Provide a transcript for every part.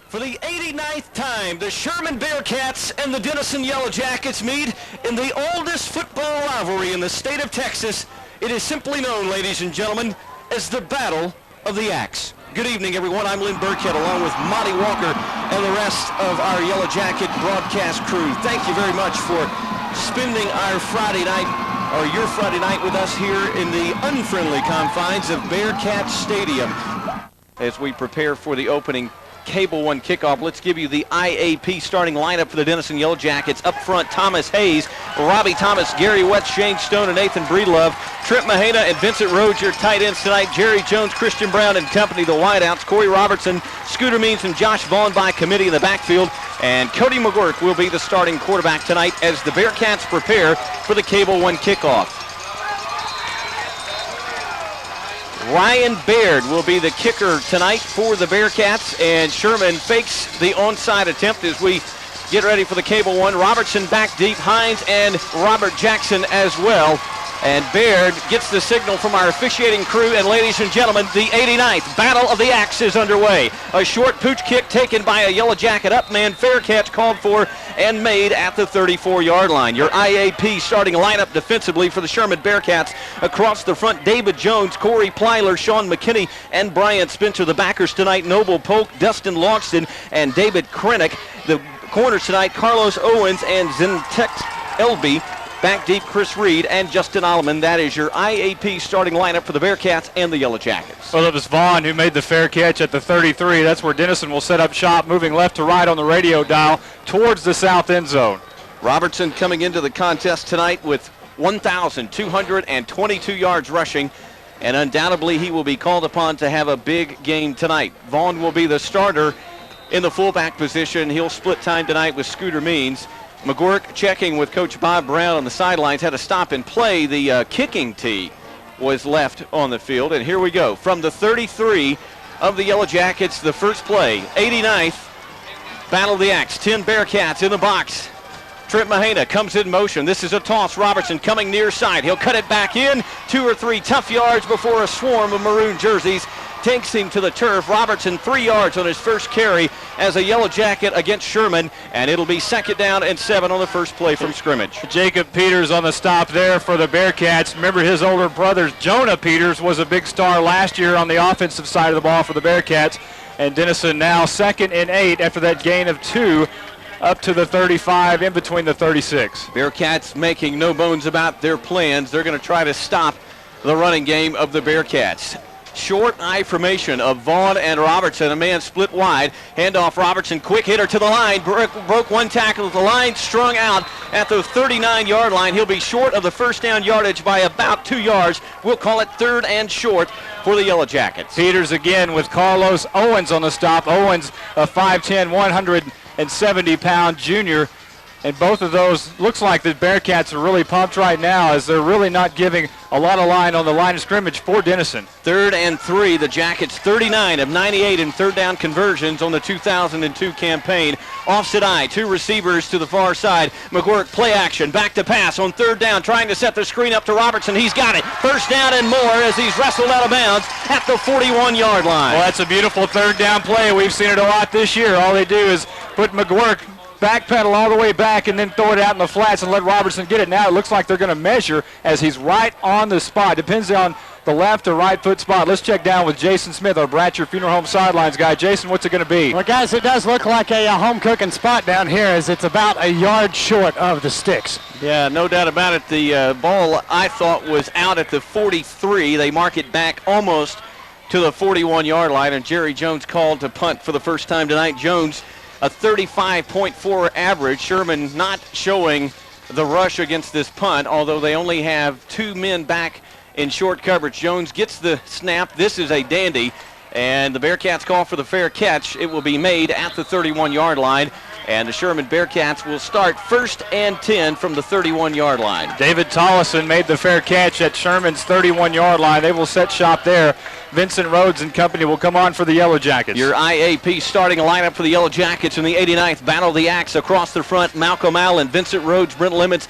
For the 89th time, the Sherman Bearcats and the Denison Yellow Jackets meet in the oldest football rivalry in the state of Texas. It is simply known, ladies and gentlemen, as the Battle of the Axe. Good evening, everyone. I'm Lynn Burkhead, along with Monte Walker and the rest of our Yellow Jacket broadcast crew. Thank you very much for spending our Friday night, or your Friday night, with us here in the unfriendly confines of Bearcats Stadium. As we prepare for the opening Cable One kickoff, let's give you the IAP starting lineup for the Denison Yellow Jackets. Up front, Thomas Hayes, Robbie Thomas, Gary Wetz, Shane Stone, and Nathan Breedlove. Trent Mahina and Vincent Rhodes, your tight ends tonight. Jerry Jones, Christian Brown and company, the wideouts. Corey Robertson, Scooter Means, and Josh Vaughn by committee in the backfield. And Cody McGurk will be the starting quarterback tonight as the Bearcats prepare for the Cable One kickoff. Ryan Baird will be the kicker tonight for the Bearcats, and Sherman fakes the onside attempt as we get ready for the Cable One. Robertson back deep, Heinz and Robert Jackson as well. And Baird gets the signal from our officiating crew, and ladies and gentlemen, the 89th Battle of the Axe is underway. A short pooch kick taken by a Yellow Jacket up man, fair catch called for and made at the 34-yard line. Your IAP starting lineup defensively for the Sherman Bearcats. Across the front, David Jones, Corey Plyler, Sean McKinney, and Brian Spencer. The backers tonight, Noble Polk, Dustin Logston, and David Krennick. The corners tonight, Carlos Owens and Zentex Elby. Back deep, Chris Reed and Justin Alleman. That is your IAP starting lineup for the Bearcats and the Yellow Jackets. Well, it was Vaughn who made the fair catch at the 33. That's where Denison will set up shop, moving left to right on the radio dial towards the south end zone. Robertson coming into the contest tonight with 1,222 yards rushing, and undoubtedly he will be called upon to have a big game tonight. Vaughn will be the starter in the fullback position. He'll split time tonight with Scooter Means. McGurk checking with Coach Bob Brown on the sidelines. Had to stop and play. The kicking tee was left on the field. And here we go. From the 33 of the Yellow Jackets, the first play. 89th Battle of the Axe. 10 Bearcats in the box. Trent Mahina comes in motion. This is a toss. Robertson coming near side. He'll cut it back in. 2 or 3 tough yards before a swarm of maroon jerseys takes him to the turf. Robertson 3 yards on his first carry as a Yellow Jacket against Sherman, and it'll be 2nd down and 7 on the first play from scrimmage. Jacob Peters on the stop there for the Bearcats. Remember, his older brother Jonah Peters was a big star last year on the offensive side of the ball for the Bearcats, and Denison now 2nd and 8 after that gain of 2 up to the 35, in between the 36. Bearcats making no bones about their plans. They're going to try to stop the running game of the Bearcats. Short I formation of Vaughn and Robertson. A man split wide. Handoff Robertson. Quick hitter to the line. Broke one tackle at the line. Strung out at the 39-yard line. He'll be short of the first down yardage by about 2 yards. We'll call it 3rd and short for the Yellow Jackets. Peters again with Carlos Owens on the stop. Owens, a 5'10", 170-pound junior. And both of those, looks like the Bearcats are really pumped right now as they're really not giving a lot of line on the line of scrimmage for Denison. 3rd and 3, the Jackets 39 of 98 in third down conversions on the 2002 campaign. Offset I, 2 receivers to the far side. McGurk play action, back to pass on 3rd down, trying to set the screen up to Robertson. He's got it. 1st down and more as he's wrestled out of bounds at the 41-yard line. Well, that's a beautiful 3rd down play. We've seen it a lot this year. All they do is put McGurk backpedal all the way back and then throw it out in the flats and let Robertson get it. Now it looks like they're going to measure as he's right on the spot. Depends on the left or right foot spot. Let's check down with Jason Smith, our Bratcher Funeral Home sidelines guy. Jason, what's it going to be? Well, guys, it does look like a home cooking spot down here as it's about a yard short of the sticks. Yeah, no doubt about it. The ball, I thought, was out at the 43. They mark it back almost to the 41-yard line, and Jerry Jones called to punt for the first time tonight. Jones, a 35.4 average. Sherman not showing the rush against this punt, although they only have 2 men back in short coverage. Jones gets the snap. This is a dandy, and the Bearcats call for the fair catch. It will be made at the 31-yard line, and the Sherman Bearcats will start 1st and 10 from the 31-yard line. David Tollison made the fair catch at Sherman's 31-yard line. They will set shop there. Vincent Rhodes and company will come on for the Yellow Jackets. Your IAP starting lineup for the Yellow Jackets in the 89th Battle of the Axe. Across the front, Malcolm Allen, Vincent Rhodes, Brent Lemons,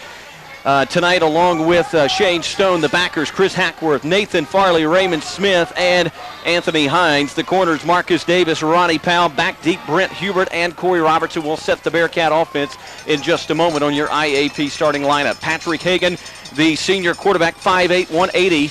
tonight, along with Shane Stone, the backers, Chris Hackworth, Nathan Farley, Raymond Smith, and Anthony Heinz. The corners, Marcus Davis, Ronnie Powell, back deep, Brent, Hubert, and Corey Robertson will set the Bearcat offense in just a moment on your IAP starting lineup. Patrick Hagen, the senior quarterback, 5'8", 180.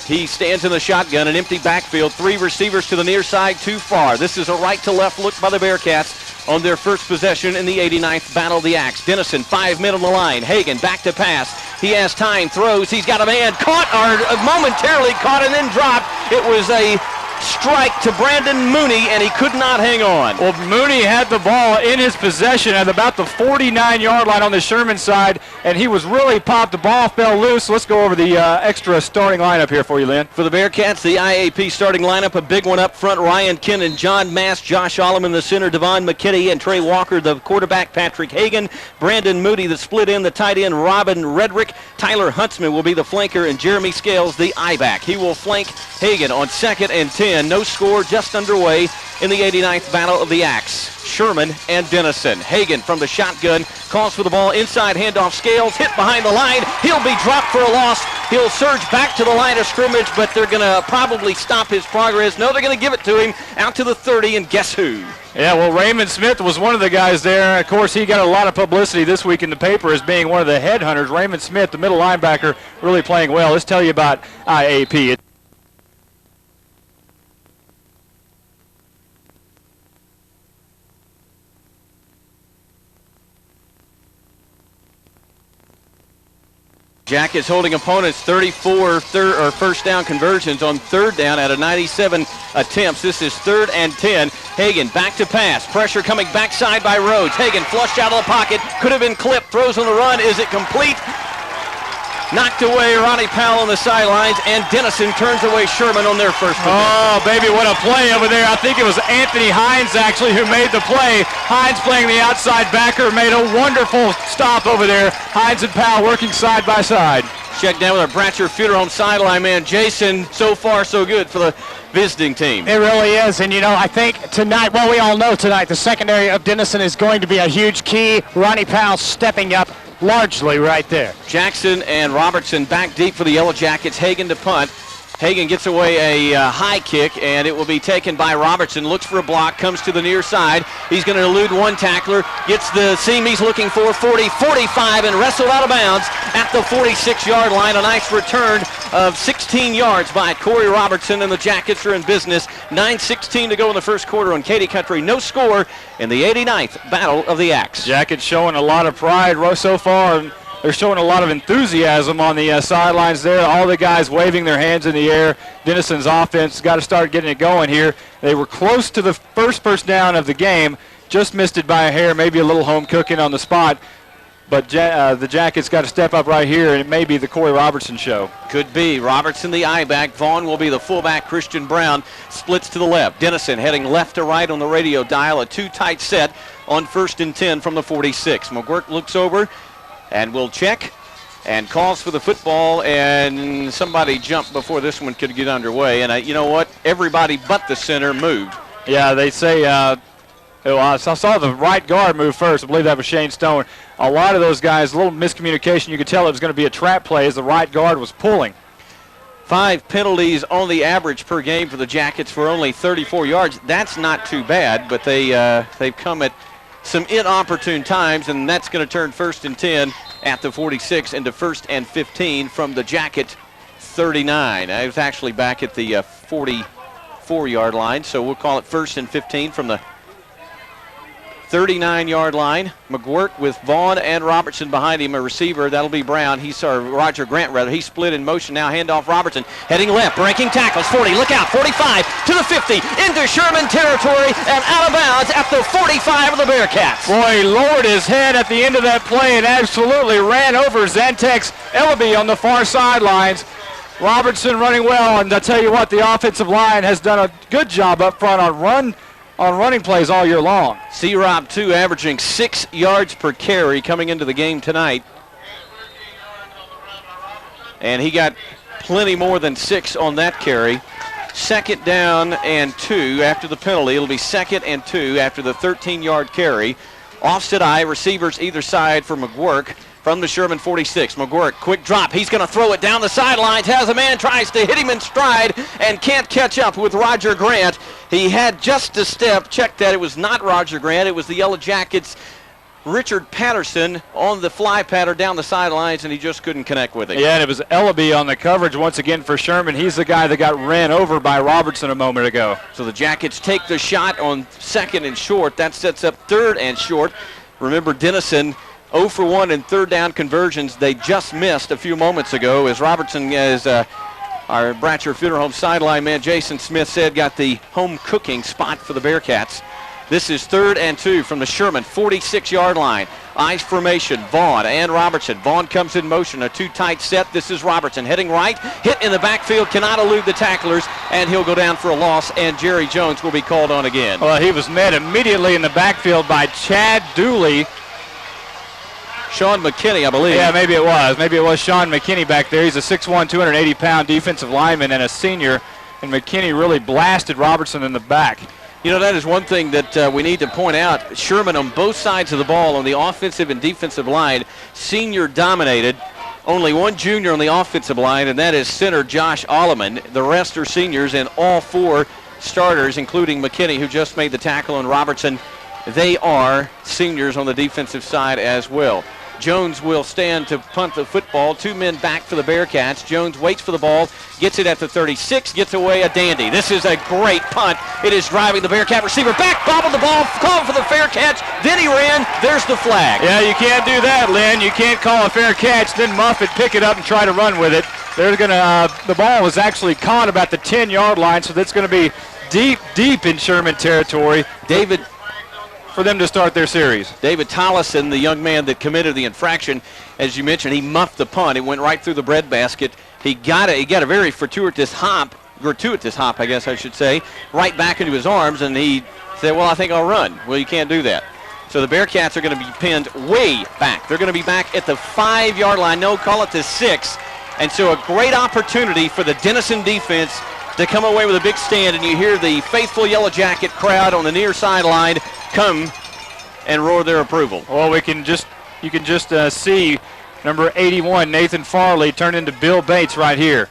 He stands in the shotgun, an empty backfield, 3 receivers to the near side, too far. This is a right-to-left look by the Bearcats on their first possession in the 89th Battle of the Axe. Dennison, 5 men on the line. Hagen back to pass. He has time, throws. He's got a man caught, or momentarily caught and then dropped. It was a strike to Brandon Mooney, and he could not hang on. Well, Mooney had the ball in his possession at about the 49-yard line on the Sherman side, and he was really popped. The ball fell loose. Let's go over the extra starting lineup here for you, Lynn. For the Bearcats, the IAP starting lineup, a big one up front. Ryan Kinnan, John Mass, Josh Alleman, the center, Devon McKinney, and Trey Walker, the quarterback, Patrick Hagen. Brandon Moody, the split end, the tight end, Robin Redrick. Tyler Huntsman will be the flanker, and Jeremy Scales, the I-back. He will flank Hagen on 2nd and 10. No score, just underway in the 89th Battle of the Axe. Sherman and Denison. Hagen from the shotgun calls for the ball inside, handoff. Scales hit behind the line. He'll be dropped for a loss. He'll surge back to the line of scrimmage, but they're going to probably stop his progress. No, they're going to give it to him out to the 30, and guess who? Yeah, well, Raymond Smith was one of the guys there. Of course, he got a lot of publicity this week in the paper as being one of the headhunters. Raymond Smith, the middle linebacker, really playing well. Let's tell you about IAP. Jackets holding opponents 34 first down conversions on 3rd down out of 97 attempts. This is 3rd and 10. Hagen back to pass. Pressure coming backside by Rhodes. Hagen flushed out of the pocket. Could have been clipped. Throws on the run. Is it complete? Knocked away Ronnie Powell on the sidelines, and Denison turns away Sherman on their first possession. Oh, baby, what a play over there. I think it was Anthony Heinz, actually, who made the play. Heinz playing the outside backer, made a wonderful stop over there. Heinz and Powell working side by side. Check down with our Bratcher Future Home sideline man, Jason. So far, so good for the visiting team. It really is, and I think tonight, well, we all know tonight, the secondary of Dennison is going to be a huge key. Ronnie Powell stepping up largely right there. Jackson and Robertson back deep for the Yellow Jackets. Hagen to punt. Hagen gets away a high kick, and it will be taken by Robertson. Looks for a block, comes to the near side. He's going to elude one tackler, gets the seam he's looking for, 40, 45, and wrestled out of bounds at the 46-yard line. A nice return of 16 yards by Corey Robertson, and the Jackets are in business. 9:16 to go in the first quarter on Katy Country. No score in the 89th Battle of the Axe. Jackets showing a lot of pride so far, and they're showing a lot of enthusiasm on the sidelines there. All the guys waving their hands in the air. Denison's offense got to start getting it going here. They were close to the first down of the game, just missed it by a hair, maybe a little home cooking on the spot. But the Jackets got to step up right here, and it may be the Corey Robertson show. Could be. Robertson the I-back. Vaughn will be the fullback. Christian Brown splits to the left. Dennison heading left to right on the radio dial. A 2-tight set on 1st and 10 from the 46. McGuirk looks over and will check and calls for the football, and somebody jumped before this one could get underway. And you know what? Everybody but the center moved. Yeah, they say I saw the right guard move first. I believe that was Shane Stone. A lot of those guys, a little miscommunication. You could tell it was going to be a trap play as the right guard was pulling. 5 penalties on the average per game for the Jackets for only 34 yards. That's not too bad, but they've come at some inopportune times, and that's going to turn 1st and 10 at the 46 into 1st and 15 from the Jacket 39. I was actually back at the 44-yard line, so we'll call it 1st and 15 from the 39-yard line. McGuirk with Vaughn and Robertson behind him. A receiver, that'll be Brown. Roger Grant, rather. He split in motion now. Handoff Robertson. Heading left, breaking tackles. 40, look out. 45 to the 50, into Sherman territory, and out of bounds at the 45 of the Bearcats. Boy, he lowered his head at the end of that play and absolutely ran over Zantex Ellaby on the far sidelines. Robertson running well, and I tell you what, the offensive line has done a good job up front on running plays all year long. C-Rob 2 averaging 6 yards per carry coming into the game tonight. And he got plenty more than 6 on that carry. 2nd down and 2 after the penalty. It'll be 2nd and 2 after the 13-yard carry. Offset eye, receivers either side for McGuirk. from the Sherman 46. McGuirk, quick drop. He's going to throw it down the sidelines. Has a man, tries to hit him in stride, and can't catch up with Roger Grant. He had just a step. Check that. It was not Roger Grant. It was the Yellow Jackets' Richard Patterson on the fly pattern down the sidelines, and he just couldn't connect with it. Yeah, and it was Ellaby on the coverage once again for Sherman. He's the guy that got ran over by Robertson a moment ago. So the Jackets take the shot on second and short. That sets up third and short. Remember, Denison 0 for 1 in third down conversions. They just missed a few moments ago as Robertson, as our Bratcher Funeral Home sideline man Jason Smith said, got the home cooking spot for the Bearcats. This is 3rd and 2 from the Sherman 46-yard line. Ice formation, Vaughn and Robertson. Vaughn comes in motion, a two-tight set. This is Robertson heading right, hit in the backfield, cannot elude the tacklers, and he'll go down for a loss, and Jerry Jones will be called on again. Well, he was met immediately in the backfield by Chad Dooley. Sean McKinney, I believe. Yeah, maybe it was. Maybe it was Sean McKinney back there. He's a 6'1", 280-pound defensive lineman and a senior, and McKinney really blasted Robertson in the back. You know, that is one thing that we need to point out. Sherman on both sides of the ball on the offensive and defensive line, senior dominated. Only one junior on the offensive line, and that is center Josh Alleman. The rest are seniors, and all 4 starters, including McKinney, who just made the tackle on Robertson, they are seniors on the defensive side as well. Jones will stand to punt the football. 2 men back for the Bearcats. Jones waits for the ball, gets it at the 36, gets away a dandy. This is a great punt. It is driving the Bearcat receiver back, bobbled the ball, called for the fair catch, then he ran. There's the flag. Yeah, you can't do that, Lynn. You can't call a fair catch, then muff it, pick it up, and try to run with it. They're gonna. The ball was actually caught about the 10-yard line, so that's going to be deep in Sherman territory. For them to start their series. David Tollison, the young man that committed the infraction, as you mentioned, he muffed the punt. It went right through the breadbasket. He got a very gratuitous hop, I guess I should say, right back into his arms, and he said, well, I think I'll run. Well, you can't do that. So the Bearcats are going to be pinned way back. They're going to be back at the 5-yard line. No, call it the 6. And so a great opportunity for the Denison defense to come away with a big stand, and you hear the faithful Yellow Jacket crowd on the near sideline come and roar their approval. Well, you can just see number 81, Nathan Farley, turn into Bill Bates right here.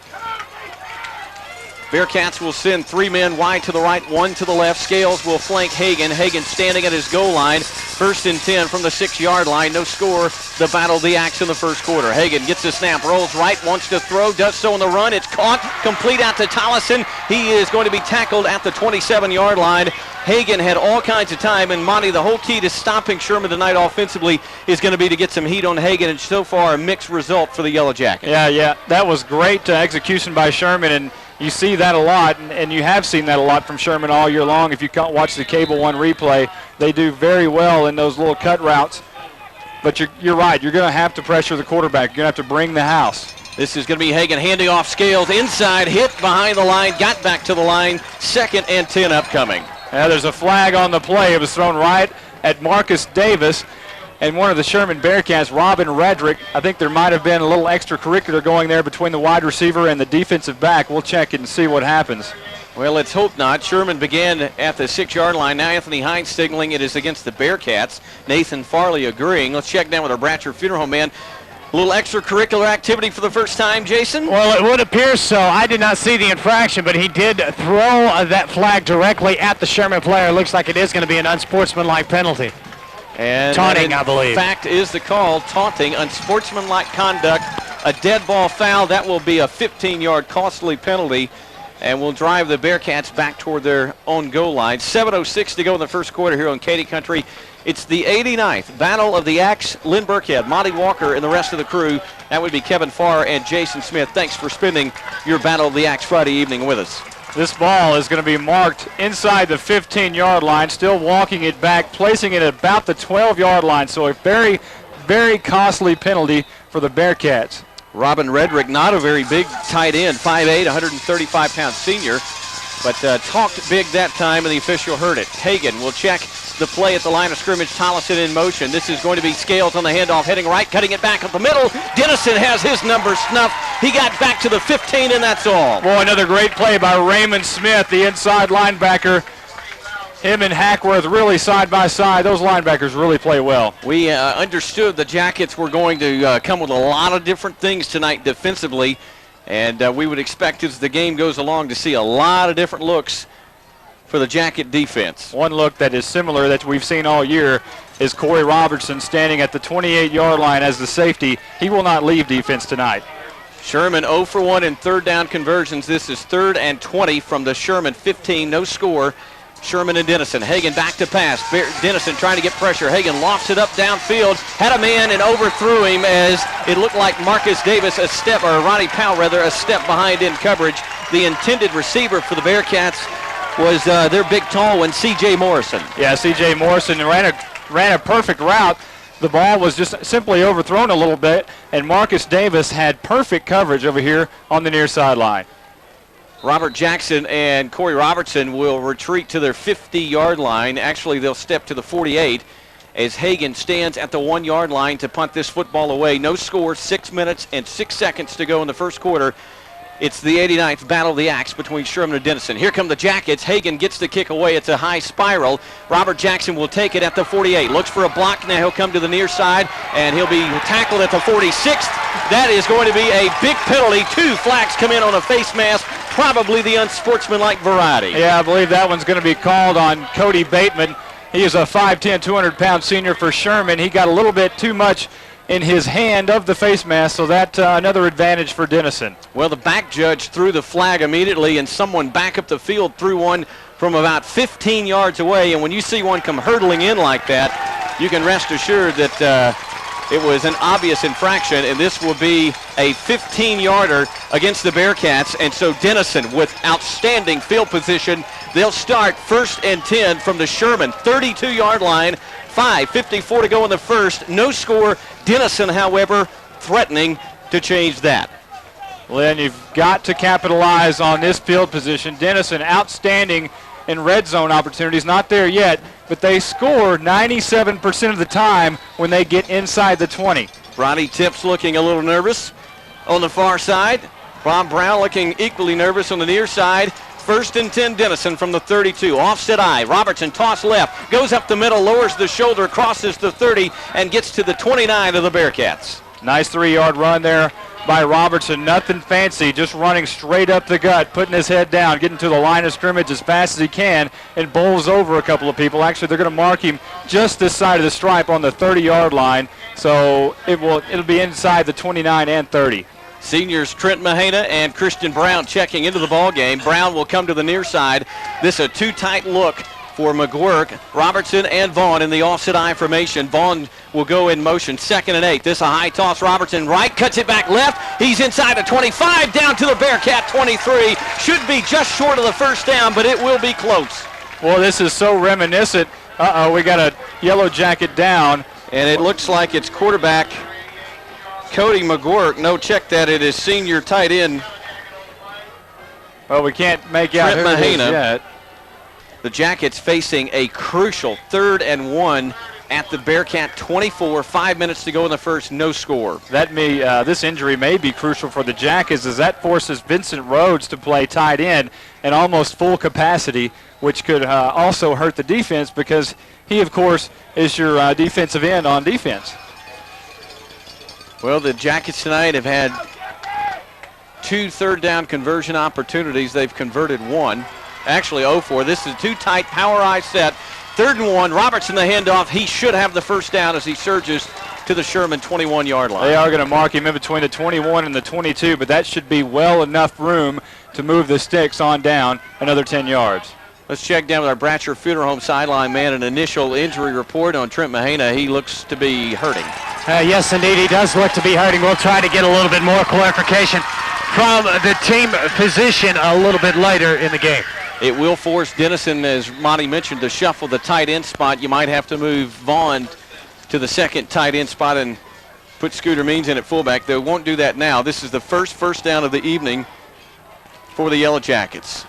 Bearcats will send 3 men wide to the right, 1 to the left. Scales will flank Hagen. Hagen standing at his goal line. 1st and 10 from the 6-yard line. No score. The battle of the axe in the first quarter. Hagen gets the snap, rolls right, wants to throw, does so on the run. It's caught, complete out to Tollison. He is going to be tackled at the 27-yard line. Hagen had all kinds of time, and Monte, the whole key to stopping Sherman tonight offensively is going to be to get some heat on Hagen, and so far a mixed result for the Yellow Jackets. Yeah, that was great execution by Sherman, and you see that a lot, and you have seen that a lot from Sherman all year long. If you watch the Cable One replay, they do very well in those little cut routes. But you're right. You're going to have to pressure the quarterback. You're going to have to bring the house. This is going to be Hagen handing off Scales inside, hit behind the line, got back to the line. 2nd and 10 upcoming. Yeah, there's a flag on the play. It was thrown right at Marcus Davis. And one of the Sherman Bearcats, Robin Redrick, I think there might have been a little extracurricular going there between the wide receiver and the defensive back. We'll check it and see what happens. Well, let's hope not. Sherman began at the 6-yard line. Now Anthony Heinz signaling it is against the Bearcats. Nathan Farley agreeing. Let's check down with our Bratcher Funeral Home man. A little extracurricular activity for the first time, Jason? Well, it would appear so. I did not see the infraction, but he did throw that flag directly at the Sherman player. It looks like it is going to be an unsportsmanlike penalty. And taunting, I believe. Fact is the call, taunting, unsportsmanlike conduct, a dead ball foul. That will be a 15-yard costly penalty, and will drive the Bearcats back toward their own goal line. 7:06 to go in the first quarter here on Katy Country. It's the 89th Battle of the Axe. Lynn Burkhead, Monte Walker, and the rest of the crew. That would be Kevin Farr and Jason Smith. Thanks for spending your Battle of the Axe Friday evening with us. This ball is going to be marked inside the 15-yard line, still walking it back, placing it at about the 12-yard line. So a very, very costly penalty for the Bearcats. Robin Redrick, not a very big tight end, 5'8", 135-pound senior, but talked big that time, and the official heard it. Hagen will check the play at the line of scrimmage. Tollison in motion. This is going to be Scales on the handoff, heading right, cutting it back up the middle. Dennison has his number snuffed. He got back to the 15, and that's all. Boy, another great play by Raymond Smith, the inside linebacker. Him and Hackworth really side by side. Those linebackers really play well. We understood the Jackets were going to come with a lot of different things tonight defensively, and we would expect as the game goes along to see a lot of different looks for the Jacket defense. One look that is similar that we've seen all year is Corey Robertson standing at the 28-yard line as the safety. He will not leave defense tonight. Sherman 0 for 1 in third down conversions. This is 3rd and 20 from the Sherman 15. No score. Sherman and Denison. Hagen back to pass. Denison trying to get pressure. Hagen lofts it up downfield. Had a man and overthrew him as it looked like Marcus Davis Ronnie Powell rather, a step behind in coverage. The intended receiver for the Bearcats was their big tall one, C.J. Morrison. Yeah, C.J. Morrison ran a perfect route. The ball was just simply overthrown a little bit, and Marcus Davis had perfect coverage over here on the near sideline. Robert Jackson and Corey Robertson will retreat to their 50-yard line. Actually, they'll step to the 48 as Hagen stands at the 1-yard line to punt this football away. No score, 6 minutes and 6 seconds to go in the first quarter. It's the 89th Battle of the Axe between Sherman and Denison. Here come the Jackets. Hagen gets the kick away. It's a high spiral. Robert Jackson will take it at the 48. Looks for a block. Now he'll come to the near side, and he'll be tackled at the 46th. That is going to be a big penalty. 2 flags come in on a face mask, probably the unsportsmanlike variety. Yeah, I believe that one's going to be called on Cody Bateman. He is a 5'10", 200-pound senior for Sherman. He got a little bit too much in his hand of the face mask, so that's another advantage for Denison. Well, the back judge threw the flag immediately, and someone back up the field threw one from about 15 yards away, and when you see one come hurtling in like that, you can rest assured that it was an obvious infraction, and this will be a 15-yarder against the Bearcats, and so Denison with outstanding field position. They'll start 1st and 10 from the Sherman 32-yard line. 5:54 to go in the first. No score. Denison, however, threatening to change that. Lynn, you've got to capitalize on this field position. Denison outstanding in red zone opportunities. Not there yet, but they score 97% of the time when they get inside the 20. Ronnie Tips looking a little nervous on the far side. Bob Brown looking equally nervous on the near side. 1st and 10 Denison from the 32. Offset eye. Robertson toss left. Goes up the middle, lowers the shoulder, crosses the 30, and gets to the 29 of the Bearcats. Nice 3-yard run there by Robertson. Nothing fancy, just running straight up the gut, putting his head down, getting to the line of scrimmage as fast as he can, and bowls over a couple of people. Actually, they're going to mark him just this side of the stripe on the 30-yard line, so it'll be inside the 29 and 30. Seniors Trent Mahina and Christian Brown checking into the ball game. Brown will come to the near side. This is a too tight look for McGuirk. Robertson and Vaughn in the offset eye formation. Vaughn will go in motion. 2nd and 8. This is a high toss. Robertson right, cuts it back left. He's inside the 25, down to the Bearcat 23. Should be just short of the first down, but it will be close. Well, this is so reminiscent. We got a yellow jacket down. And it looks like it's quarterback Cody McGuirk. No, check that. It is senior tight end. Well, we can't make out who it is yet. The Jackets facing a crucial 3rd and 1 at the Bearcat 24. 5 minutes to go in the first. No score. This injury may be crucial for the Jackets as that forces Vincent Rhodes to play tight end in almost full capacity, which could also hurt the defense because he, of course, is your defensive end on defense. Well, the Jackets tonight have had 2 third down conversion opportunities. They've converted 1. Actually 0-4. This is a too tight power eye set. 3rd and 1. Robertson the handoff. He should have the first down as he surges to the Sherman 21-yard line. They are going to mark him in between the 21 and the 22, but that should be well enough room to move the sticks on down another 10 yards. Let's check down with our Bratcher Funeral Home sideline man. An initial injury report on Trent Mahina. He looks to be hurting. Yes, indeed, he does look to be hurting. We'll try to get a little bit more clarification from the team physician a little bit later in the game. It will force Denison, as Monte mentioned, to shuffle the tight end spot. You might have to move Vaughn to the 2nd tight end spot and put Scooter Means in at fullback. They won't do that now. This is the first down of the evening for the Yellow Jackets.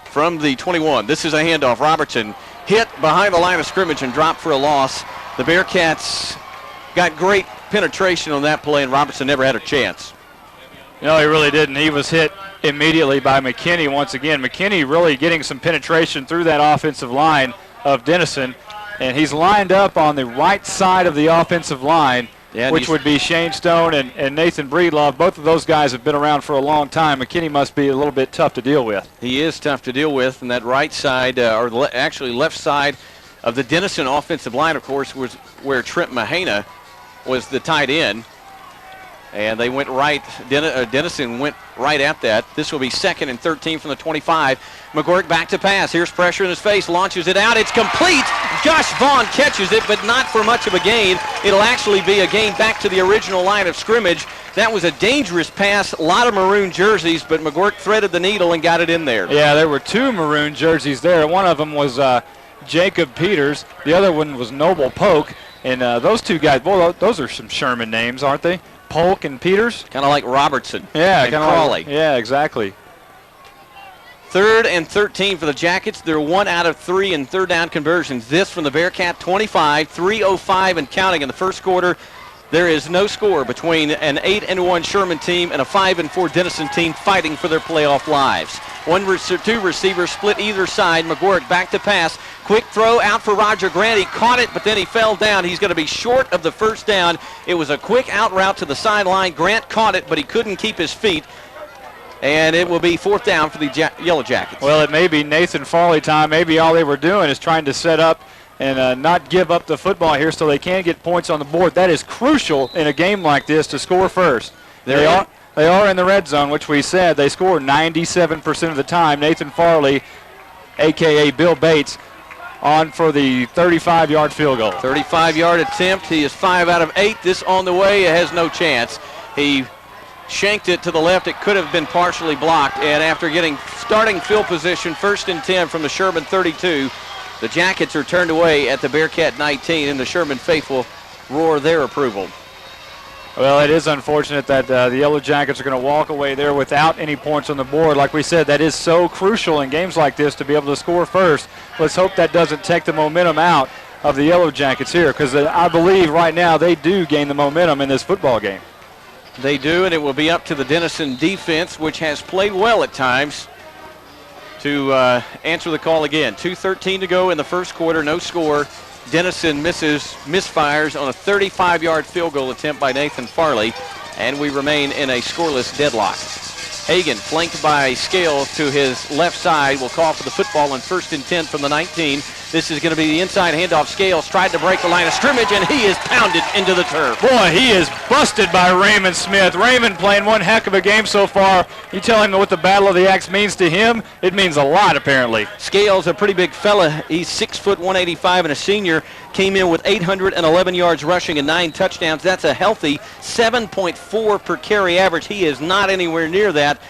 From the 21, this is a handoff. Robertson hit behind the line of scrimmage and dropped for a loss. The Bearcats got great penetration on that play, and Robertson never had a chance. No, he really didn't. He was hit immediately by McKinney once again. McKinney really getting some penetration through that offensive line of Denison, and he's lined up on the right side of the offensive line, which would be Shane Stone and Nathan Breedlove. Both of those guys have been around for a long time. McKinney must be a little bit tough to deal with. He is tough to deal with, and that right side, actually left side of the Denison offensive line, of course, was where Trent Mahina was the tight end. And they went right, Denison went right at that. This will be 2nd and 13 from the 25. McGuirk back to pass. Here's pressure in his face, launches it out. It's complete. Josh Vaughn catches it, but not for much of a gain. It'll actually be a gain back to the original line of scrimmage. That was a dangerous pass, a lot of maroon jerseys, but McGuirk threaded the needle and got it in there. Yeah, there were 2 maroon jerseys there. One of them was Jacob Peters. The other one was Noble Polk. And those 2 guys, boy, those are some Sherman names, aren't they? Polk and Peters. Kind of like Robertson. Yeah, kind of Farley. Yeah, exactly. 3rd and 13 for the Jackets. They're 1 out of 3 in third down conversions. This from the Bearcat 25, 3:05 and counting in the first quarter. There is no score between an 8-1 Sherman team and a 5-4 Denison team fighting for their playoff lives. 2 receivers split either side. McGuirk back to pass. Quick throw out for Roger Grant. He caught it, but then he fell down. He's going to be short of the first down. It was a quick out route to the sideline. Grant caught it, but he couldn't keep his feet. And it will be 4th down for the Yellow Jackets. Well, it may be Nathan Farley time. Maybe all they were doing is trying to set up and not give up the football here so they can get points on the board. That is crucial in a game like this to score first. They are in the red zone, which we said. They score 97% of the time. Nathan Farley, a.k.a. Bill Bates, on for the 35-yard field goal. 35-yard attempt. He is 5 out of 8. This on the way. It has no chance. He shanked it to the left. It could have been partially blocked. And after getting starting field position, 1st and 10 from the Sherman 32, the Jackets are turned away at the Bearcat 19, and the Sherman faithful roar their approval. Well, it is unfortunate that the Yellow Jackets are going to walk away there without any points on the board. Like we said, that is so crucial in games like this to be able to score first. Let's hope that doesn't take the momentum out of the Yellow Jackets here, because I believe right now they do gain the momentum in this football game. They do, and it will be up to the Denison defense, which has played well at times, to answer the call again. 2:13 to go in the first quarter, no score. Denison misfires on a 35-yard field goal attempt by Nathan Farley, and we remain in a scoreless deadlock. Hagen, flanked by Scales to his left side, will call for the football on 1st and 10 from the 19. This is going to be the inside handoff. Scales tried to break the line of scrimmage, and he is pounded into the turf. Boy, he is busted by Raymond Smith. Raymond playing one heck of a game so far. You tell him what the Battle of the Axe means to him, it means a lot, apparently. Scales, a pretty big fella. He's 6 foot 185 and a senior. Came in with 811 yards rushing and 9 touchdowns. That's a healthy 7.4 per carry average. He is not anywhere near that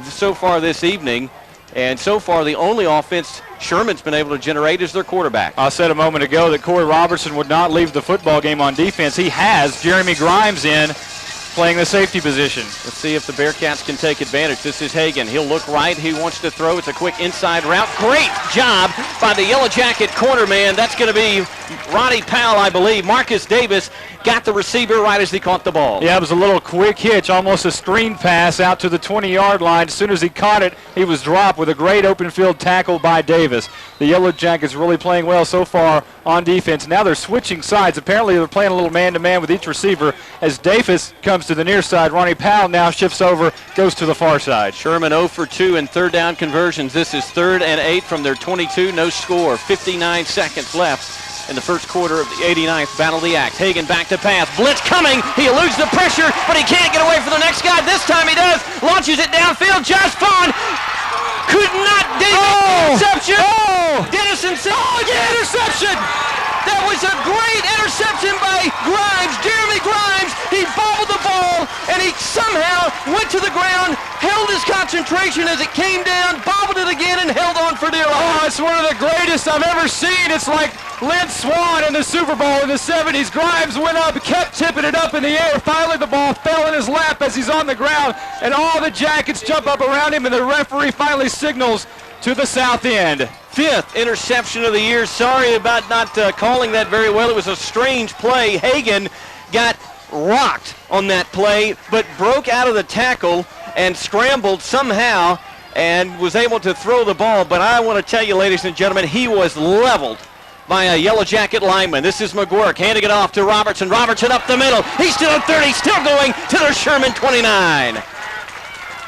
so far this evening. And so far, the only offense Sherman's been able to generate is their quarterback. I said a moment ago that Corey Robertson would not leave the football game on defense. He has Jeremy Grimes in, playing the safety position. Let's see if the Bearcats can take advantage. This is Hagen. He'll look right. He wants to throw. It's a quick inside route. Great job by the Yellow Jacket corner man. That's going to be Ronnie Powell, I believe. Marcus Davis got the receiver right as he caught the ball. Yeah, it was a little quick hitch, almost a screen pass out to the 20-yard line. As soon as he caught it, he was dropped with a great open field tackle by Davis. The Yellow Jackets really playing well so far on defense. Now they're switching sides. Apparently they're playing a little man-to-man with each receiver. As Davis comes to the near side, Ronnie Powell now shifts over, goes to the far side. Sherman 0 for 2 in third down conversions. This is 3rd and 8 from their 22. No score. 59 seconds left in the first quarter of the 89th Battle of the Axe. Hagen back to pass. Blitz coming. He eludes the pressure, but he can't get away from the next guy. This time he does. Launches it downfield. Josh Vaughn could not dig it. Interception. Dennison said, interception. That was a great interception by Grimes, Jeremy Grimes. He bobbled the ball, and he somehow went to the ground, held his concentration as it came down, bobbled it again, and held on for dear life. Oh, it's one of the greatest I've ever seen. It's like Lynn Swan in the Super Bowl in the 70s. Grimes went up, kept tipping it up in the air. Finally, the ball fell in his lap as he's on the ground, and all the Jackets jump up around him, and the referee finally signals to the south end. 5th interception of the year. Sorry about not calling that very well. It was a strange play. Hagen got rocked on that play, but broke out of the tackle and scrambled somehow and was able to throw the ball. But I want to tell you, ladies and gentlemen, he was leveled by a Yellow Jacket lineman. This is McGuirk handing it off to Robertson. Robertson up the middle. He's still at 30, still going to the Sherman 29.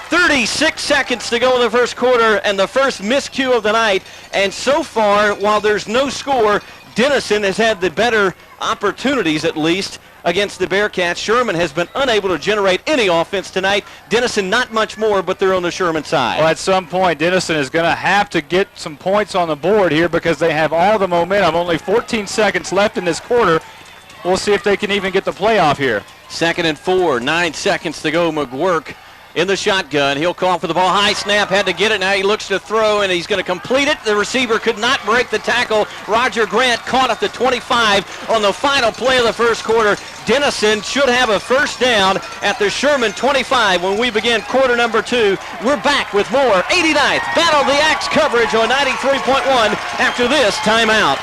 36 seconds to go in the first quarter and the first miscue of the night. And so far, while there's no score, Denison has had the better opportunities, at least, against the Bearcats. Sherman has been unable to generate any offense tonight. Denison not much more, but they're on the Sherman side. Well, at some point, Denison is going to have to get some points on the board here because they have all the momentum. Only 14 seconds left in this quarter. We'll see if they can even get the playoff here. 2nd and 4, 9 seconds to go. McGuirk in the shotgun. He'll call for the ball. High snap, had to get it. Now he looks to throw, and he's going to complete it. The receiver could not break the tackle. Roger Grant caught at the 25 on the final play of the first quarter. Denison should have a first down at the Sherman 25 when we begin quarter number 2. We're back with more 89th Battle of the Axe coverage on 93.1 after this timeout.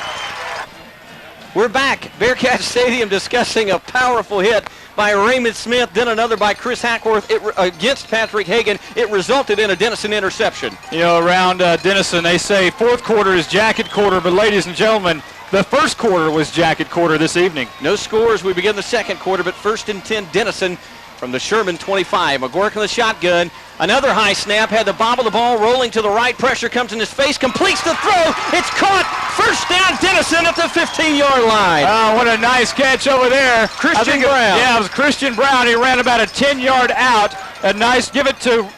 We're back, Bearcat Stadium, discussing a powerful hit by Raymond Smith, then another by Chris Hackworth against Patrick Hagen. It resulted in a Denison interception. You know, around Denison, they say fourth quarter is jacket quarter, but ladies and gentlemen, the first quarter was jacket quarter this evening. No scores. We begin the second quarter, but 1st and 10 Denison from the Sherman 25. McGuirk in the shotgun. Another high snap, had the bobble the ball, rolling to the right. Pressure comes in his face, completes the throw. It's caught. First down, Denison at the 15-yard line. Oh, what a nice catch over there. Christian Brown. Yeah, it was Christian Brown. He ran about a 10-yard out. A nice give it to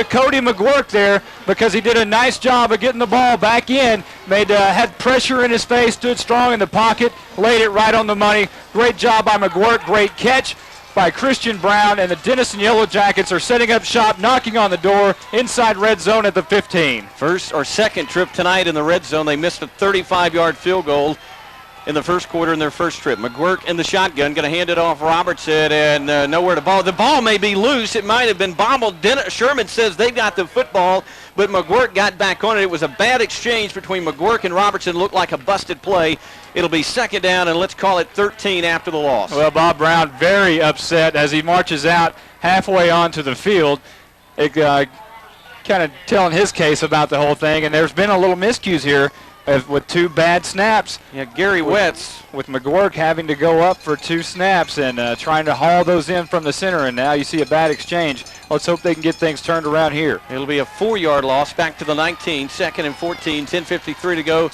Cody McGuirk there because he did a nice job of getting the ball back in. Had pressure in his face, stood strong in the pocket, laid it right on the money. Great job by McGuirk. Great catch by Christian Brown, and the Denison Yellow Jackets are setting up shop, knocking on the door inside red zone at the 15. First or second trip tonight in the red zone. They missed a 35-yard field goal in the first quarter in their first trip. McGuirk in the shotgun, going to hand it off Robertson, and nowhere to ball. The ball may be loose. It might have been bobbled. Sherman says they got the football, but McGuirk got back on it. It was a bad exchange between McGuirk and Robertson. Looked like a busted play. It'll be second down, and let's call it 13 after the loss. Well, Bob Brown very upset as he marches out halfway onto the field, kind of telling his case about the whole thing, and there's been a little miscues here with 2 bad snaps. Yeah, Gary Wetz with McGuirk having to go up for 2 snaps and trying to haul those in from the center, and now you see a bad exchange. Let's hope they can get things turned around here. It'll be a 4-yard loss back to the 19, 2nd and 14, 10:53 to go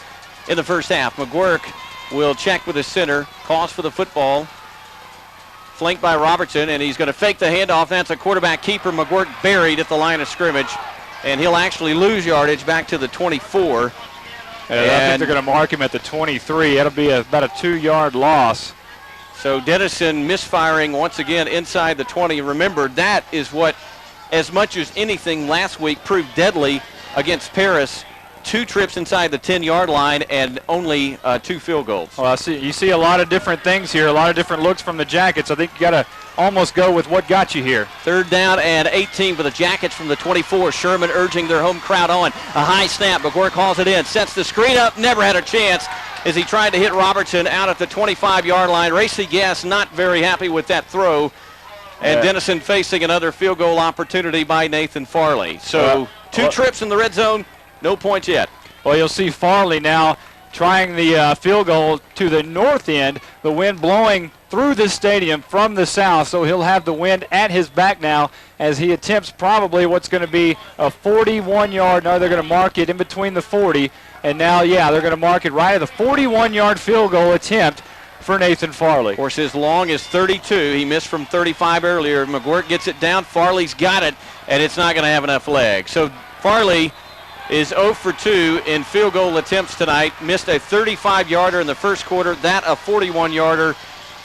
in the first half. McGuirk will check with the center, calls for the football, flanked by Robertson, and he's going to fake the handoff. That's a quarterback keeper. McGuirk buried at the line of scrimmage, and he'll actually lose yardage back to the 24. I think they're going to mark him at the 23. That'll be about a 2-yard loss. So Denison misfiring once again inside the 20. Remember, that is what, as much as anything last week, proved deadly against Paris. 2 trips inside the 10-yard line and only 2 field goals. Well, you see a lot of different things here, a lot of different looks from the Jackets. I think you got to almost go with what got you here. 3rd down and 18 for the Jackets from the 24. Sherman urging their home crowd on. A high snap. McGuirk hauls it in, sets the screen up, never had a chance as he tried to hit Robertson out at the 25-yard line. Racy Gass not very happy with that throw. And Denison facing another field goal opportunity by Nathan Farley. So 2 trips in the red zone. No points yet. Well, you'll see Farley now trying the field goal to the north end. The wind blowing through the stadium from the south, so he'll have the wind at his back now as he attempts probably what's going to be a 41-yard. No, they're going to mark it in between the 40. And now, yeah, they're going to mark it right at the 41-yard field goal attempt for Nathan Farley. Of course, as long as 32. He missed from 35 earlier. McGuirk gets it down. Farley's got it, and it's not going to have enough legs. So Farley is 0 for 2 in field goal attempts tonight. Missed a 35-yarder in the first quarter, that a 41-yarder,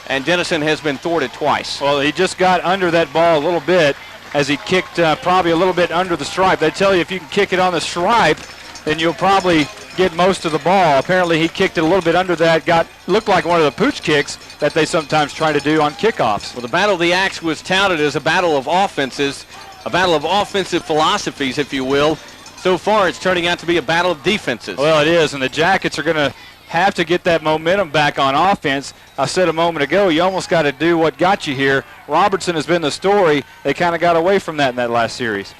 and Denison has been thwarted twice. Well, he just got under that ball a little bit as he kicked probably a little bit under the stripe. They tell you if you can kick it on the stripe, then you'll probably get most of the ball. Apparently he kicked it a little bit under that, looked like one of the pooch kicks that they sometimes try to do on kickoffs. Well, the Battle of the Axe was touted as a battle of offenses, a battle of offensive philosophies, if you will. So far, it's turning out to be a battle of defenses. Well, it is, and the Jackets are going to have to get that momentum back on offense. I said a moment ago, you almost got to do what got you here. Robertson has been the story. They kind of got away from that in that last series.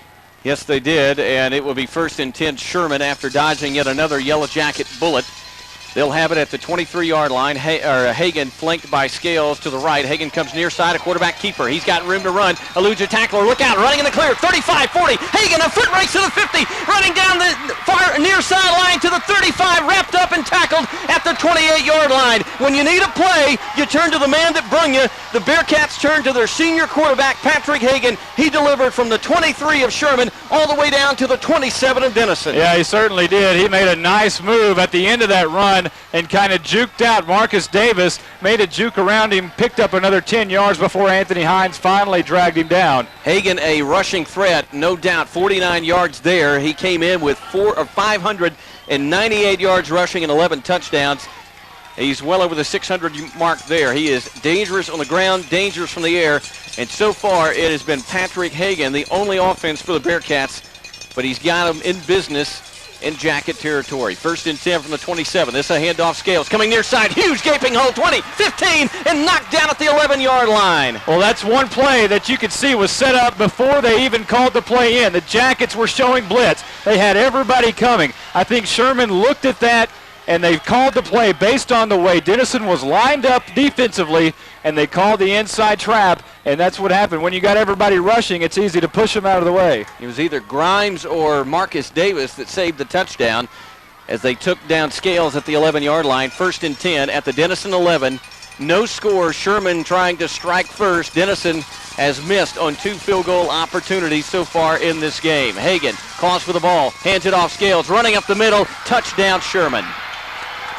Yes, they did, and it will be 1st and 10 Sherman after dodging yet another Yellow Jacket bullet. They'll have it at the 23-yard line. Hagen flanked by Scales to the right. Hagen comes near side, a quarterback keeper. He's got room to run. Eludes a tackler. Look out, running in the clear. 35, 40. Hagen, a foot race to the 50. Running down the far near sideline to the 35. Wrapped up and tackled at the 28-yard line. When you need a play, you turn to the man that brung you. The Bearcats turn to their senior quarterback, Patrick Hagen. He delivered from the 23 of Sherman all the way down to the 27 of Denison. Yeah, he certainly did. He made a nice move at the end of that run and kind of juked out Marcus Davis, made a juke around him, picked up another 10 yards before Anthony Heinz finally dragged him down. Hagen, a rushing threat, no doubt, 49 yards there. He came in with 598 yards rushing and 11 touchdowns. He's well over the 600 mark there. He is dangerous on the ground, dangerous from the air, and so far it has been Patrick Hagen, the only offense for the Bearcats, but he's got them in business in Jacket territory. 1st and 10 from the 27. This is a handoff. Scales coming near side. Huge gaping hole. 20, 15, and knocked down at the 11-yard line. Well, that's one play that you could see was set up before they even called the play in. The Jackets were showing blitz. They had everybody coming. I think Sherman looked at that, and they called the play based on the way Dennison was lined up defensively, and they called the inside trap, and that's what happened. When you got everybody rushing, it's easy to push them out of the way. It was either Grimes or Marcus Davis that saved the touchdown as they took down Scales at the 11-yard line. 1st and 10 at the Denison 11. No score. Sherman trying to strike first. Dennison has missed on 2 field goal opportunities so far in this game. Hagen calls for the ball, hands it off. Scales running up the middle. Touchdown Sherman.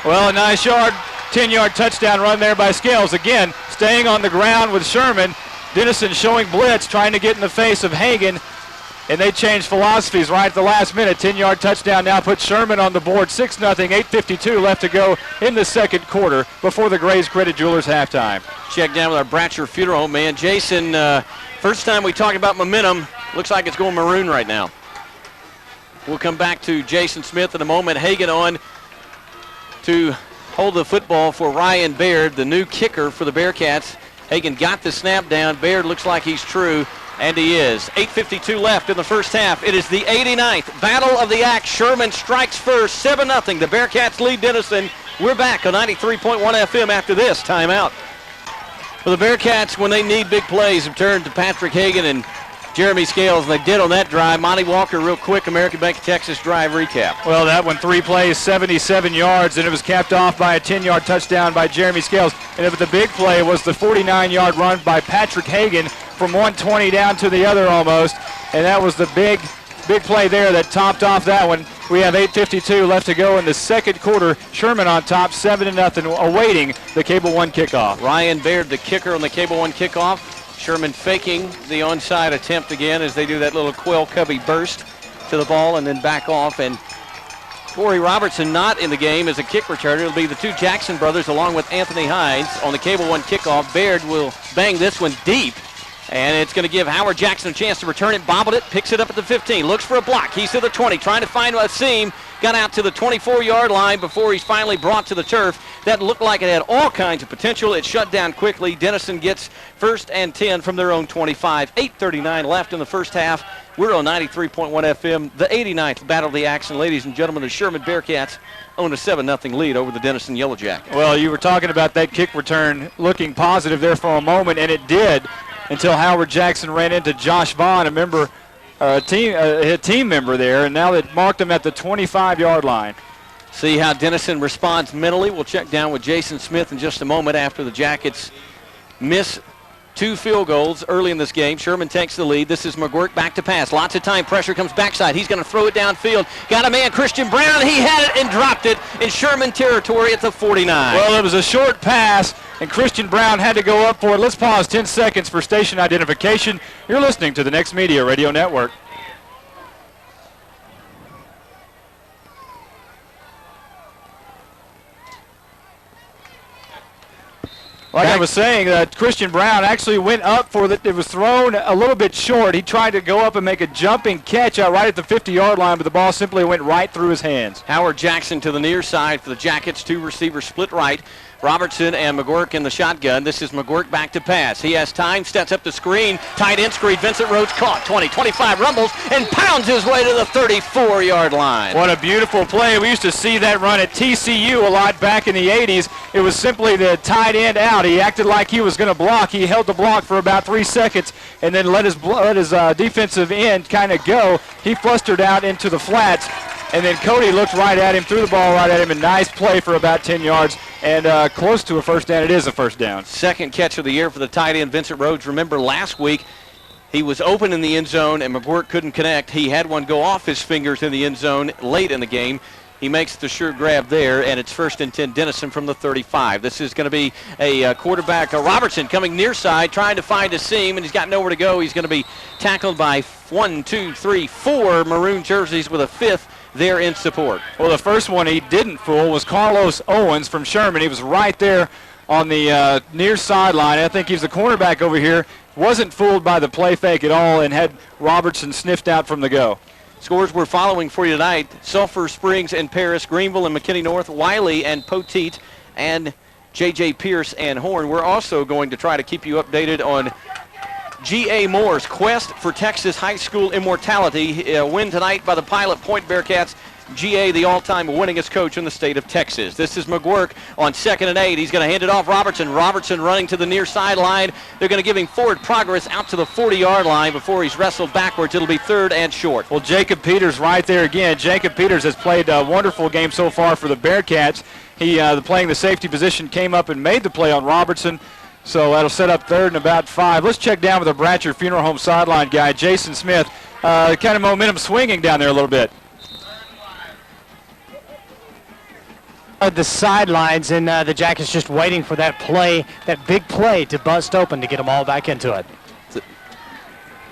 Well, a nice 10-yard touchdown run there by Scales. Again, staying on the ground with Sherman. Denison showing blitz, trying to get in the face of Hagen, and they changed philosophies right at the last minute. 10-yard touchdown now puts Sherman on the board. 6-0, 8:52 left to go in the second quarter before the Grays Credit Jewelers halftime. Check down with our Bratcher Funeral Home man. Jason, first time we talk about momentum, looks like it's going Maroon right now. We'll come back to Jason Smith in a moment. Hagen on to hold the football for Ryan Baird, the new kicker for the Bearcats. Hagen got the snap down. Baird looks like he's true, and he is. 8:52 left in the first half. It is the 89th Battle of the Axe. Sherman strikes first, 7-0. The Bearcats lead Denison. We're back on 93.1 FM after this timeout. For the Bearcats, when they need big plays, have turned to Patrick Hagen and Jeremy Scales, and they did on that drive. Monty Walker, real quick, American Bank of Texas drive recap. Well, that one, 3 plays, 77 yards, and it was capped off by a 10-yard touchdown by Jeremy Scales. And the big play was the 49-yard run by Patrick Hagen from 120 down to the other almost, and that was the big play there that topped off that one. We have 8:52 left to go in the second quarter. Sherman on top, 7-0, awaiting the Cable One kickoff. Ryan Baird, the kicker on the Cable One kickoff. Sherman faking the onside attempt again as they do that little Quill Covey burst to the ball and then back off. And Corey Robertson not in the game as a kick returner. It'll be the 2 Jackson brothers along with Anthony Heinz on the Cable One kickoff. Baird will bang this one deep, and it's going to give Howard Jackson a chance to return it. Bobbled it, picks it up at the 15, looks for a block. He's to the 20, trying to find a seam. Got out to the 24-yard line before he's finally brought to the turf. That looked like it had all kinds of potential. It shut down quickly. Denison gets 1st and 10 from their own 25. 8:39 left in the first half. We're on 93.1 FM, the 89th Battle of the Axe. And ladies and gentlemen, the Sherman Bearcats own a 7-0 lead over the Denison Yellow Jackets. Well, you were talking about that kick return looking positive there for a moment, and it did until Howard Jackson ran into Josh Vaughn, a team member there, and now they marked him at the 25-yard line. See how Denison responds mentally. We'll check down with Jason Smith in just a moment after the Jackets miss 2 field goals early in this game. Sherman takes the lead. This is McGuirk back to pass. Lots of time. Pressure comes backside. He's going to throw it downfield. Got a man, Christian Brown. He had it and dropped it in Sherman territory at the 49. Well, it was a short pass, and Christian Brown had to go up for it. Let's pause 10 seconds for station identification. You're listening to the Next Media Radio Network. Like I was saying, Christian Brown actually went up for it. It was thrown a little bit short. He tried to go up and make a jumping catch out right at the 50-yard line, but the ball simply went right through his hands. Howard Jackson to the near side for the Jackets. 2 receivers split right. Robertson and McGuirk in the shotgun. This is McGuirk back to pass. He has time, steps up the screen. Tight end screen. Vincent Rhodes caught. 20, 25, rumbles, and pounds his way to the 34-yard line. What a beautiful play. We used to see that run at TCU a lot back in the 80s. It was simply the tight end out. He acted like he was going to block. He held the block for about 3 seconds and then let his defensive end kind of go. He flustered out into the flats. And then Cody looked right at him, threw the ball right at him, and nice play for about 10 yards and close to a first down. It is a first down. Second catch of the year for the tight end, Vincent Rhodes. Remember last week, he was open in the end zone and McGuirk couldn't connect. He had one go off his fingers in the end zone late in the game. He makes the sure grab there, and it's 1st and 10, Dennison from the 35. This is going to be a quarterback, Robertson, coming near side, trying to find a seam, and he's got nowhere to go. He's going to be tackled by 1, 2, 3, 4 maroon jerseys with a 5th there in support. Well, the first one he didn't fool was Carlos Owens from Sherman. He was right there on the near sideline. I think he's the cornerback over here. Wasn't fooled by the play fake at all and had Robertson sniffed out from the go. Scores we're following for you tonight: Sulphur Springs and Paris, Greenville and McKinney North, Wiley and Poteet, and J.J. Pierce and Horn. We're also going to try to keep you updated on G.A. Moore's quest for Texas high school immortality. A win tonight by the Pilot Point Bearcats. G.A., the all-time winningest coach in the state of Texas. This is McGuirk on 2nd and 8. He's going to hand it off Robertson. Robertson running to the near sideline. They're going to give him forward progress out to the 40-yard line before he's wrestled backwards. It'll be 3rd and short. Well, Jacob Peters right there again. Jacob Peters has played a wonderful game so far for the Bearcats. He, playing the safety position, came up and made the play on Robertson. So that'll set up 3rd and about 5. Let's check down with the Bratcher Funeral Home sideline guy, Jason Smith. Kind of momentum swinging down there a little bit. The sidelines, and the Jackets just waiting for that play, that big play to bust open to get them all back into it.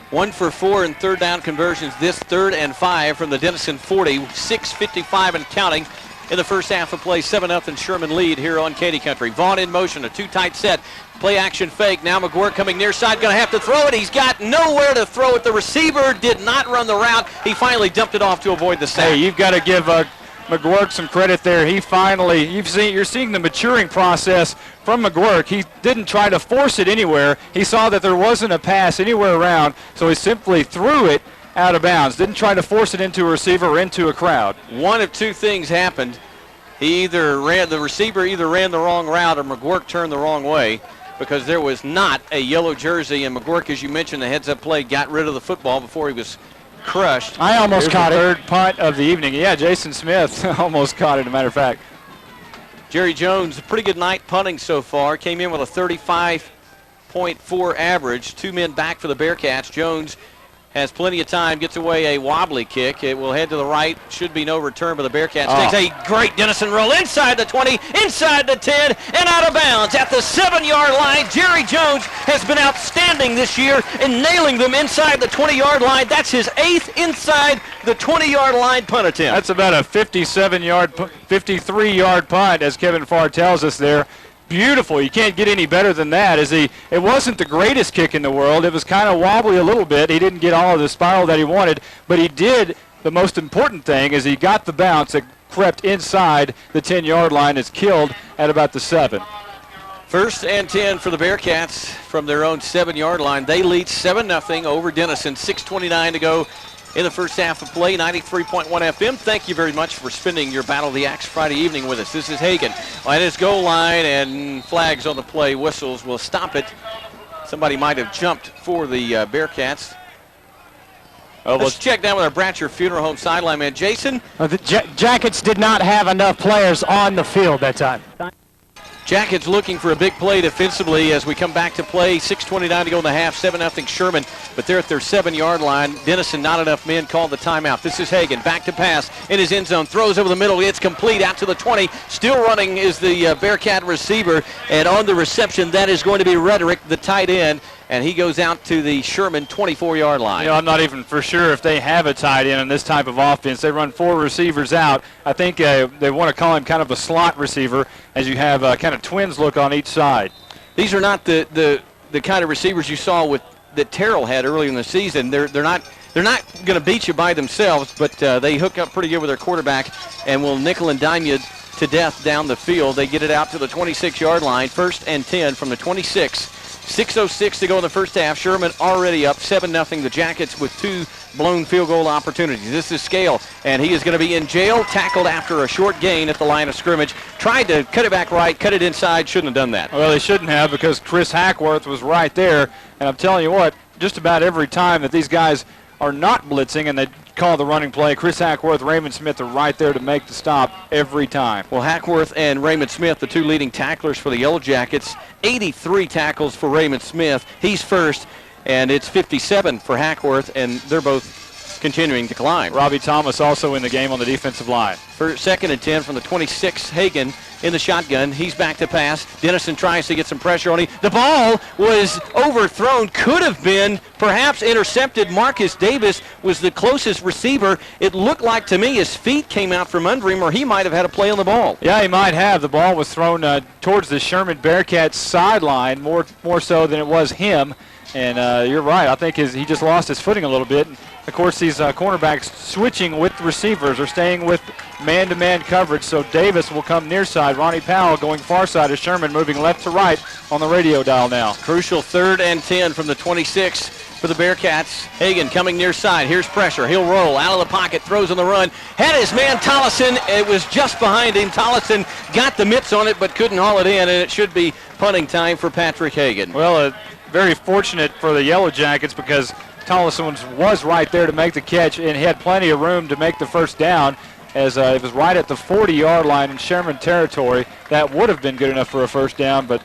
1 for 4 in 3rd down conversions. This 3rd and 5 from the Denison 40. 6:55 and counting in the first half of play. 7-0 Sherman lead here on Katy Country. Vaughn in motion, a 2-tight set. Play action fake. Now McGuirk coming near side, going to have to throw it. He's got nowhere to throw it. The receiver did not run the route. He finally dumped it off to avoid the sack. Hey, you've got to give McGuirk some credit there. He finally, you're seeing the maturing process from McGuirk. He didn't try to force it anywhere. He saw that there wasn't a pass anywhere around, so he simply threw it out of bounds. Didn't try to force it into a receiver or into a crowd. One of two things happened. The receiver either ran the wrong route or McGuirk turned the wrong way, because there was not a yellow jersey, and McGuirk, as you mentioned, the heads-up play, got rid of the football before he was crushed. I almost caught it. 3rd punt of the evening. Yeah, Jason Smith almost caught it, as a matter of fact. Jerry Jones, a pretty good night punting so far. Came in with a 35.4 average. 2 men back for the Bearcats. Jones has plenty of time, gets away a wobbly kick. It will head to the right. Should be no return, but the Bearcats takes a great Denison roll inside the 20, inside the 10, and out of bounds at the 7-yard line. Jerry Jones has been outstanding this year in nailing them inside the 20-yard line. That's his 8th inside the 20-yard line punt attempt. That's about a 53-yard punt, as Kevin Farr tells us there. Beautiful. You can't get any better than that. It wasn't the greatest kick in the world. It was kind of wobbly a little bit. He didn't get all of the spiral that he wanted, but he did. The most important thing is he got the bounce that crept inside the 10-yard line. Is killed at about the 7. 1st and 10 for the Bearcats from their own 7-yard line. They lead 7-0 over Denison. 6:29 to go in the first half of play. 93.1 FM. Thank you very much for spending your Battle of the Axe Friday evening with us. This is Hagen at his goal line, and flags on the play. Whistles will stop it. Somebody might have jumped for the Bearcats. Let's check down with our Bratcher Funeral Home sideline man, Jason. The Jackets did not have enough players on the field that time. Jackets looking for a big play defensively as we come back to play. 6:29 to go in the half. 7-0 Sherman, but they're at their 7-yard line. Denison, not enough men, called the timeout. This is Hagen, back to pass in his end zone. Throws over the middle. It's complete out to the 20. Still running is the Bearcat receiver, and on the reception, that is going to be Rederick, the tight end. And he goes out to the Sherman 24-yard line. You know, I'm not even for sure if they have a tight end in this type of offense. They run 4 receivers out. I think they want to call him kind of a slot receiver, as you have kind of twins look on each side. these are not the kind of receivers you saw that Terrell had early in the season. They're not going to beat you by themselves, but they hook up pretty good with their quarterback and will nickel and dime you to death down the field. They get it out to the 26-yard line, 1st and 10 from the 26. 6:06 to go in the first half. Sherman already up 7-0. The Jackets with 2 blown field goal opportunities. This is Scale, and he is going to be in jail, tackled after a short gain at the line of scrimmage. Tried to cut it back right, cut it inside, shouldn't have done that. Well, he shouldn't have, because Chris Hackworth was right there, and I'm telling you what, just about every time that these guys are not blitzing and they call the running play, Chris Hackworth, Raymond Smith are right there to make the stop every time. Well, Hackworth and Raymond Smith, the 2 leading tacklers for the Yellow Jackets, 83 tackles for Raymond Smith. He's first, and it's 57 for Hackworth, and they're both continuing to climb. Robbie Thomas also in the game on the defensive line. For 2nd and 10 from the 26, Hagen in the shotgun. He's back to pass. Dennison tries to get some pressure on him. The ball was overthrown, could have been perhaps intercepted. Marcus Davis was the closest receiver. It looked like to me his feet came out from under him, or he might have had a play on the ball. Yeah, he might have. The ball was thrown towards the Sherman Bearcats sideline, more so than it was him. And you're right. I think he just lost his footing a little bit. Of course, these cornerbacks switching with the receivers or staying with man-to-man coverage. So Davis will come near side. Ronnie Powell going far side as Sherman moving left to right on the radio dial now. Crucial 3rd and 10 from the 26 for the Bearcats. Hagen coming near side. Here's pressure. He'll roll out of the pocket, throws on the run. Had his man Tollison. It was just behind him. Tollison got the mitts on it but couldn't haul it in, and it should be punting time for Patrick Hagen. Well, very fortunate for the Yellow Jackets, because Tollison was right there to make the catch, and he had plenty of room to make the first down, as it was right at the 40-yard line in Sherman territory. That would have been good enough for a first down, but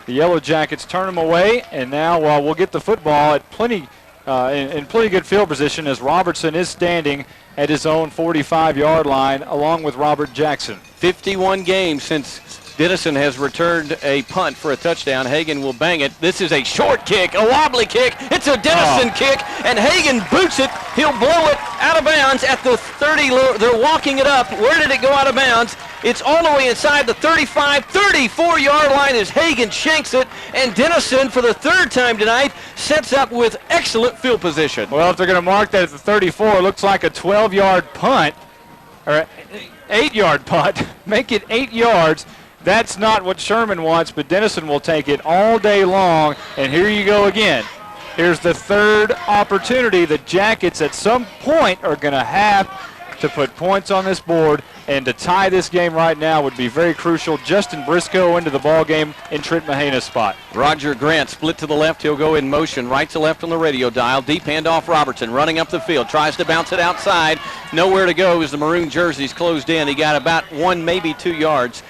the Yellow Jackets turn them away, and now we'll get the football at plenty in pretty good field position, as Robertson is standing at his own 45-yard line along with Robert Jackson. 51 games since Denison has returned a punt for a touchdown. Hagen will bang it. This is a short kick, a wobbly kick. It's a Denison kick, and Hagen boots it. He'll blow it out of bounds at the 30. They're walking it up. Where did it go out of bounds? It's all the way inside the 35, 34-yard line as Hagen shanks it, and Denison, for the 3rd time tonight, sets up with excellent field position. Well, if they're going to mark that at the 34, it looks like a 12-yard punt, or 8-yard punt. Make it 8 yards. That's not what Sherman wants, but Denison will take it all day long. And here you go again. Here's the 3rd opportunity. The Jackets at some point are going to have to put points on this board, and to tie this game right now would be very crucial. Justin Briscoe into the ball game in Trent Mahina's spot. Roger Grant split to the left. He'll go in motion right to left on the radio dial. Deep handoff. Robertson running up the field. Tries to bounce it outside. Nowhere to go as the Maroon jerseys closed in. He got about 1, maybe 2 yards.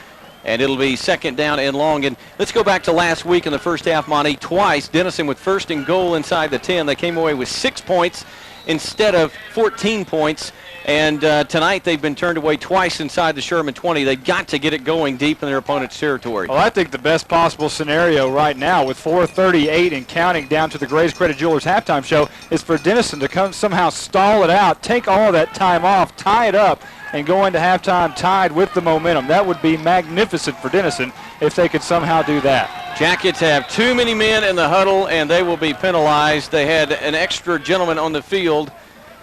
And it'll be 2nd down and long. And let's go back to last week in the first half, Monte. Twice, Denison with 1st and goal inside the 10. They came away with 6 points instead of 14 points. And tonight they've been turned away twice inside the Sherman 20. They've got to get it going deep in their opponent's territory. Well, I think the best possible scenario right now, with 4:38 and counting down to the Grays Credit Jewelers halftime show, is for Denison to come somehow stall it out, take all of that time off, tie it up, and go into halftime tied with the momentum. That would be magnificent for Denison if they could somehow do that. Jackets have too many men in the huddle, and they will be penalized. They had an extra gentleman on the field.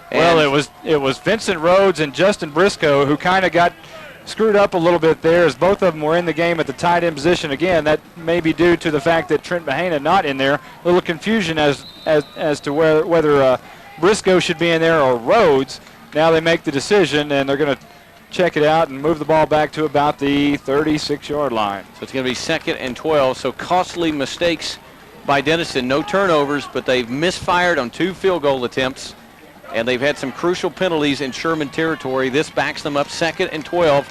Well, it was Vincent Rhodes and Justin Briscoe who kind of got screwed up a little bit there, as both of them were in the game at the tight end position. Again, that may be due to the fact that Trent Mahina not in there. A little confusion as to whether Briscoe should be in there or Rhodes. Now they make the decision, and they're going to check it out and move the ball back to about the 36-yard line. So it's going to be 2nd and 12. So costly mistakes by Denison. No turnovers, but they've misfired on 2 field goal attempts, and they've had some crucial penalties in Sherman territory. This backs them up 2nd and 12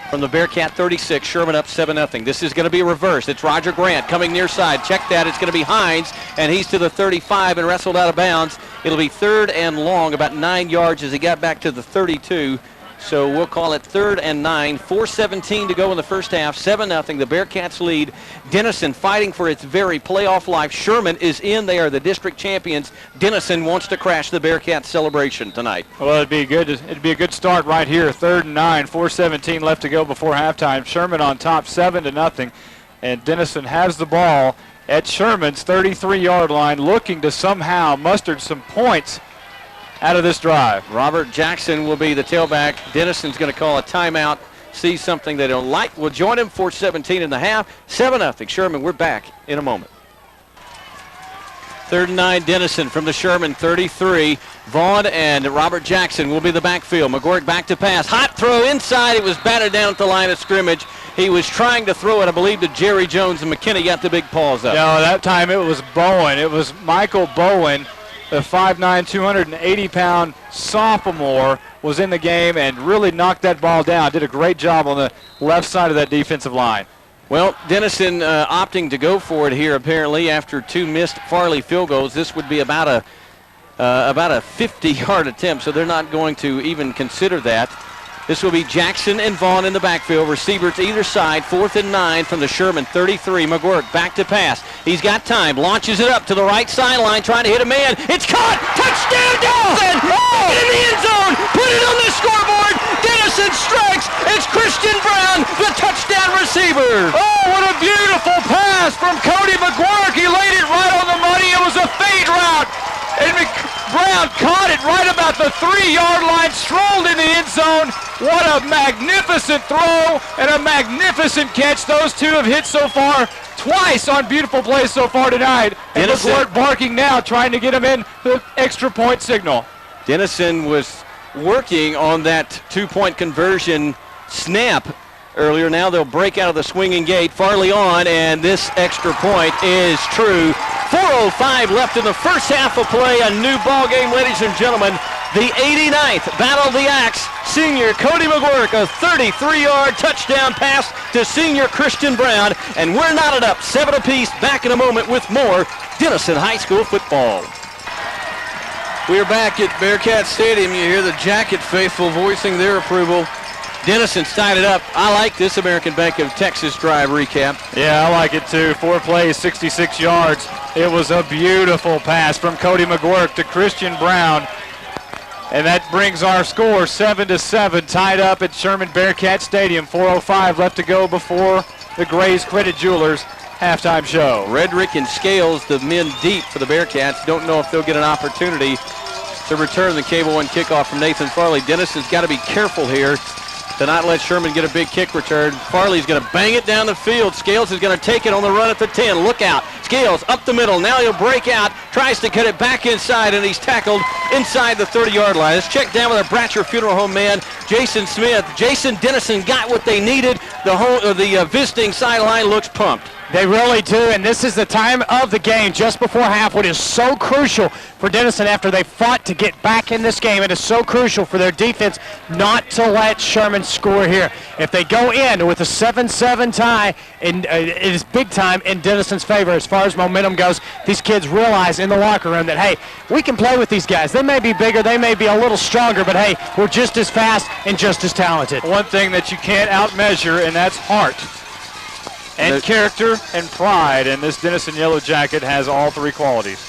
from the Bearcat 36. Sherman up 7-0. This is going to be a reverse. It's Roger Grant coming near side. Check that. It's going to be Heinz, and he's to the 35 and wrestled out of bounds. It'll be 3rd and long, about 9 yards as he got back to the 32. So we'll call it 3rd and 9. 4:17 to go in the first half. 7-0. The Bearcats lead. Denison fighting for its very playoff life. Sherman is in. They are the district champions. Denison wants to crash the Bearcats celebration tonight. Well, it'd be a good start right here. 3rd and 9. 4:17 left to go before halftime. Sherman on top, 7-0, and Denison has the ball at Sherman's 33-yard line, looking to somehow muster some points out of this drive. Robert Jackson will be the tailback. Denison's going to call a timeout, see something they don't like. We'll join him for 17 and a half. 7-0 Sherman. We're back in a moment. 3rd and 9, Denison from the Sherman 33. Vaughn and Robert Jackson will be the backfield. McGuirk back to pass. Hot throw inside. It was batted down at the line of scrimmage. He was trying to throw it, I believe, to Jerry Jones, and McKinney got the big paws up. No, that time it was Bowen. It was Michael Bowen, the 5'9", 280-pound sophomore, was in the game and really knocked that ball down. Did a great job on the left side of that defensive line. Well, Denison opting to go for it here apparently after 2 missed Farley field goals. This would be about a 50-yard attempt, so they're not going to even consider that. This will be Jackson and Vaughn in the backfield. Receivers either side. 4th and 9 from the Sherman 33. McGuirk back to pass. He's got time. Launches it up to the right sideline, trying to hit a man. It's caught. Touchdown, Denison! Oh! In the end zone. Put it on the scoreboard. Denison strikes. It's Christian Brown, the touchdown receiver. Oh, what a beautiful pass from Cody McGuirk. He laid it right on the money. It was a fade route. And Brown caught it right about the 3-yard line, strolled in the end zone. What a magnificent throw and a magnificent catch. Those two have hit so far twice on beautiful plays so far tonight. And McGuirk barking now, trying to get him in the extra point signal. Denison was working on that 2-point conversion snap earlier. Now they'll break out of the swinging gate. Farley on, and this extra point is true. 4:05 left in the first half of play. A new ball game, ladies and gentlemen. The 89th Battle of the Axe. Senior Cody McGuirk, a 33-yard touchdown pass to senior Christian Brown. And we're knotted up 7 apiece. Back in a moment with more Denison High School football. We're back at Bearcats Stadium. You hear the Jacket faithful voicing their approval. Denison's tied it up. I like this American Bank of Texas drive recap. Yeah, I like it too. 4 plays, 66 yards. It was a beautiful pass from Cody McGuirk to Christian Brown. And that brings our score 7-7, tied up at Sherman Bearcat Stadium. 4:05 left to go before the Grays Credit Jewelers halftime show. Redrick and Scales, the men deep for the Bearcats. Don't know if they'll get an opportunity to return the Cable 1 kickoff from Nathan Farley. Denison's got to be careful here to not let Sherman get a big kick return. Farley's going to bang it down the field. Scales is going to take it on the run at the 10. Look out. Scales up the middle. Now he'll break out. Tries to cut it back inside, and he's tackled inside the 30-yard line. Let's check down with our Bratcher Funeral Home man, Jason Smith. Jason, Denison got what they needed. The visiting sideline looks pumped. They really do, and this is the time of the game just before half, what is so crucial for Denison after they fought to get back in this game. It is so crucial for their defense not to let Sherman score here. If they go in with a 7-7 tie, and it is big time in Denison's favor as far as momentum goes. These kids realize in the locker room that, hey, we can play with these guys. They may be bigger, they may be a little stronger, but hey, we're just as fast and just as talented. One thing that you can't outmeasure, and that's heart. And character and pride, and this Denison Yellow Jacket has all 3 qualities.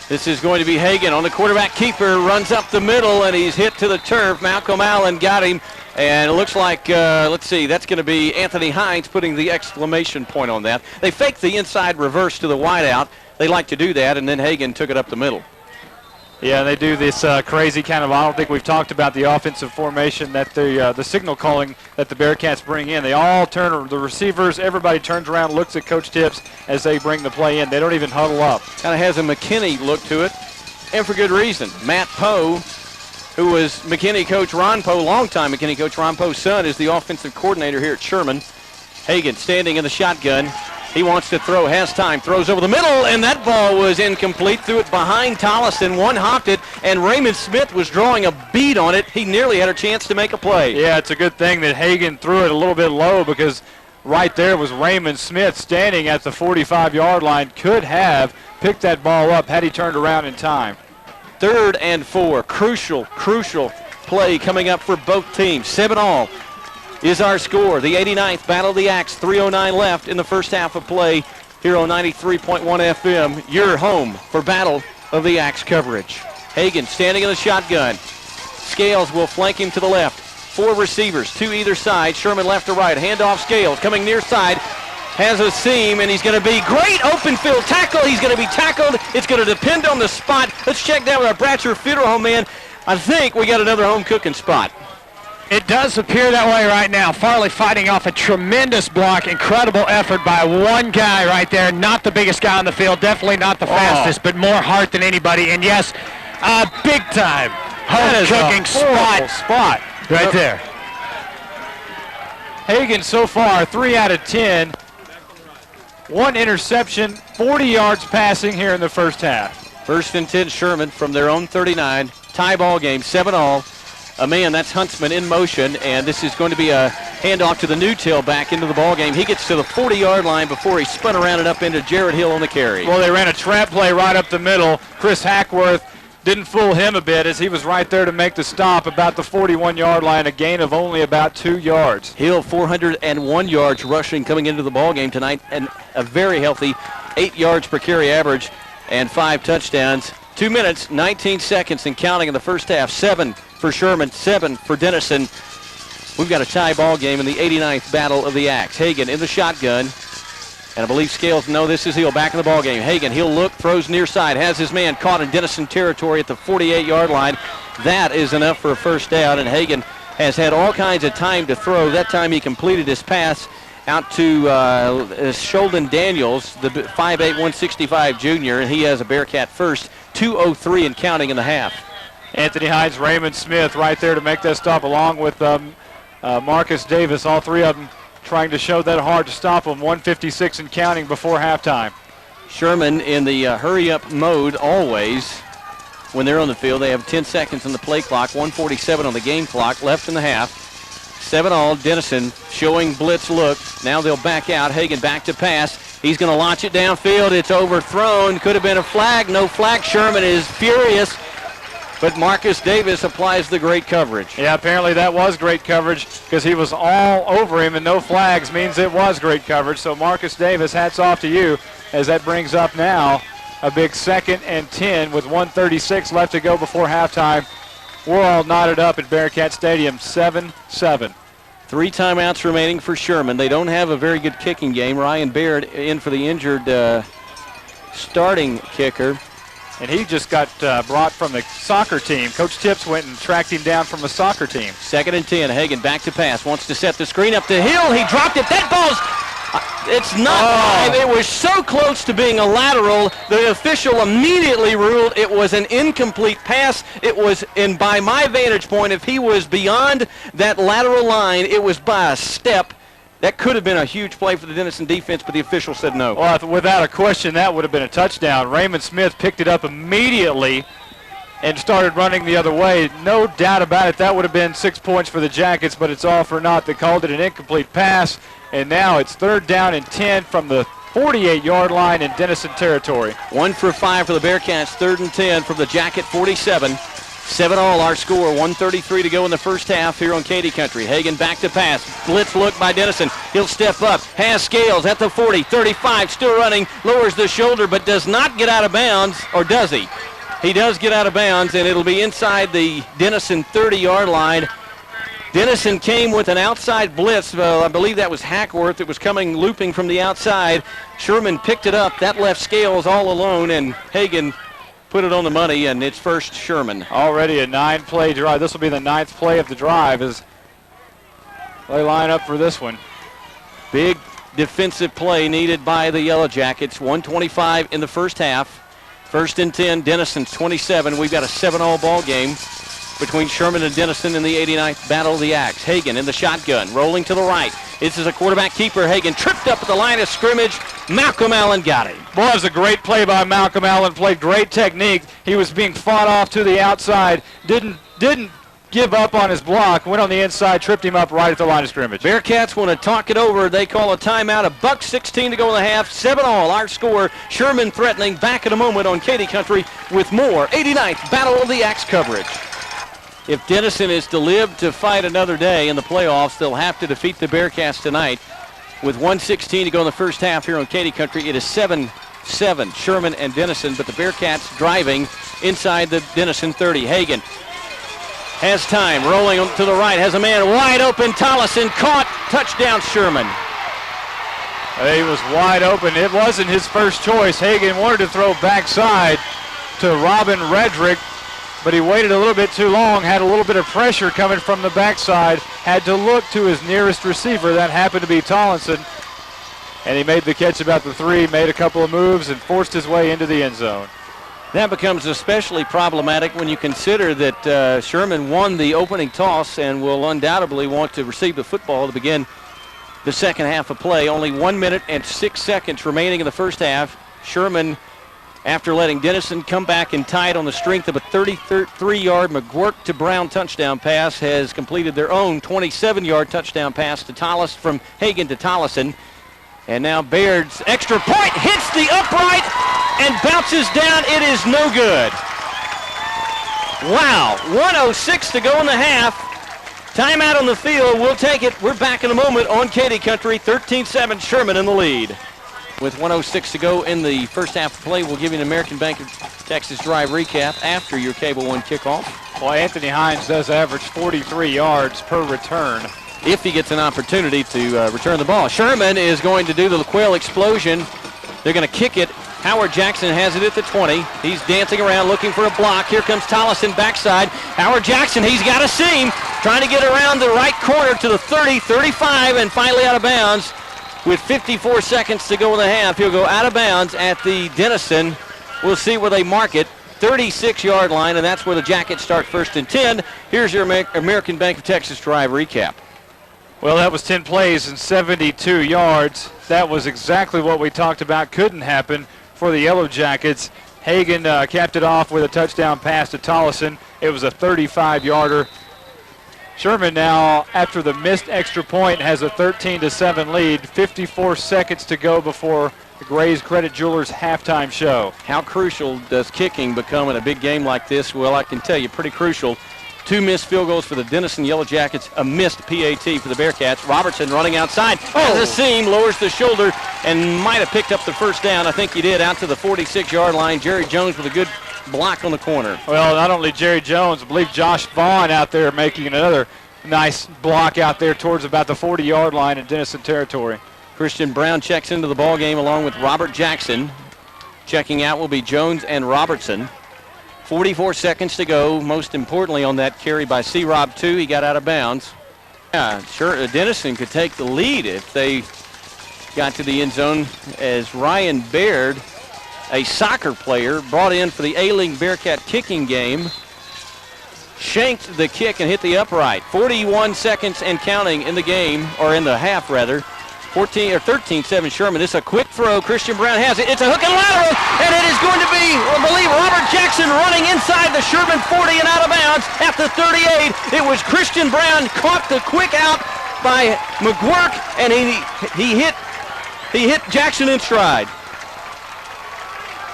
This is going to be Hagen on the quarterback keeper, runs up the middle, and he's hit to the turf. Malcolm Allen got him, and it looks like, let's see, that's going to be Anthony Heinz putting the exclamation point on that. They faked the inside reverse to the wideout. They like to do that, and then Hagen took it up the middle. Yeah, they do this crazy kind of, I don't think we've talked about the offensive formation that the signal calling that the Bearcats bring in. They all turn, the receivers, everybody turns around, looks at Coach Tips as they bring the play in. They don't even huddle up. Kind of has a McKinney look to it, and for good reason. Matt Poe, who was McKinney coach Ron Poe, longtime McKinney coach Ron Poe's son, is the offensive coordinator here at Sherman. Hagen standing in the shotgun. He wants to throw, has time, throws over the middle, and that ball was incomplete. Threw it behind Tollison, one-hopped it, and Raymond Smith was drawing a bead on it. He nearly had a chance to make a play. Yeah, it's a good thing that Hagen threw it a little bit low, because right there was Raymond Smith standing at the 45-yard line. Could have picked that ball up had he turned around in time. 3rd and 4, crucial play coming up for both teams. 7-all. Is our score. The 89th Battle of the Axe, 3:09 left in the first half of play here on 93.1 FM. Your home for Battle of the Axe coverage. Hagen standing in the shotgun. Scales will flank him to the left. 4 receivers, 2 either side. Sherman left to right. Handoff Scales coming near side. has a seam, and he's going to be great open field tackle. He's going to be tackled. It's going to depend on the spot. Let's check that with our Bratcher Funeral Home man. I think we got another home cooking spot. It does appear that way right now. Farley fighting off a tremendous block. Incredible effort by one guy right there. Not the biggest guy on the field. Definitely not the fastest, but more heart than anybody. And yes, a big-time home cooking spot right there. Hagen so far 3 out of 10. 1 interception, 40 yards passing here in the first half. 1st and 10 Sherman from their own 39. Tie ball game, 7-all. A man, that's Huntsman in motion, and this is going to be a handoff to the new tailback into the ball game. He gets to the 40-yard line before he spun around and up into Jared Hill on the carry. Well, they ran a trap play right up the middle. Chris Hackworth didn't fool him a bit as he was right there to make the stop about the 41-yard line, a gain of only about 2 yards. Hill 401 yards rushing coming into the ball game tonight, and a very healthy 8 yards per carry average and 5 touchdowns. 2 minutes, 19 seconds and counting in the first half. 7 for Sherman, 7 for Dennison. We've got a tie ball game in the 89th Battle of the Axe. Hagen in the shotgun. And I believe Scales, no, this is Hill back in the ball game. Hagen, he'll look, throws near side, has his man caught in Dennison territory at the 48-yard line. That is enough for a first down, and Hagen has had all kinds of time to throw. That time he completed his pass out to Sheldon Daniels, the 5'8", 165 junior, and he has a Bearcat first. 2:03 and counting in the half. Anthony Heinz, Raymond Smith right there to make that stop along with Marcus Davis, all three of them trying to show that hard to stop them. 1:56 and counting before halftime. Sherman in the hurry-up mode always when they're on the field. They have 10 seconds on the play clock, 1:47 on the game clock, left in the half. 7-all, Denison showing blitz look. Now they'll back out. Hagen back to pass. He's going to launch it downfield. It's overthrown. Could have been a flag. No flag. Sherman is furious. But Marcus Davis applies the great coverage. Yeah, apparently that was great coverage because he was all over him, and no flags means it was great coverage. So Marcus Davis, hats off to you, as that brings up now a big 2nd and 10 with 1:36 left to go before halftime. We're all knotted up at Bearcat Stadium, 7-7. 3 timeouts remaining for Sherman. They don't have a very good kicking game. Ryan Baird in for the injured starting kicker. And he just got brought from the soccer team. Coach Tips went and tracked him down from a soccer team. 2nd and 10. Hagen back to pass. Wants to set the screen up to Hill. He dropped it. That ball's... it's not live. It was so close to being a lateral. The official immediately ruled it was an incomplete pass. It was, and by my vantage point, if he was beyond that lateral line, it was by a step. That could have been a huge play for the Denison defense, but the official said no. Well, without a question, that would have been a touchdown. Raymond Smith picked it up immediately and started running the other way. No doubt about it, that would have been 6 points for the Jackets, but it's all for naught. They called it an incomplete pass, and now it's 3rd down and 10 from the 48-yard line in Denison territory. 1 for 5 for the Bearcats, 3rd and 10 from the Jacket 47. 7-all our score, 1:33 to go in the first half here on Katy Country. Hagen back to pass. Blitz look by Denison. He'll step up. Has Scales at the 40, 35, still running. Lowers the shoulder, but does not get out of bounds, or does he? He does get out of bounds, and it'll be inside the Denison 30-yard line. Denison came with an outside blitz. I believe that was Hackworth. It was coming looping from the outside. Sherman picked it up. That left Scales all alone, and Hagen put it on the money, and it's first Sherman. Already a 9-play drive. This will be the 9th play of the drive as they line up for this one. Big defensive play needed by the Yellow Jackets. 1:25 in the first half. 1st and 10, Denison's 27. We've got a 7-all ball game between Sherman and Denison in the 89th Battle of the Axe. Hagen in the shotgun, rolling to the right. This is a quarterback keeper. Hagen tripped up at the line of scrimmage. Malcolm Allen got him. Boy, it was a great play by Malcolm Allen. Played great technique. He was being fought off to the outside. Didn't give up on his block. Went on the inside, tripped him up right at the line of scrimmage. Bearcats want to talk it over. They call a timeout. $1:16 to go in the half. 7-all our score. Sherman threatening. Back in a moment on Katy Country with more 89th Battle of the Axe coverage. If Denison is to live to fight another day in the playoffs, they'll have to defeat the Bearcats tonight. With 1:16 to go in the first half here on Katy Country, it is 7-7, Sherman and Denison, but the Bearcats driving inside the Denison 30. Hagen has time, rolling to the right, has a man wide open. Tollison caught, touchdown Sherman. He was wide open. It wasn't his first choice. Hagen wanted to throw backside to Robin Redrick, but he waited a little bit too long, had a little bit of pressure coming from the backside, had to look to his nearest receiver. That happened to be Tollinson, and he made the catch about the 3, made a couple of moves, and forced his way into the end zone. That becomes especially problematic when you consider that Sherman won the opening toss and will undoubtedly want to receive the football to begin the second half of play. Only 1 minute and 6 seconds remaining in the first half. Sherman, after letting Dennison come back and tie it on the strength of a 33-yard McGuirk to Brown touchdown pass, has completed their own 27-yard touchdown pass to Tallis from Hagen to Tollison. And now Baird's extra point hits the upright and bounces down. It is no good. Wow, 1:06 to go in the half. Timeout on the field. We'll take it. We're back in a moment on Katy Country. 13-7, Sherman in the lead. With 1:06 to go in the first half of play, we'll give you an American Bank of Texas Drive recap after your Cable One kickoff. Well, Anthony Heinz does average 43 yards per return. If he gets an opportunity to return the ball. Sherman is going to do the Quail explosion. They're going to kick it. Howard Jackson has it at the 20. He's dancing around looking for a block. Here comes Tollison backside. Howard Jackson, he's got a seam, trying to get around the right corner to the 30, 35, and finally out of bounds. With 54 seconds to go in the half, he'll go out of bounds at the Denison. We'll see where they mark it. 36-yard line, and that's where the Jackets start 1st and 10. Here's your American Bank of Texas Drive recap. Well, that was 10 plays and 72 yards. That was exactly what we talked about couldn't happen for the Yellow Jackets. Hagen capped it off with a touchdown pass to Tollison. It was a 35-yarder. Sherman now, after the missed extra point, has a 13-7 lead. 54 seconds to go before the Grays Credit Jewelers halftime show. How crucial does kicking become in a big game like this? Well, I can tell you, pretty crucial. 2 missed field goals for the Denison Yellow Jackets, a missed PAT for the Bearcats. Robertson running outside, has a seam, lowers the shoulder, and might have picked up the first down. I think he did, out to the 46-yard line. Jerry Jones with a good block on the corner. Well, not only Jerry Jones, I believe Josh Vaughn out there making another nice block out there towards about the 40-yard line in Denison territory. Christian Brown checks into the ball game along with Robert Jackson. Checking out will be Jones and Robertson. 44 seconds to go. Most importantly on that carry by C-Rob 2, he got out of bounds. Yeah, sure, Denison could take the lead if they got to the end zone, as Ryan Baird, a soccer player brought in for the A-League Bearcat kicking game, shanked the kick and hit the upright. 41 seconds and counting in the game, or in the half rather. 13-7 Sherman. This is a quick throw. Christian Brown has it. It's a hook and lateral, and it is going to be, I believe, Robert Jackson running inside the Sherman 40 and out of bounds at the 38. It was Christian Brown caught the quick out by McGuirk, and he hit Jackson in stride.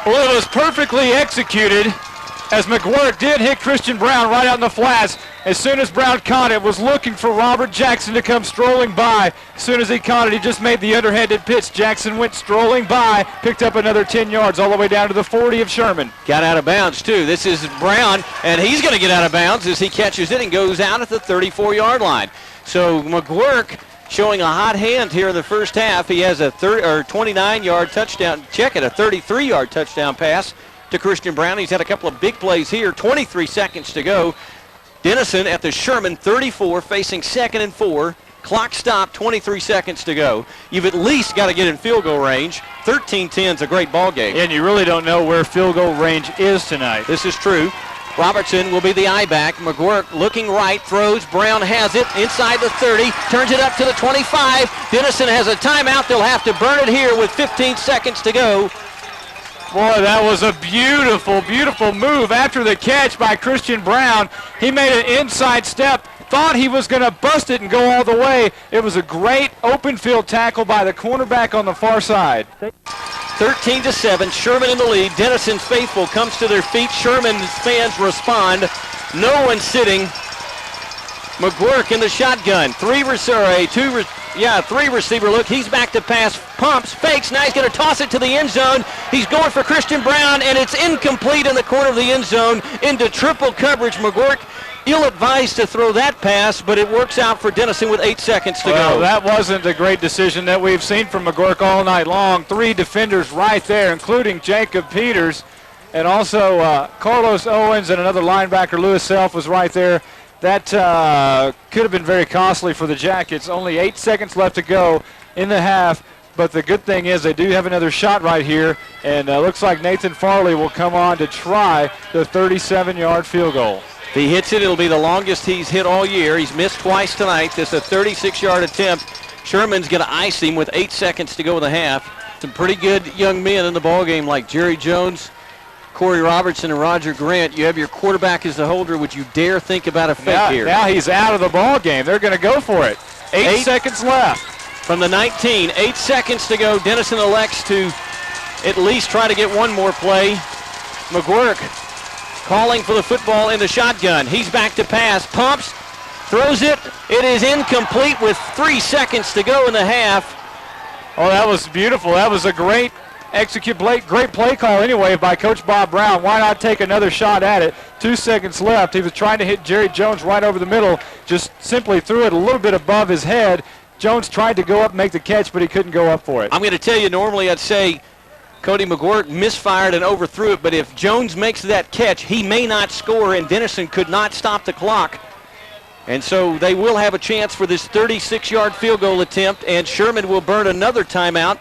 Well, it was perfectly executed, as McGuirk did hit Christian Brown right out in the flats. As soon as Brown caught it, was looking for Robert Jackson to come strolling by. As soon as he caught it, he just made the underhanded pitch. Jackson went strolling by, picked up another 10 yards all the way down to the 40 of Sherman. Got out of bounds, too. This is Brown, and he's going to get out of bounds as he catches it and goes out at the 34-yard line. So McGuirk showing a hot hand here in the first half. He has a 29-yard touchdown, check it, a 33-yard touchdown pass to Christian Brown. He's had a couple of big plays here. 23 seconds to go. Dennison at the Sherman 34, facing 2nd and 4. Clock stopped, 23 seconds to go. You've at least got to get in field goal range. 13-10 is a great ball game. And you really don't know where field goal range is tonight. This is true. Robertson will be the I-back. McGuirk looking right, throws. Brown has it inside the 30, turns it up to the 25. Dennison has a timeout. They'll have to burn it here with 15 seconds to go. Boy, that was a beautiful, beautiful move after the catch by Christian Brown. He made an inside step, thought he was going to bust it and go all the way. It was a great open field tackle by the cornerback on the far side. 13-7, Sherman in the lead. Denison's faithful comes to their feet. Sherman's fans respond. No one sitting. McGuirk in the shotgun. Three receiver look. He's back to pass. Pumps, fakes. Now he's going to toss it to the end zone. He's going for Christian Brown, and it's incomplete in the corner of the end zone into triple coverage. McGuirk ill-advised to throw that pass, but it works out for Denison with 8 seconds to Well, go. that wasn't a great decision that we've seen from McGuirk all night long. 3 defenders right there, including Jacob Peters, and also Carlos Owens, and another linebacker, Lewis Self, was right there. That could have been very costly for the Jackets. Only 8 seconds left to go in the half, but the good thing is they do have another shot right here, and looks like Nathan Farley will come on to try the 37-yard field goal. If he hits it, it'll be the longest he's hit all year. He's missed twice tonight. This is a 36-yard attempt. Sherman's going to ice him with 8 seconds to go in the half. Some pretty good young men in the ballgame like Jerry Jones, Corey Robertson, and Roger Grant. You have your quarterback as the holder. Would you dare think about a fake here? Now he's out of the ballgame. They're going to go for it. 8 seconds left. From the 19, 8 seconds to go. Dennison elects to at least try to get one more play. McGuirk calling for the football in the shotgun. He's back to pass. Pumps, throws it. It is incomplete with 3 seconds to go in the half. Oh, that was beautiful. That was a great great play call anyway by Coach Bob Brown. Why not take another shot at it? 2 seconds left. He was trying to hit Jerry Jones right over the middle. Just simply threw it a little bit above his head. Jones tried to go up and make the catch, but he couldn't go up for it. I'm going to tell you, normally I'd say Cody McGuirk misfired and overthrew it, but if Jones makes that catch, he may not score, and Dennison could not stop the clock. And so they will have a chance for this 36-yard field goal attempt, and Sherman will burn another timeout.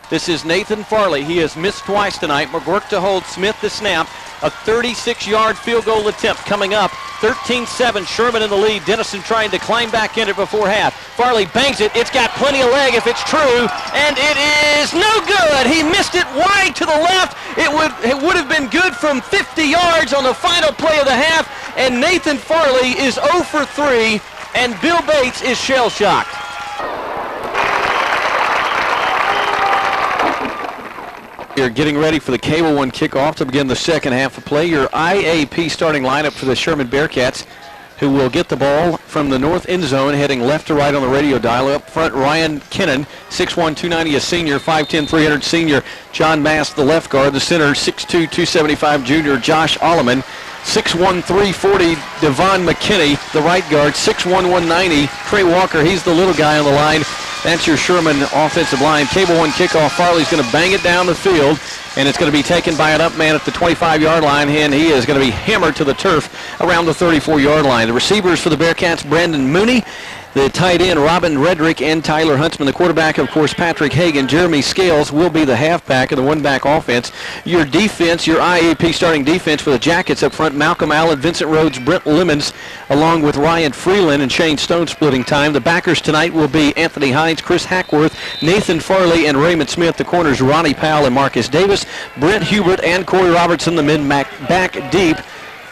This is Nathan Farley. He has missed twice tonight. McGuirk to hold, Smith the snap. A 36-yard field goal attempt coming up. 13-7, Sherman in the lead. Dennison trying to climb back in it before half. Farley bangs it. It's got plenty of leg if it's true, and it is no good. He missed it wide to the left. It would have been good from 50 yards on the final play of the half, and Nathan Farley is 0 for 3, and Bill Bates is shell-shocked. You're getting ready for the Cable One kickoff to begin the second half of play. Your IAP starting lineup for the Sherman Bearcats, who will get the ball from the north end zone, heading left to right on the radio dial. Up front, Ryan Kinnan, 6'1", 290, a senior, 5'10", 300 senior. John Mast, the left guard. The center, 6'2", 275 junior, Josh Alleman. 6'1", 340, Devon McKinney, the right guard. 6'1", 190, Trey Walker. He's the little guy on the line. That's your Sherman offensive line. Cable One kickoff. Farley's going to bang it down the field, and it's going to be taken by an up man at the 25-yard line, and he is going to be hammered to the turf around the 34-yard line. The receivers for the Bearcats, Brandon Mooney. The tight end, Robin Redrick, and Tyler Huntsman. The quarterback, of course, Patrick Hagen. Jeremy Scales will be the halfback of the one-back offense. Your defense, your IAP starting defense for the Jackets up front, Malcolm Allen, Vincent Rhodes, Brent Lemons, along with Ryan Freeland and Shane Stone splitting time. The backers tonight will be Anthony Heinz, Chris Hackworth, Nathan Farley, and Raymond Smith. The corners, Ronnie Powell and Marcus Davis, Brent Hubert, and Corey Robertson, the men back deep.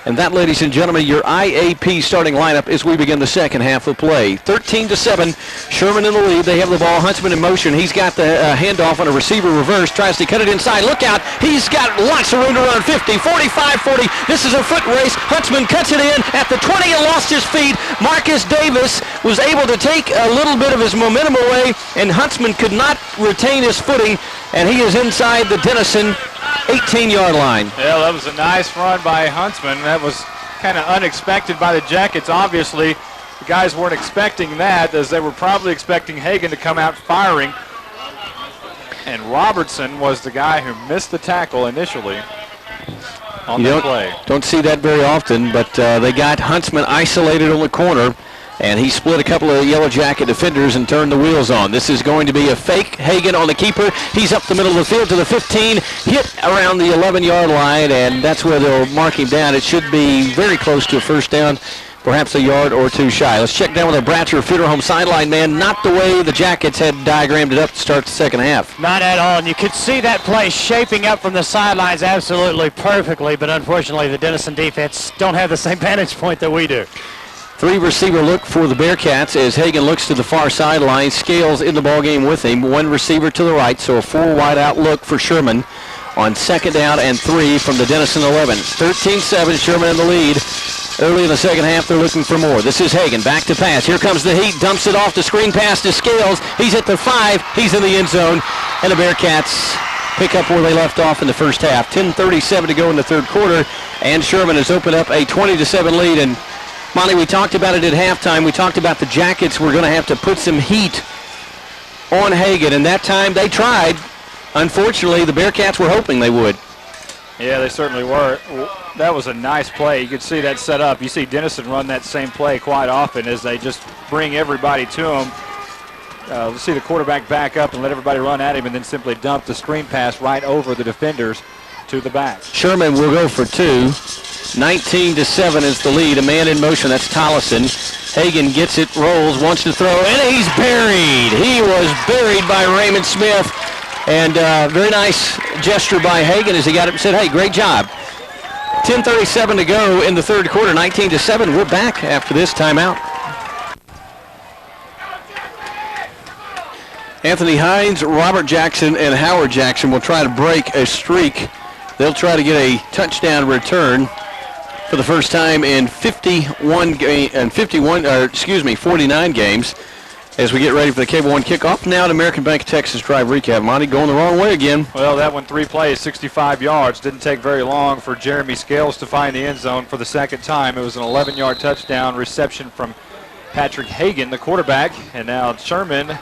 And that, ladies and gentlemen, your IAP starting lineup as we begin the second half of play. 13-7, Sherman in the lead. They have the ball. Huntsman in motion. He's got the handoff on a receiver reverse. Tries to cut it inside. Look out. He's got lots of room to run. 50, 45, 40. This is a foot race. Huntsman cuts it in at the 20 and lost his feet. Marcus Davis was able to take a little bit of his momentum away, and Huntsman could not retain his footing, and he is inside the Dennison 18-yard line. Yeah, that was a nice run by Huntsman. That was kind of unexpected by the Jackets. Obviously, the guys weren't expecting that, as they were probably expecting Hagen to come out firing. And Robertson was the guy who missed the tackle initially on that play. Don't see that very often, but they got Huntsman isolated on the corner, and he split a couple of Yellow Jacket defenders and turned the wheels on. This is going to be a fake. Hagen on the keeper. He's up the middle of the field to the 15, hit around the 11-yard line, and that's where they'll mark him down. It should be very close to a first down, perhaps a yard or two shy. Let's check down with our Bratcher Funeral sideline man. Not the way the Jackets had diagrammed it up to start the second half. Not at all, and you could see that play shaping up from the sidelines absolutely perfectly, but unfortunately the Denison defense don't have the same vantage point that we do. 3 receiver look for the Bearcats as Hagen looks to the far sideline. Scales in the ballgame with him. 1 receiver to the right, so a 4 wide out look for Sherman on second down and 3 from the Denison 11. 13-7, Sherman in the lead. Early in the second half, they're looking for more. This is Hagen, back to pass. Here comes the heat, dumps it off the screen pass to Scales. He's at the 5, he's in the end zone, and the Bearcats pick up where they left off in the first half. 10:37 to go in the third quarter, and Sherman has opened up a 20-7 lead, and Monte, we talked about it at halftime. We talked about the Jackets were going to have to put some heat on Hagen, and that time they tried. Unfortunately, the Bearcats were hoping they would. Yeah, they certainly were. That was a nice play. You could see that set up. You see Dennison run that same play quite often as they just bring everybody to him. Let's see the quarterback back up and let everybody run at him and then simply dump the screen pass right over the defenders to the back. Sherman will go for 2. 19-7 is the lead. A man in motion, that's Tollison. Hagen gets it, rolls, wants to throw, and he's buried. He was buried by Raymond Smith. And very nice gesture by Hagen as he got up and said, hey, great job. 10:37 to go in the third quarter, 19-7. We're back after this timeout. Anthony Heinz, Robert Jackson, and Howard Jackson will try to break a streak. They'll try to get a touchdown return for the first time in 49 games. As we get ready for the Cable One kickoff, now an American Bank of Texas Drive recap. Monte going the wrong way again. Well, that one 3 plays, 65 yards. Didn't take very long for Jeremy Scales to find the end zone for the second time. It was an 11-yard touchdown reception from Patrick Hagen, the quarterback. And now Sherman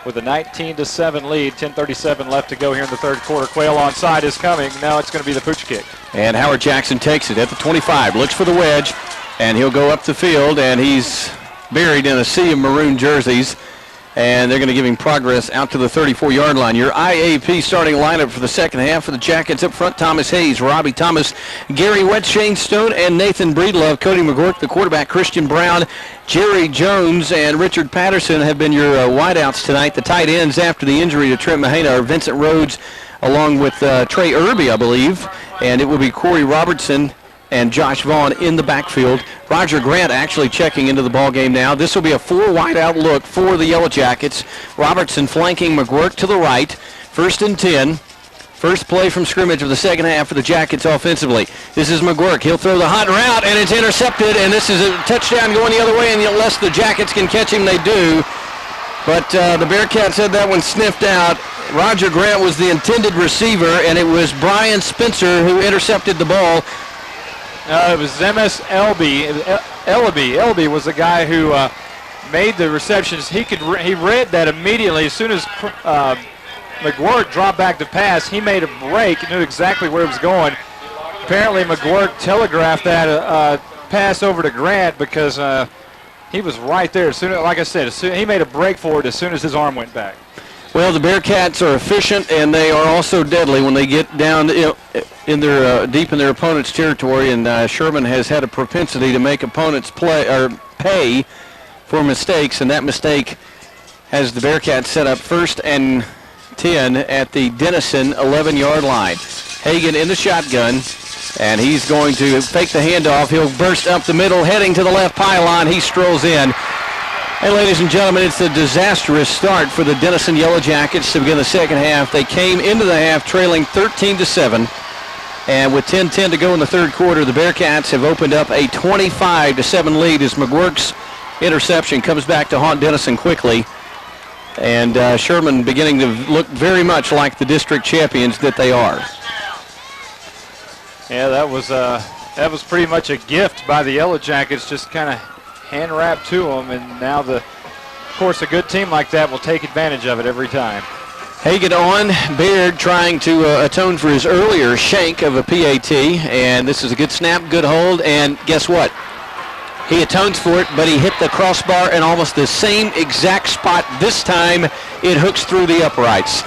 with a 19-7 lead. 10:37 left to go here in the third quarter. Quail onside is coming. Now it's going to be the pooch kick. And Howard Jackson takes it at the 25. Looks for the wedge, and he'll go up the field, and he's buried in a sea of maroon jerseys, and they're going to give him progress out to the 34-yard line. Your IAP starting lineup for the second half for the Jackets: up front, Thomas Hayes, Robbie Thomas, Gary Wetz, Shane Stone, and Nathan Breedlove. Cody McGurk, the quarterback, Christian Brown, Jerry Jones, and Richard Patterson have been your wideouts tonight. The tight ends after the injury to Trent Mahina are Vincent Rhodes along with Trey Irby, I believe, and it will be Corey Robertson and Josh Vaughn in the backfield. Roger Grant actually checking into the ball game now. This will be a 4 wideout look for the Yellow Jackets. Robertson flanking McGurk to the right. 1st and 10. First play from scrimmage of the second half for the Jackets offensively. This is McGurk. He'll throw the hot route, and it's intercepted, and this is a touchdown going the other way, and unless the Jackets can catch him, they do. But the Bearcats had that one sniffed out. Roger Grant was the intended receiver, and it was Brian Spencer who intercepted the ball. It was Zemes Elby was the guy who made the receptions. He read that immediately. As soon as McGurk dropped back to pass, he made a break, knew exactly where he was going. Apparently McGurk telegraphed that pass over to Grant because he was right there. As soon as, like I said, he made a break for it as soon as his arm went back. Well, the Bearcats are efficient, and they are also deadly when they get down in their deep in their opponent's territory. And Sherman has had a propensity to make opponents pay for mistakes, and that mistake has the Bearcats set up 1st and 10 at the Denison 11-yard line. Hagen in the shotgun, and he's going to fake the handoff. He'll burst up the middle, heading to the left pylon. He strolls in. Hey, ladies and gentlemen, it's a disastrous start for the Denison Yellow Jackets to begin the second half. They came into the half trailing 13-7, and with 10:10 to go in the third quarter, the Bearcats have opened up a 25-7 lead as McGurk's interception comes back to haunt Denison quickly, and Sherman beginning to look very much like the district champions that they are. Yeah, that was pretty much a gift by the Yellow Jackets, just kind of hand-wrapped to them, and now of course, a good team like that will take advantage of it every time. Hagen on, Baird trying to atone for his earlier shank of a PAT, and this is a good snap, good hold, and guess what? He atones for it, but he hit the crossbar in almost the same exact spot. This time, it hooks through the uprights.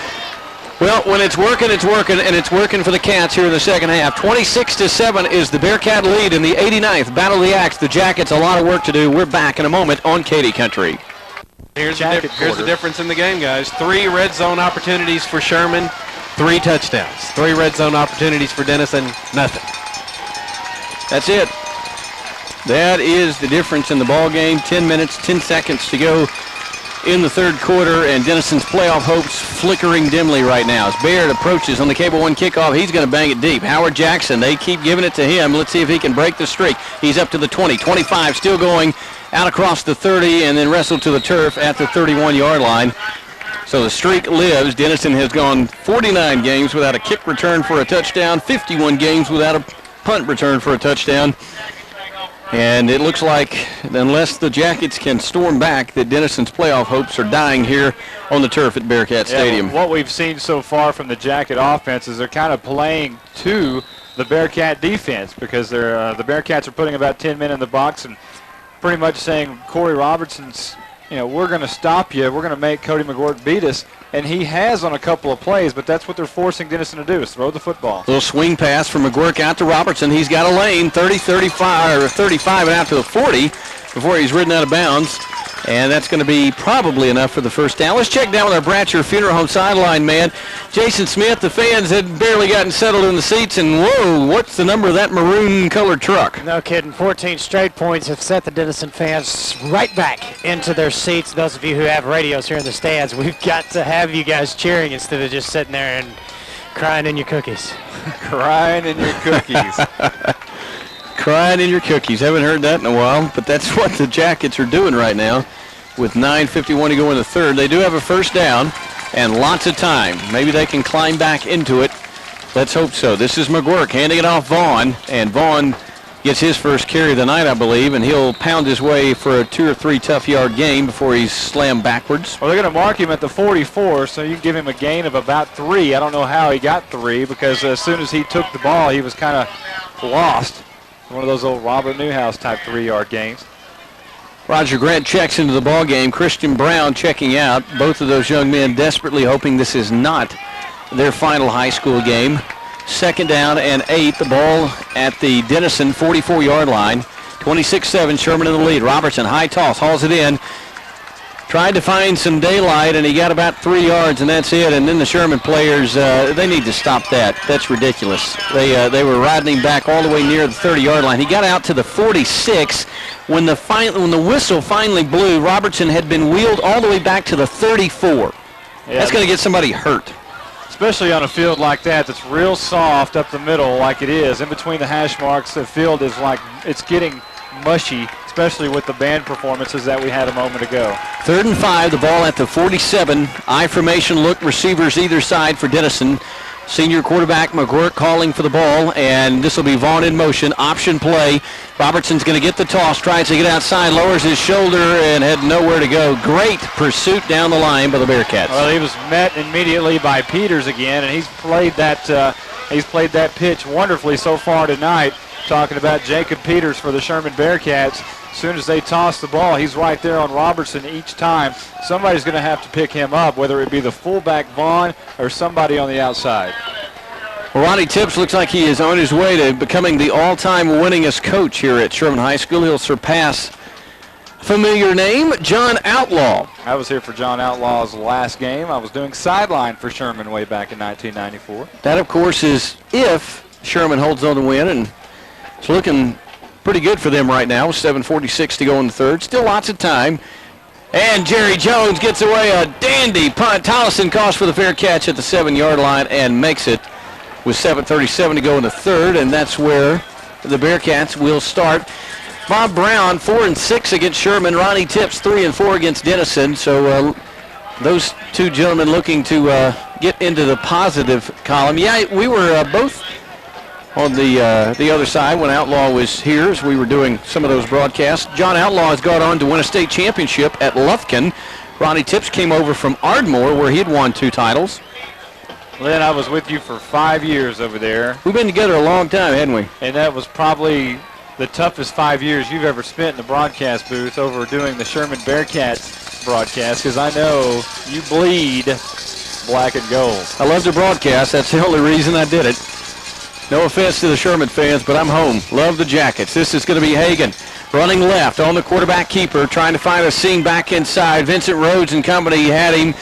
Well, when it's working, and it's working for the Cats here in the second half. 26-7 is the Bearcat lead in the 89th Battle of the Axe. The Jackets, a lot of work to do. We're back in a moment on Katy Country. Here's the difference in the game, guys. 3 red zone opportunities for Sherman, 3 touchdowns. 3 red zone opportunities for Denison, nothing. That's it. That is the difference in the ball game. 10 minutes, 10 seconds to go in the third quarter, and Denison's playoff hopes flickering dimly right now. As Baird approaches on the Cable One kickoff, he's going to bang it deep. Howard Jackson, they keep giving it to him. Let's see if he can break the streak. He's up to the 20, 25, still going out across the 30, and then wrestled to the turf at the 31-yard line. So the streak lives. Denison has gone 49 games without a kick return for a touchdown, 51 games without a punt return for a touchdown. And it looks like, unless the Jackets can storm back, that Denison's playoff hopes are dying here on the turf at Bearcat Stadium. What we've seen so far from the Jacket offense is they're kind of playing to the Bearcat defense, because they're the Bearcats are putting about 10 men in the box and pretty much saying, Corey Robertson's, we're going to stop you. We're going to make Cody McGuirk beat us. And he has on a couple of plays, but that's what they're forcing Denison to do, is throw the football. Little swing pass from McGuirk out to Robertson. He's got a lane, 30, 35, or 35 and out to the 40 before he's ridden out of bounds. And that's going to be probably enough for the first down. Let's check down with our Bratcher Funeral Home sideline man, Jason Smith. The fans had barely gotten settled in the seats, and whoa, what's the number of that maroon-colored truck? No kidding. 14 straight points have set the Denison fans right back into their seats. Those of you who have radios here in the stands, we've got to have you guys cheering instead of just sitting there and crying in your cookies. Crying in your cookies. Crying in your cookies. Haven't heard that in a while, but that's what the Jackets are doing right now with 9:51 to go in the third. They do have a first down and lots of time. Maybe they can climb back into it. Let's hope so. This is McGuirk handing it off Vaughn, and Vaughn gets his first carry of the night, I believe, and he'll pound his way for a 2 or 3 tough yard gain before he's slammed backwards. Well, they're going to mark him at the 44, so you can give him a gain of about 3. I don't know how he got 3, because as soon as he took the ball, he was kind of lost. One of those old Robert Newhouse type 3-yard gains. Roger Grant checks into the ball game. Christian Brown checking out. Both of those young men desperately hoping this is not their final high school game. Second down and 8. The ball at the Denison 44-yard line. 26-7, Sherman in the lead. Robertson, high toss, hauls it in. Tried to find some daylight, and he got about 3 yards, and that's it. And then the Sherman players, they need to stop that. That's ridiculous. They were riding him back all the way near the 30-yard line. He got out to the 46. When the whistle finally blew, Robertson had been wheeled all the way back to the 34. Yeah, that's going to get somebody hurt. Especially on a field like that that's real soft up the middle like it is. In between the hash marks, the field is like it's getting mushy, especially with the band performances that we had a moment ago. 3rd and 5, the ball at the 47. I formation look, receivers either side for Denison. Senior quarterback McGuirk calling for the ball, and this will be Vaughn in motion. Option play. Robertson's going to get the toss, tries to get outside, lowers his shoulder, and had nowhere to go. Great pursuit down the line by the Bearcats. Well, he was met immediately by Peters again, and he's played that pitch wonderfully so far tonight. Talking about Jacob Peters for the Sherman Bearcats. As soon as they toss the ball, he's right there on Robertson each time. Somebody's going to have to pick him up, whether it be the fullback Vaughn or somebody on the outside. Well, Ronnie Tips looks like he is on his way to becoming the all-time winningest coach here at Sherman High School. He'll surpass familiar name, John Outlaw. I was here for John Outlaw's last game. I was doing sideline for Sherman way back in 1994. That, of course, is if Sherman holds on to win, and it's looking pretty good for them right now with 7:46 to go in the third. Still lots of time. And Jerry Jones gets away a dandy punt. Tollison calls for the fair catch at the 7-yard line and makes it with 7:37 to go in the third, and that's where the Bearcats will start. Bob Brown, 4-6 against Sherman. Ronnie Tips, 3-4 against Dennison. So those two gentlemen looking to get into the positive column. Yeah, we were both on the other side when Outlaw was here as we were doing some of those broadcasts. John Outlaw has gone on to win a state championship at Lufkin. Ronnie Tips came over from Ardmore where he had won 2 titles. Lynn, I was with you for 5 years over there. We've been together a long time, hadn't we? And that was probably the toughest 5 years you've ever spent in the broadcast booth over doing the Sherman Bearcats broadcast, because I know you bleed black and gold. I love the broadcast. That's the only reason I did it. No offense to the Sherman fans, but I'm home. Love the Jackets. This is going to be Hagen running left on the quarterback keeper, trying to find a seam back inside. Vincent Rhodes and company had him,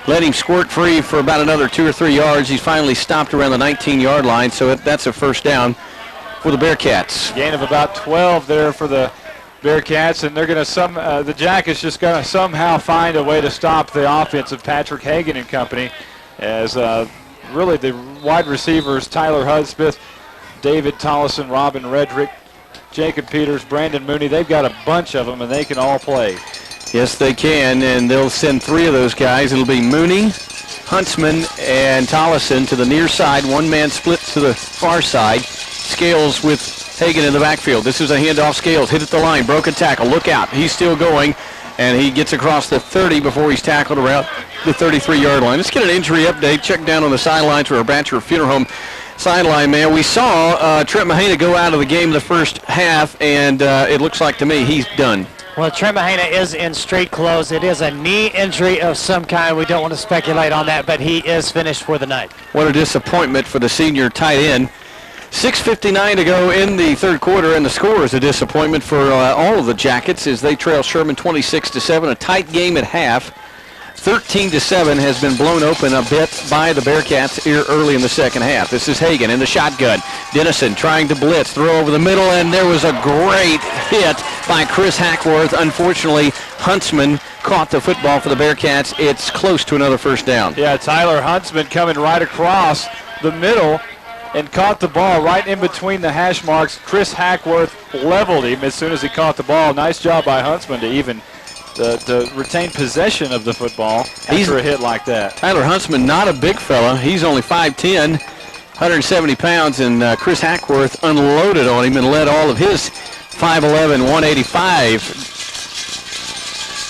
let him squirt free for about another 2 or 3 yards. He's finally stopped around the 19-yard line, so that's a first down for the Bearcats. Gain of about 12 there for the Bearcats, and they're going to the Jackets just going to somehow find a way to stop the offense of Patrick Hagen and company, as really the wide receivers, Tyler Hudspeth, David Tollison, Robin Redrick, Jacob Peters, Brandon Mooney, they've got a bunch of them, and they can all play. Yes, they can, and they'll send 3 of those guys. It'll be Mooney, Huntsman, and Tollison to the near side. One man split to the far side. Scales with Hagen in the backfield. This is a handoff. Scales hit at the line. Broken tackle. Look out. He's still going. And he gets across the 30 before he's tackled around the 33-yard line. Let's get an injury update. Check down on the sidelines for our Bachelor Funeral Home sideline, man. We saw Trent Mahina go out of the game the first half, and it looks like to me he's done. Well, Trent Mahina is in street clothes. It is a knee injury of some kind. We don't want to speculate on that, but he is finished for the night. What a disappointment for the senior tight end. 6:59 to go in the third quarter, and the score is a disappointment for all of the Jackets as they trail Sherman 26-7. A tight game at half. 13-7 has been blown open a bit by the Bearcats here early in the second half. This is Hagen in the shotgun. Dennison trying to blitz, throw over the middle, and there was a great hit by Chris Hackworth. Unfortunately, Huntsman caught the football for the Bearcats. It's close to another first down. Yeah, Tyler Huntsman coming right across the middle and caught the ball right in between the hash marks. Chris Hackworth leveled him as soon as he caught the ball. Nice job by Huntsman to even to retain possession of the football after a hit like that. Tyler Huntsman, not a big fella. He's only 5'10", 170 pounds, and Chris Hackworth unloaded on him and let all of his 5'11", 185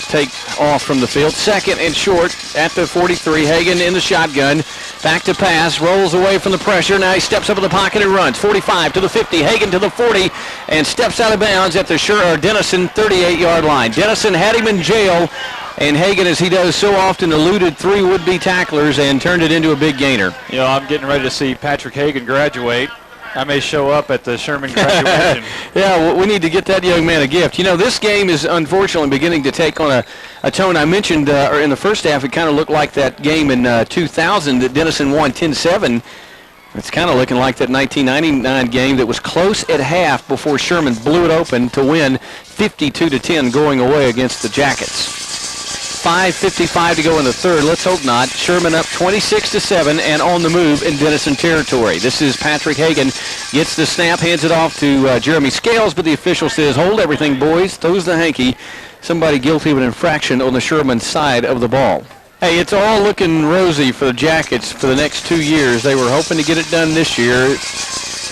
take off from the field. Second and short at the 43. Hagen in the shotgun. Back to pass, rolls away from the pressure. Now he steps up in the pocket and runs. 45 to the 50, Hagen to the 40, and steps out of bounds at the Dennison 38-yard line. Dennison had him in jail, and Hagen, as he does so often, eluded three would-be tacklers and turned it into a big gainer. You know, I'm getting ready to see Patrick Hagen graduate. I may show up at the Sherman graduation. Yeah, well, we need to get that young man a gift. You know, this game is unfortunately beginning to take on a tone. I mentioned in the first half, it kind of looked like that game in 2000 that Denison won 10-7. It's kind of looking like that 1999 game that was close at half before Sherman blew it open to win 52-10 going away against the Jackets. 5:55 to go in the third. Let's hope not. Sherman up 26-7 and on the move in Denison territory. This is Patrick Hagen. Gets the snap, hands it off to Jeremy Scales, but the official says, hold everything, boys. Throws the hanky. Somebody guilty of an infraction on the Sherman side of the ball. Hey, it's all looking rosy for the Jackets for the next 2 years. They were hoping to get it done this year.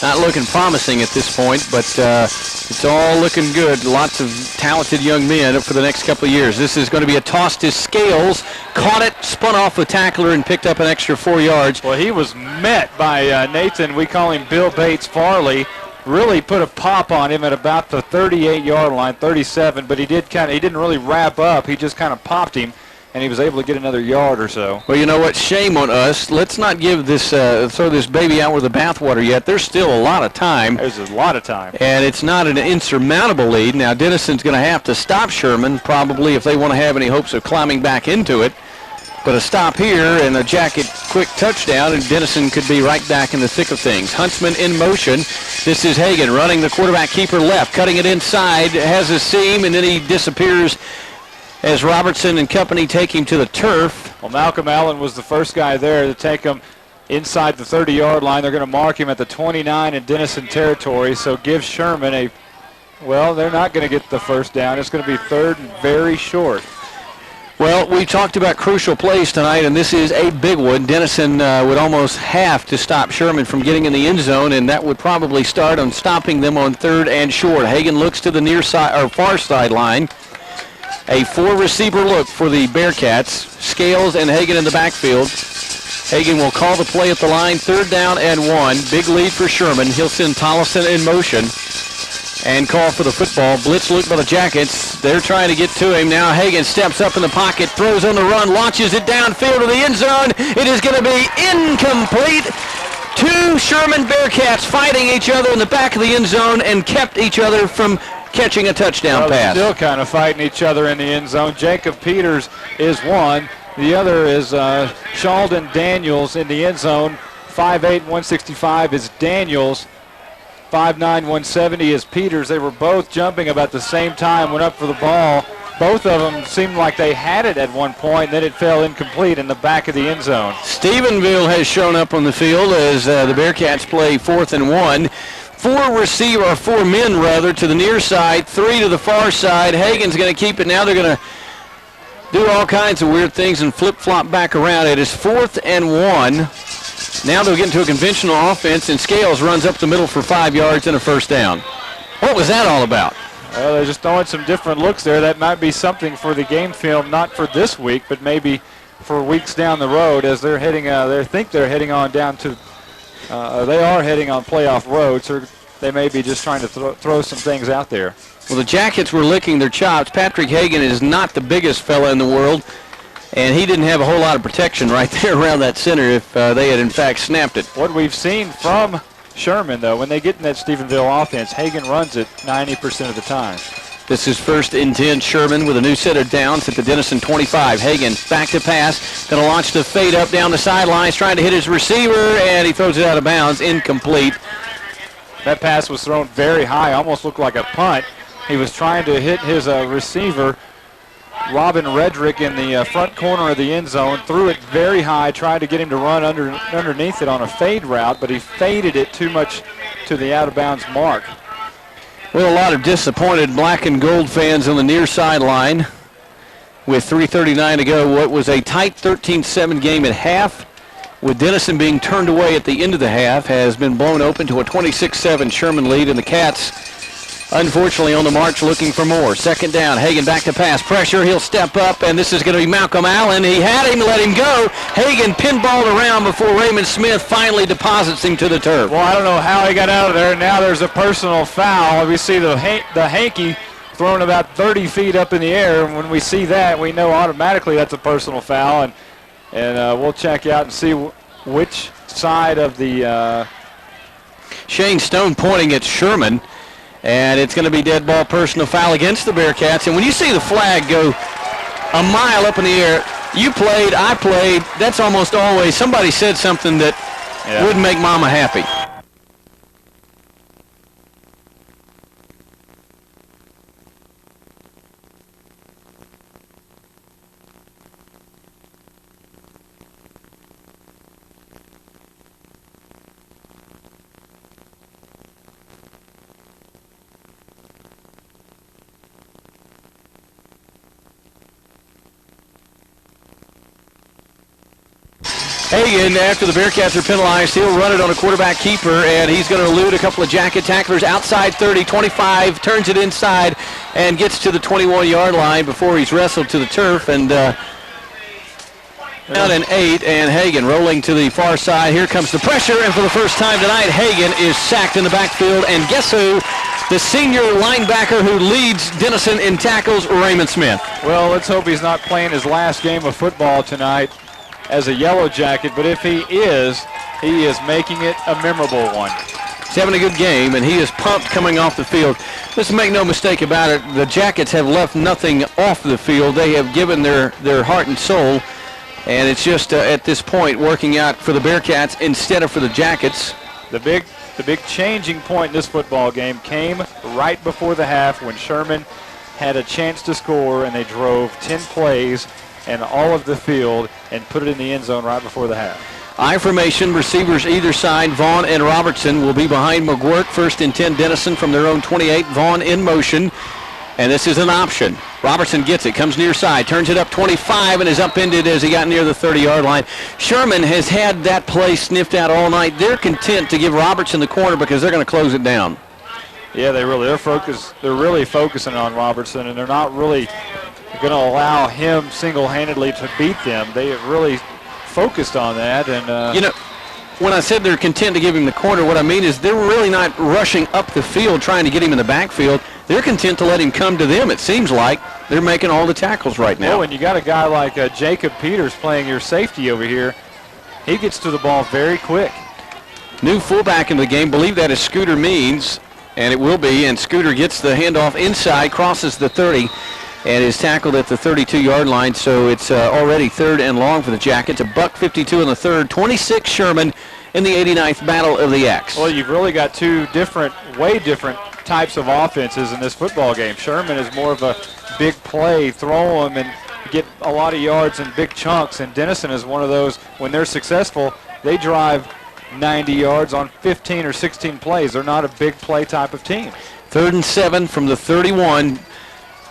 Not looking promising at this point, but it's all looking good. Lots of talented young men for the next couple of years. This is going to be a toss to Scales. Caught it, spun off the tackler, and picked up an extra 4 yards. Well, he was met by Nathan. We call him Bill Bates Farley. Really put a pop on him at about the 38-yard line, 37, but he didn't really wrap up. He just kind of popped him, and he was able to get another yard or so. Well, you know what? Shame on us. Let's not give this throw this baby out with the bathwater yet. There's still a lot of time. There's a lot of time. And it's not an insurmountable lead. Now, Denison's going to have to stop Sherman, probably, if they want to have any hopes of climbing back into it. But a stop here and a Jacket quick touchdown, and Denison could be right back in the thick of things. Huntsman in motion. This is Hagen running the quarterback keeper left, cutting it inside, has a seam, and then he disappears as Robertson and company take him to the turf. Well, Malcolm Allen was the first guy there to take him inside the 30-yard line. They're going to mark him at the 29 in Denison territory, so give Sherman well, they're not going to get the first down. It's going to be third and very short. Well, we talked about crucial plays tonight, and this is a big one. Denison would almost have to stop Sherman from getting in the end zone, and that would probably start on stopping them on third and short. Hagen looks to the near side or far sideline. A four-receiver look for the Bearcats. Scales and Hagen in the backfield. Hagen will call the play at the line. Third down and 1. Big lead for Sherman. He'll send Tollefson in motion and call for the football. Blitz look by the Jackets. They're trying to get to him. Now Hagen steps up in the pocket, throws on the run, launches it downfield to the end zone. It is going to be incomplete. Two Sherman Bearcats fighting each other in the back of the end zone and kept each other from catching a touchdown pass. Still kind of fighting each other in the end zone. Jacob Peters is one. The other is Sheldon Daniels in the end zone. 5'8", 165 is Daniels. 5'9", 170 is Peters. They were both jumping about the same time, went up for the ball. Both of them seemed like they had it at one point, then it fell incomplete in the back of the end zone. Stephenville has shown up on the field as the Bearcats play 4th and 1. Four men to the near side, 3 to the far side. Hagen's going to keep it. Now they're going to do all kinds of weird things and flip-flop back around. It is 4th and 1. Now they'll get into a conventional offense, and Scales runs up the middle for 5 yards and a first down. What was that all about? Well, they're just throwing some different looks there. That might be something for the game film, not for this week, but maybe for weeks down the road as they're heading. They think they're heading on down to. They are heading on playoff road, so they may be just trying to throw some things out there. Well, the Jackets were licking their chops. Patrick Hagen is not the biggest fella in the world, and he didn't have a whole lot of protection right there around that center if they had in fact snapped it. What we've seen from Sherman, though, when they get in that Stephenville offense, Hagen runs it 90% of the time. This is 1st and 10. Sherman with a new set of downs at the Denison 25. Hagen back to pass. Going to launch the fade up down the sidelines, trying to hit his receiver, and he throws it out of bounds. Incomplete. That pass was thrown very high, almost looked like a punt. He was trying to hit his receiver, Robin Redrick, in the front corner of the end zone. Threw it very high, tried to get him to run underneath it on a fade route, but he faded it too much to the out-of-bounds mark. Well, a lot of disappointed black and gold fans on the near sideline with 3:39 to go. What was a tight 13-7 game at half, with Denison being turned away at the end of the half, has been blown open to a 26-7 Sherman lead, and the Cats, unfortunately, on the march looking for more. 2nd down, Hagen back to pass. Pressure, he'll step up, and this is going to be Malcolm Allen. He had him, let him go. Hagen pinballed around before Raymond Smith finally deposits him to the turf. Well, I don't know how he got out of there. Now there's a personal foul. We see the hanky thrown about 30 feet up in the air, and when we see that, we know automatically that's a personal foul, and we'll check out and see which side of the... Shane Stone pointing at Sherman. And it's going to be dead ball personal foul against the Bearcats. And when you see the flag go a mile up in the air, you played, I played, that's almost always somebody said something that wouldn't make mama happy. Hagen, after the Bearcats are penalized, he'll run it on a quarterback keeper, and he's going to elude a couple of jacket tacklers outside 30, 25, turns it inside, and gets to the 21-yard line before he's wrestled to the turf, and down and 8, and Hagen rolling to the far side. Here comes the pressure, and for the first time tonight, Hagen is sacked in the backfield, and guess who? The senior linebacker who leads Denison in tackles, Raymond Smith. Well, let's hope he's not playing his last game of football tonight as a Yellow Jacket, but if he is making it a memorable one. He's having a good game, and he is pumped coming off the field. Let's make no mistake about it, the Jackets have left nothing off the field. They have given their heart and soul, and it's just at this point working out for the Bearcats instead of for the Jackets. The big changing point in this football game came right before the half when Sherman had a chance to score, and they drove 10 plays and all of the field and put it in the end zone right before the half. I formation, receivers either side. Vaughn and Robertson will be behind McGuirk. 1st and 10, Denison from their own 28. Vaughn in motion, and this is an option. Robertson gets it, comes near side, turns it up 25, and is upended as he got near the 30-yard line. Sherman has had that play sniffed out all night. They're content to give Robertson the corner because they're going to close it down. Yeah, they're really focusing on Robertson, and they're not really going to allow him single-handedly to beat them. They have really focused on that. And you know, when I said they're content to give him the corner, what I mean is they're really not rushing up the field trying to get him in the backfield. They're content to let him come to them. It seems like they're making all the tackles right now. Oh, and you got a guy like Jacob Peters playing your safety over here. He gets to the ball very quick. New fullback in the game, believe that is Scooter Means, and it will be. And Scooter gets the handoff inside, crosses the 30. And is tackled at the 32-yard line, so it's already 3rd and long for the Jackets. $1:52 in the third, 26 Sherman in the 89th Battle of the X. Well, you've really got two way different types of offenses in this football game. Sherman is more of a big play, throw them and get a lot of yards in big chunks, and Denison is one of those, when they're successful, they drive 90 yards on 15 or 16 plays. They're not a big play type of team. 3rd and 7 from the 31.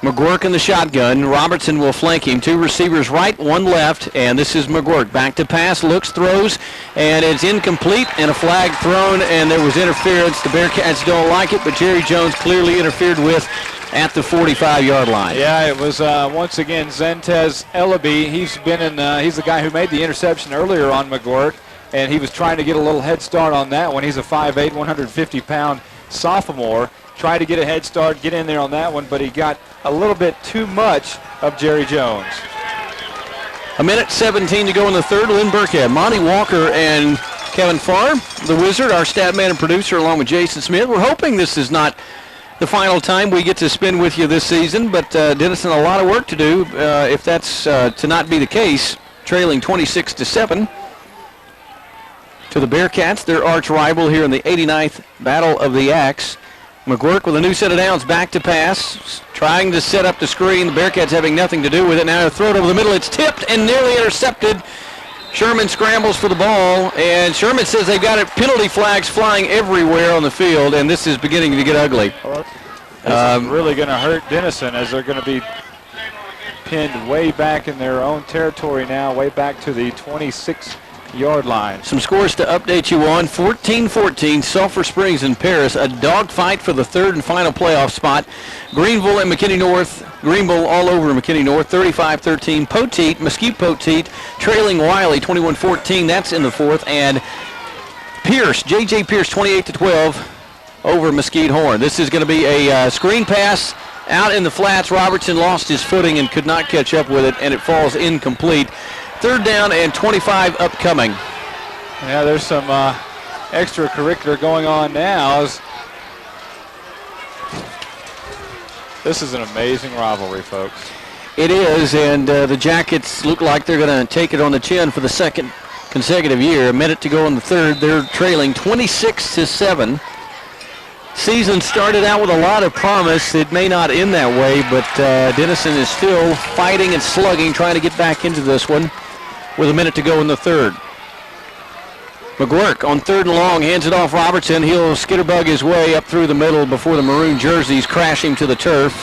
McGuirk in the shotgun. Robertson will flank him. 2 receivers right, 1 left, and this is McGuirk. Back to pass, looks, throws, and it's incomplete, and a flag thrown, and there was interference. The Bearcats don't like it, but Jerry Jones clearly interfered with at the 45-yard line. Yeah, it was once again Zentez Ellaby. He's the guy who made the interception earlier on McGuirk, and he was trying to get a little head start on that one. He's a 5'8", 150-pound sophomore. Tried to get a head start, get in there on that one, but he got a little bit too much of Jerry Jones. 1:17 to go in the third. Lynn Burkhead, Monte Walker, and Kevin Farr, the Wizard, our stat man and producer, along with Jason Smith. We're hoping this is not the final time we get to spend with you this season, but Denison, a lot of work to do if that's to not be the case. Trailing 26-7 to the Bearcats, their arch rival here in the 89th Battle of the Axe. McGuirk with a new set of downs, back to pass, trying to set up the screen. The Bearcats having nothing to do with it. Now throw it over the middle. It's tipped and nearly intercepted. Sherman scrambles for the ball, and Sherman says they've got penalty flags flying everywhere on the field, and this is beginning to get ugly. This is really going to hurt Denison, as they're going to be pinned way back in their own territory now, way back to the 26-yard line. Some scores to update you on. 14-14, Sulphur Springs and Paris. A dogfight for the third and final playoff spot. Greenville and McKinney North. Greenville all over McKinney North. 35-13. Poteet, Mesquite Poteet, trailing Wiley 21-14. That's in the fourth. And Pierce, J.J. Pierce, 28-12 over Mesquite Horn. This is going to be a screen pass out in the flats. Robertson lost his footing and could not catch up with it, and it falls incomplete. Third down and 25 upcoming. Yeah, there's some extracurricular going on now. This is an amazing rivalry, folks. It is, and the Jackets look like they're going to take it on the chin for the second consecutive year. A minute to go in the third. They're trailing 26-7. Season started out with a lot of promise. It may not end that way, but Denison is still fighting and slugging, trying to get back into this one with a minute to go in the third. McGuirk on third and long, hands it off Robertson. He'll skitterbug his way up through the middle before the maroon jerseys crash him to the turf.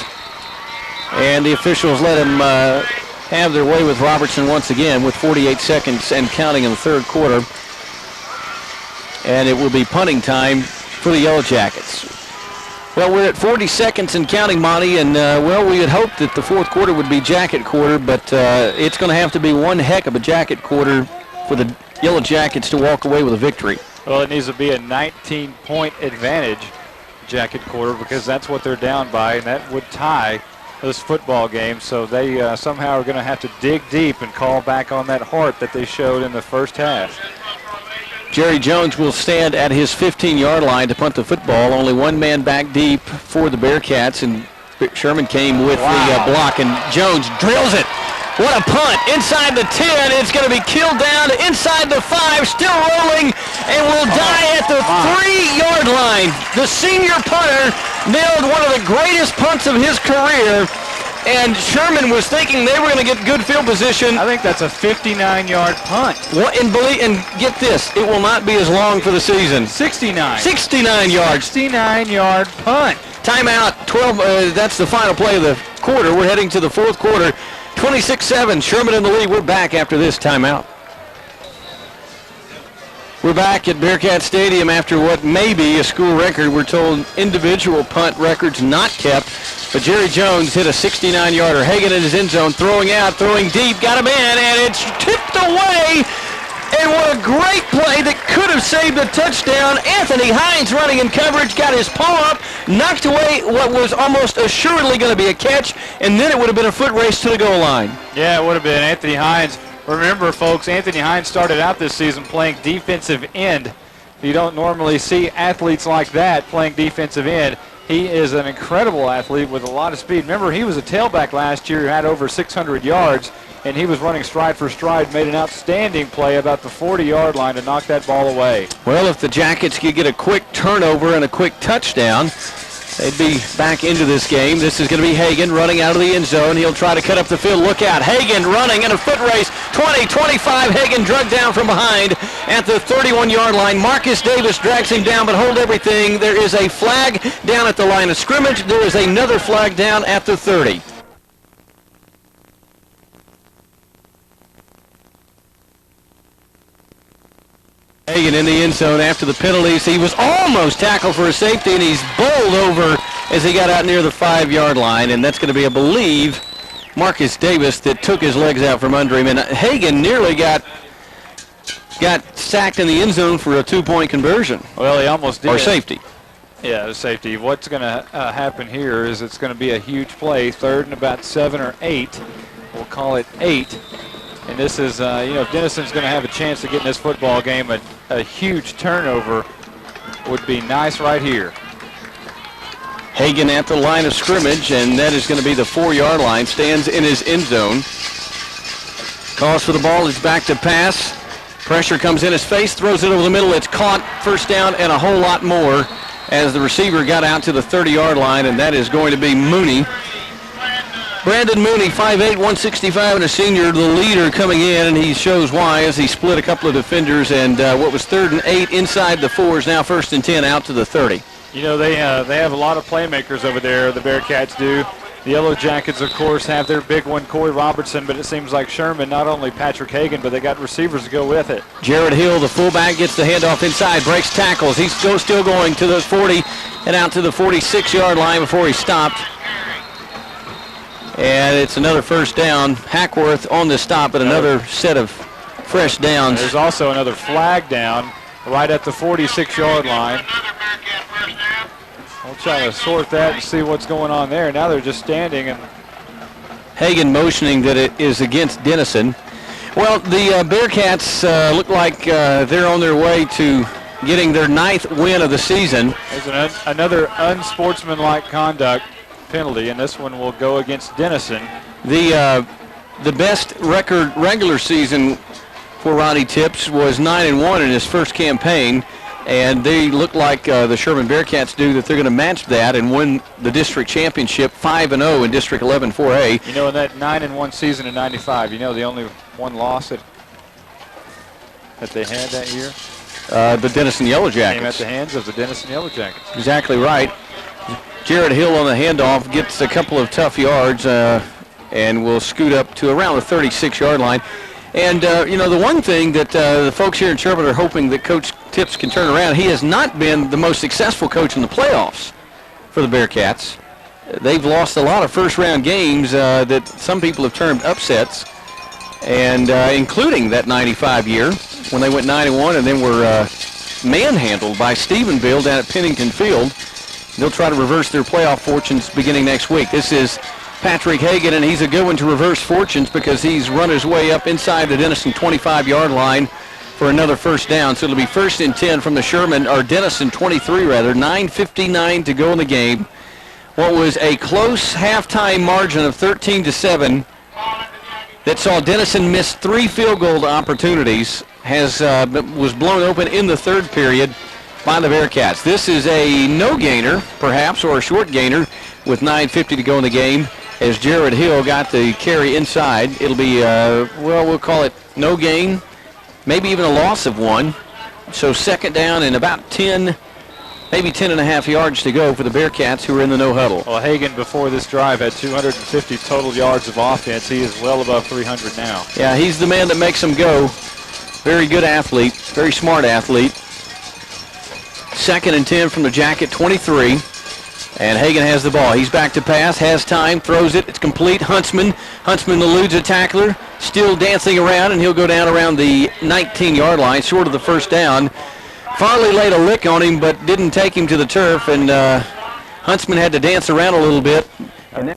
And the officials let him have their way with Robertson once again with 48 seconds and counting in the third quarter. And it will be punting time for the Yellow Jackets. Well, we're at 40 seconds and counting, Monte, and well, we had hoped that the fourth quarter would be Jacket quarter, but it's going to have to be one heck of a Jacket quarter for the Yellow Jackets to walk away with a victory. Well, it needs to be a 19-point advantage, Jacket quarter, because that's what they're down by, and that would tie this football game. So they somehow are going to have to dig deep and call back on that heart that they showed in the first half. Jerry Jones will stand at his 15-yard line to punt the football. Only one man back deep for the Bearcats, and Sherman came with the block, and Jones drills it. What a punt. Inside the 10. It's going to be killed down inside the 5, still rolling, and will die at the 3-yard line. The senior punter nailed one of the greatest punts of his career, and Sherman was thinking they were going to get good field position. I think that's a 59-yard punt. And get this, it will not be as long for the season. 69. 69 yards. 69-yard punt. Timeout, 12, that's the final play of the quarter. We're heading to the fourth quarter. 26-7, Sherman in the lead. We're back after this timeout. We're back at Bearcat Stadium after what may be a school record. We're told individual punt records not kept. But Jerry Jones hit a 69-yarder. Hagen in his end zone, throwing out, throwing deep, got him in, and it's tipped away. And what a great play that could have saved a touchdown. Anthony Heinz running in coverage, got his paw up, knocked away what was almost assuredly going to be a catch, and then it would have been a foot race to the goal line. Yeah, it would have been. Anthony Heinz. Remember, folks, Anthony Heinz started out this season playing defensive end. You don't normally see athletes like that playing defensive end. He is an incredible athlete with a lot of speed. Remember, he was a tailback last year who had over 600 yards, and he was running stride for stride, made an outstanding play about the 40-yard line to knock that ball away. Well, if the Jackets could get a quick turnover and a quick touchdown, they'd be back into this game. This is going to be Hagen running out of the end zone. He'll try to cut up the field. Look out. Hagen running in a foot race. 20, 25. Hagen drugged down from behind at the 31-yard line. Marcus Davis drags him down, but hold everything. There is a flag down at the line of scrimmage. There is another flag down at the 30. Hagen in the end zone after the penalties. He was almost tackled for a safety, and he's bowled over as he got out near the 5-yard line, and that's going to be, I believe, Marcus Davis that took his legs out from under him. And Hagen nearly got sacked in the end zone for a 2-point conversion. Well, he almost did. Or safety. Yeah, the safety. What's going to happen here is it's going to be a huge play, 3rd and about 7 or 8. We'll call it 8. And this is, if Denison's going to have a chance to get in this football game, a huge turnover would be nice right here. Hagen at the line of scrimmage, and that is going to be the 4-yard line. Stands in his end zone. Calls for the ball. It's back to pass. Pressure comes in his face, throws it over the middle. It's caught, 1st down, and a whole lot more as the receiver got out to the 30-yard line, and that is going to be Mooney. Brandon Mooney, 5'8", 165, and a senior, the leader coming in, and he shows why as he split a couple of defenders, and what was 3rd and 8 inside the 4 is now 1st and 10 out to the 30. You know, they have a lot of playmakers over there, the Bearcats do. The Yellow Jackets, of course, have their big one, Corey Robertson, but it seems like Sherman, not only Patrick Hagen, but they got receivers to go with it. Jared Hill, the fullback, gets the handoff inside, breaks tackles. He's still going to the 40 and out to the 46-yard line before he stopped. And it's another 1st down. Hackworth on the stop, but another set of fresh downs. There's also another flag down right at the 46-yard line. We'll try to sort that and see what's going on there. Now they're just standing. And Hagen motioning that it is against Dennison. Well, the Bearcats look like they're on their way to getting their 9th win of the season. There's another unsportsmanlike conduct penalty, and this one will go against Denison. The best record regular season for Ronnie Tips was 9-1 in his first campaign, and they look like the Sherman Bearcats do that they're going to match that and win the district championship 5-0 in District 11 4A. You know, in that 9-1 season in '95, you know the only one loss that they had that year? The Denison Yellow Jackets. Came at the hands of the Denison Yellow Jackets. Exactly right. Jared Hill on the handoff gets a couple of tough yards and will scoot up to around the 36-yard line. And, the one thing that the folks here in Sherman are hoping that Coach Tips can turn around, he has not been the most successful coach in the playoffs for the Bearcats. They've lost a lot of first-round games that some people have termed upsets, and including that 95 year when they went 9-1 and then were manhandled by Stephenville down at Pennington Field. They'll try to reverse their playoff fortunes beginning next week. This is Patrick Hagen, and he's a good one to reverse fortunes because he's run his way up inside the Denison 25-yard line for another 1st down. So it'll be 1st and 10 from the Sherman, or Denison 23 rather, 9:59 to go in the game. What was a close halftime margin of 13-7 that saw Denison miss 3 field goal opportunities was blown open in the 3rd period by the Bearcats. This is a no-gainer, perhaps, or a short gainer with 9:50 to go in the game as Jared Hill got the carry inside. It'll be, we'll call it no gain, maybe even a loss of 1. So 2nd down and about 10, maybe 10.5 yards to go for the Bearcats, who are in the no huddle. Well, Hagen before this drive had 250 total yards of offense. He is well above 300 now. Yeah, he's the man that makes them go. Very good athlete, very smart athlete. 2nd and 10 from the Jacket 23, and Hagen has the ball. He's back to pass, has time, throws it, it's complete. Huntsman eludes a tackler, still dancing around, and he'll go down around the 19-yard line, short of the 1st down. Farley laid a lick on him, but didn't take him to the turf, and Huntsman had to dance around a little bit. And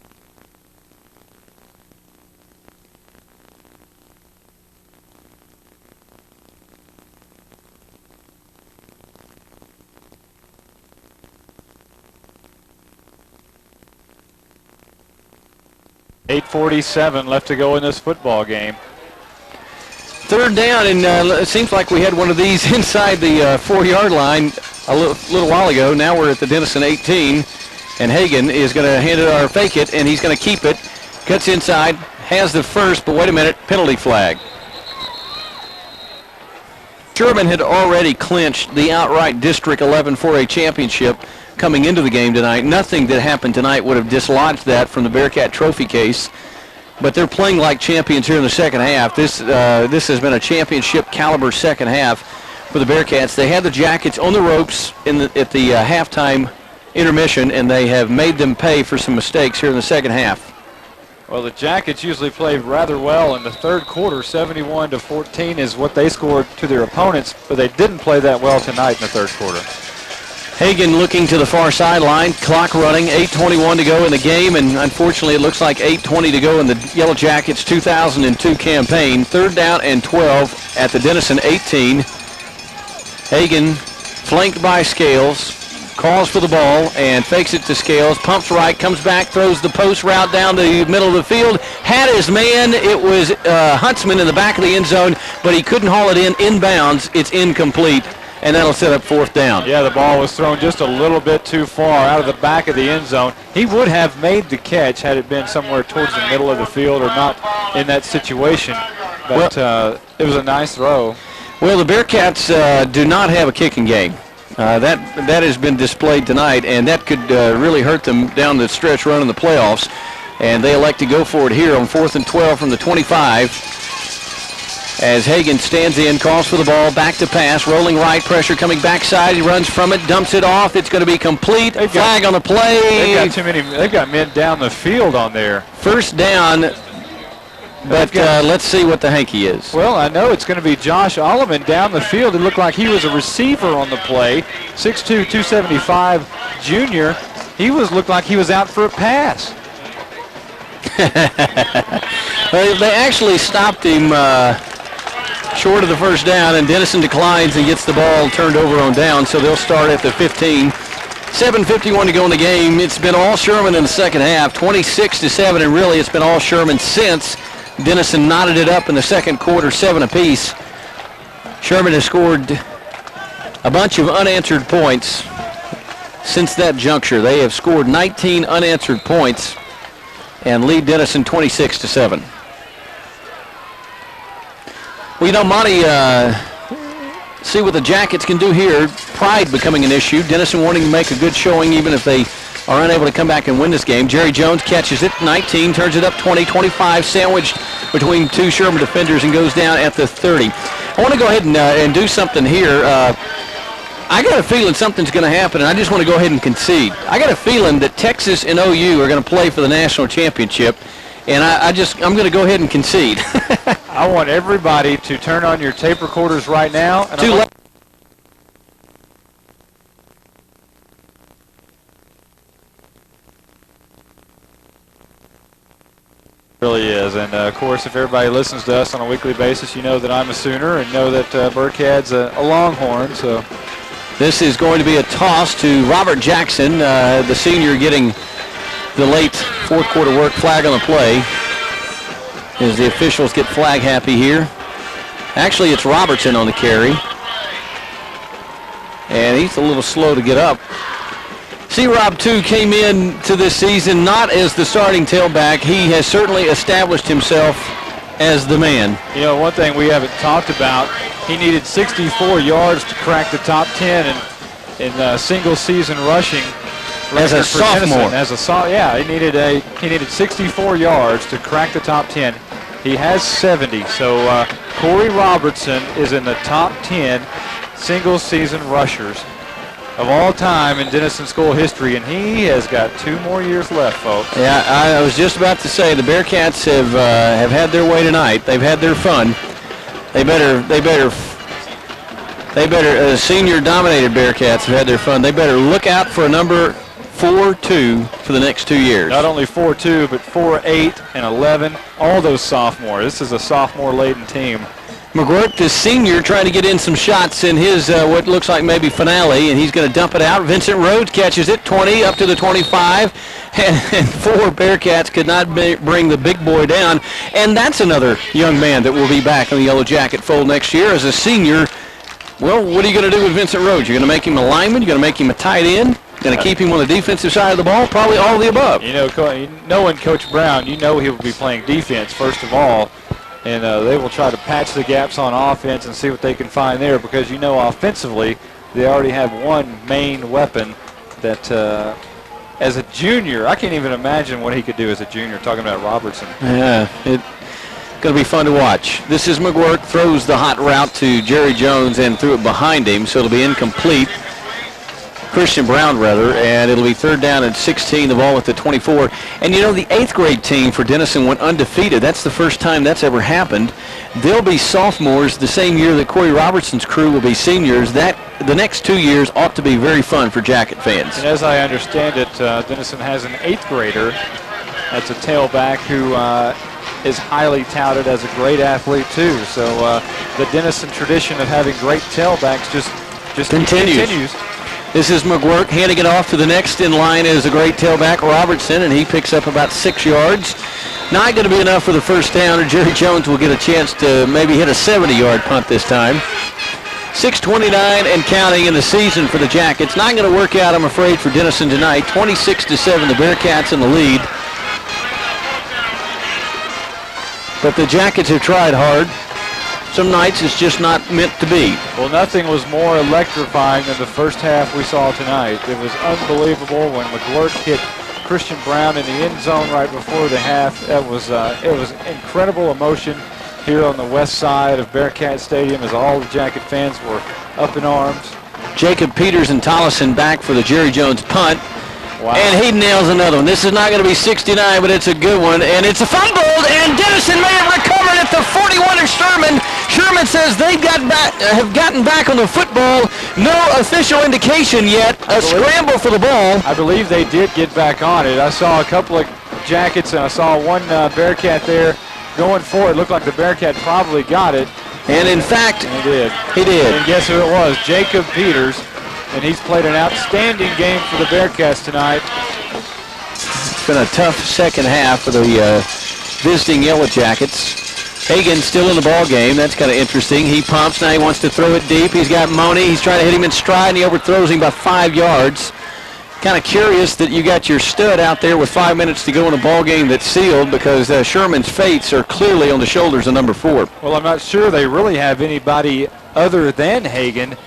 8:47 left to go in this football game. 3rd down, and it seems like we had one of these inside the 4-yard line a little while ago. Now we're at the Denison 18. And Hagen is going to hand it or fake it, and he's going to keep it. Cuts inside, has the first, but wait a minute, penalty flag. Sherman had already clinched the outright District 11 4A championship coming into the game tonight. Nothing that happened tonight would have dislodged that from the Bearcat trophy case. But they're playing like champions here in the second half. This has been a championship caliber second half for the Bearcats. They had the Jackets on the ropes at the halftime intermission, and they have made them pay for some mistakes here in the second half. Well, the Jackets usually played rather well in the third quarter. 71-14 is what they scored to their opponents, but they didn't play that well tonight in the third quarter. Hagen looking to the far sideline, clock running, 8:21 to go in the game, and unfortunately it looks like 8:20 to go in the Yellow Jackets 2002 campaign. 3rd down and 12 at the Denison 18. Hagen flanked by Scales, calls for the ball and fakes it to Scales, pumps right, comes back, throws the post route down the middle of the field, had his man. It was Huntsman in the back of the end zone, but he couldn't haul it inbounds. It's incomplete, and that'll set up 4th down. Yeah, the ball was thrown just a little bit too far out of the back of the end zone. He would have made the catch had it been somewhere towards the middle of the field or not in that situation, but it was a nice throw. Well, the Bearcats do not have a kicking game. That has been displayed tonight, and that could really hurt them down the stretch run in the playoffs. And they elect to go for it here on 4th and 12 from the 25. As Hagen stands in, calls for the ball, back to pass, rolling right, pressure coming backside. He runs from it, dumps it off. It's going to be complete. Flag on the play. They've got men down the field on there. 1st down. But let's see what the hanky is. Well, I know it's going to be Josh Alleman down the field. It looked like he was a receiver on the play. 6'2", 275 junior. Looked like he was out for a pass. They actually stopped him short of the 1st down, and Denison declines and gets the ball turned over on down, so they'll start at the 15. 7:51 to go in the game. It's been all Sherman in the second half, 26-7, and really it's been all Sherman since Denison knotted it up in the second quarter, 7 apiece. Sherman has scored a bunch of unanswered points since that juncture. They have scored 19 unanswered points and lead Denison 26-7. Well, you know, Monte, see what the Jackets can do here. Pride becoming an issue. Denison wanting to make a good showing even if they are unable to come back and win this game. Jerry Jones catches it, 19, turns it up 20, 25, sandwiched between 2 Sherman defenders and goes down at the 30. I want to go ahead and do something here. I got a feeling something's going to happen, and I just want to go ahead and concede. I got a feeling that Texas and OU are going to play for the national championship, and I'm going to go ahead and concede. I want everybody to turn on your tape recorders right now. And really is, and of course, if everybody listens to us on a weekly basis, you know that I'm a Sooner and know that Burkhead's a Longhorn. So this is going to be a toss to Robert Jackson, the senior, getting the late 4th quarter work. Flag on the play as the officials get flag happy here. Actually, it's Robertson on the carry, and he's a little slow to get up. C-Rob, too, came in to this season not as the starting tailback. He has certainly established himself as the man. You know, one thing we haven't talked about, he needed 64 yards to crack the top 10 in single-season rushing. As a sophomore. He needed 64 yards to crack the top 10. He has 70, so Corey Robertson is in the top 10 single-season rushers of all time in Denison school history, and he has got 2 more years left, folks. Yeah, I was just about to say the Bearcats have had their way tonight. They've had their fun. They better senior-dominated Bearcats have had their fun. They better look out for a number 4-2 for the next 2 years. Not only 4-2, but 4-8 and 11. All those sophomores. This is a sophomore-laden team. McGuirk, the senior, trying to get in some shots in his what looks like maybe finale, and he's going to dump it out. Vincent Rhodes catches it, 20 up to the 25, and 4 Bearcats could not bring the big boy down. And that's another young man that will be back in the Yellow Jacket fold next year as a senior. Well, what are you going to do with Vincent Rhodes? You're going to make him a lineman? You're going to make him a tight end? Going to keep him on the defensive side of the ball? Probably all of the above. You know, knowing Coach Brown, you know he will be playing defense first of all, and they will try to patch the gaps on offense and see what they can find there, because you know offensively they already have one main weapon that as a junior, I can't even imagine what he could do as a junior, talking about Robertson. Yeah, it's going to be fun to watch. This is McGuirk, throws the hot route to Jerry Jones and threw it behind him, so it'll be incomplete. Christian Brown, rather, and it'll be 3rd down and 16, the ball at the 24. And you know, the 8th grade team for Denison went undefeated. That's the first time that's ever happened. They'll be sophomores the same year that Corey Robertson's crew will be seniors. The next 2 years ought to be very fun for Jacket fans. And as I understand it, Denison has an 8th grader. That's a tailback who is highly touted as a great athlete too. So the Denison tradition of having great tailbacks just continues. This is McGuirk handing it off to the next in line is a great tailback, Robertson, and he picks up about 6 yards. Not going to be enough for the first down, or Jerry Jones will get a chance to maybe hit a 70-yard punt this time. 6:29 and counting in the season for the Jackets. Not going to work out, I'm afraid, for Denison tonight. 26-7, the Bearcats in the lead. But the Jackets have tried hard. Some nights it's just not meant to be. Well, nothing was more electrifying than the first half we saw tonight. It was unbelievable when McGuirk hit Christian Brown in the end zone right before the half. It was incredible emotion here on the west side of Bearcat Stadium as all the Jacket fans were up in arms. Jacob Peters and Tollison back for the Jerry Jones punt. Wow. And he nails another one. This is not going to be 69, but it's a good one. And it's a fumble, and Dennison may have recovered at the 41 of Sherman. Sherman says they've have gotten back on the football. No official indication yet. A scramble for the ball. I believe they did get back on it. I saw a couple of Jackets, and I saw one Bearcat there going for it. Looked like the Bearcat probably got it. And in fact, he did. He did. And guess who it was? Jacob Peters. And he's played an outstanding game for the Bearcats tonight. It's been a tough second half for the visiting Yellow Jackets. Hagen still in the ball game. That's kind of interesting. He pumps. Now he wants to throw it deep. He's got Monte. He's trying to hit him in stride, and he overthrows him by 5 yards. Kind of curious that you got your stud out there with 5 minutes to go in a ball game that's sealed, because Sherman's fates are clearly on the shoulders of number 4. Well, I'm not sure they really have anybody other than Hagen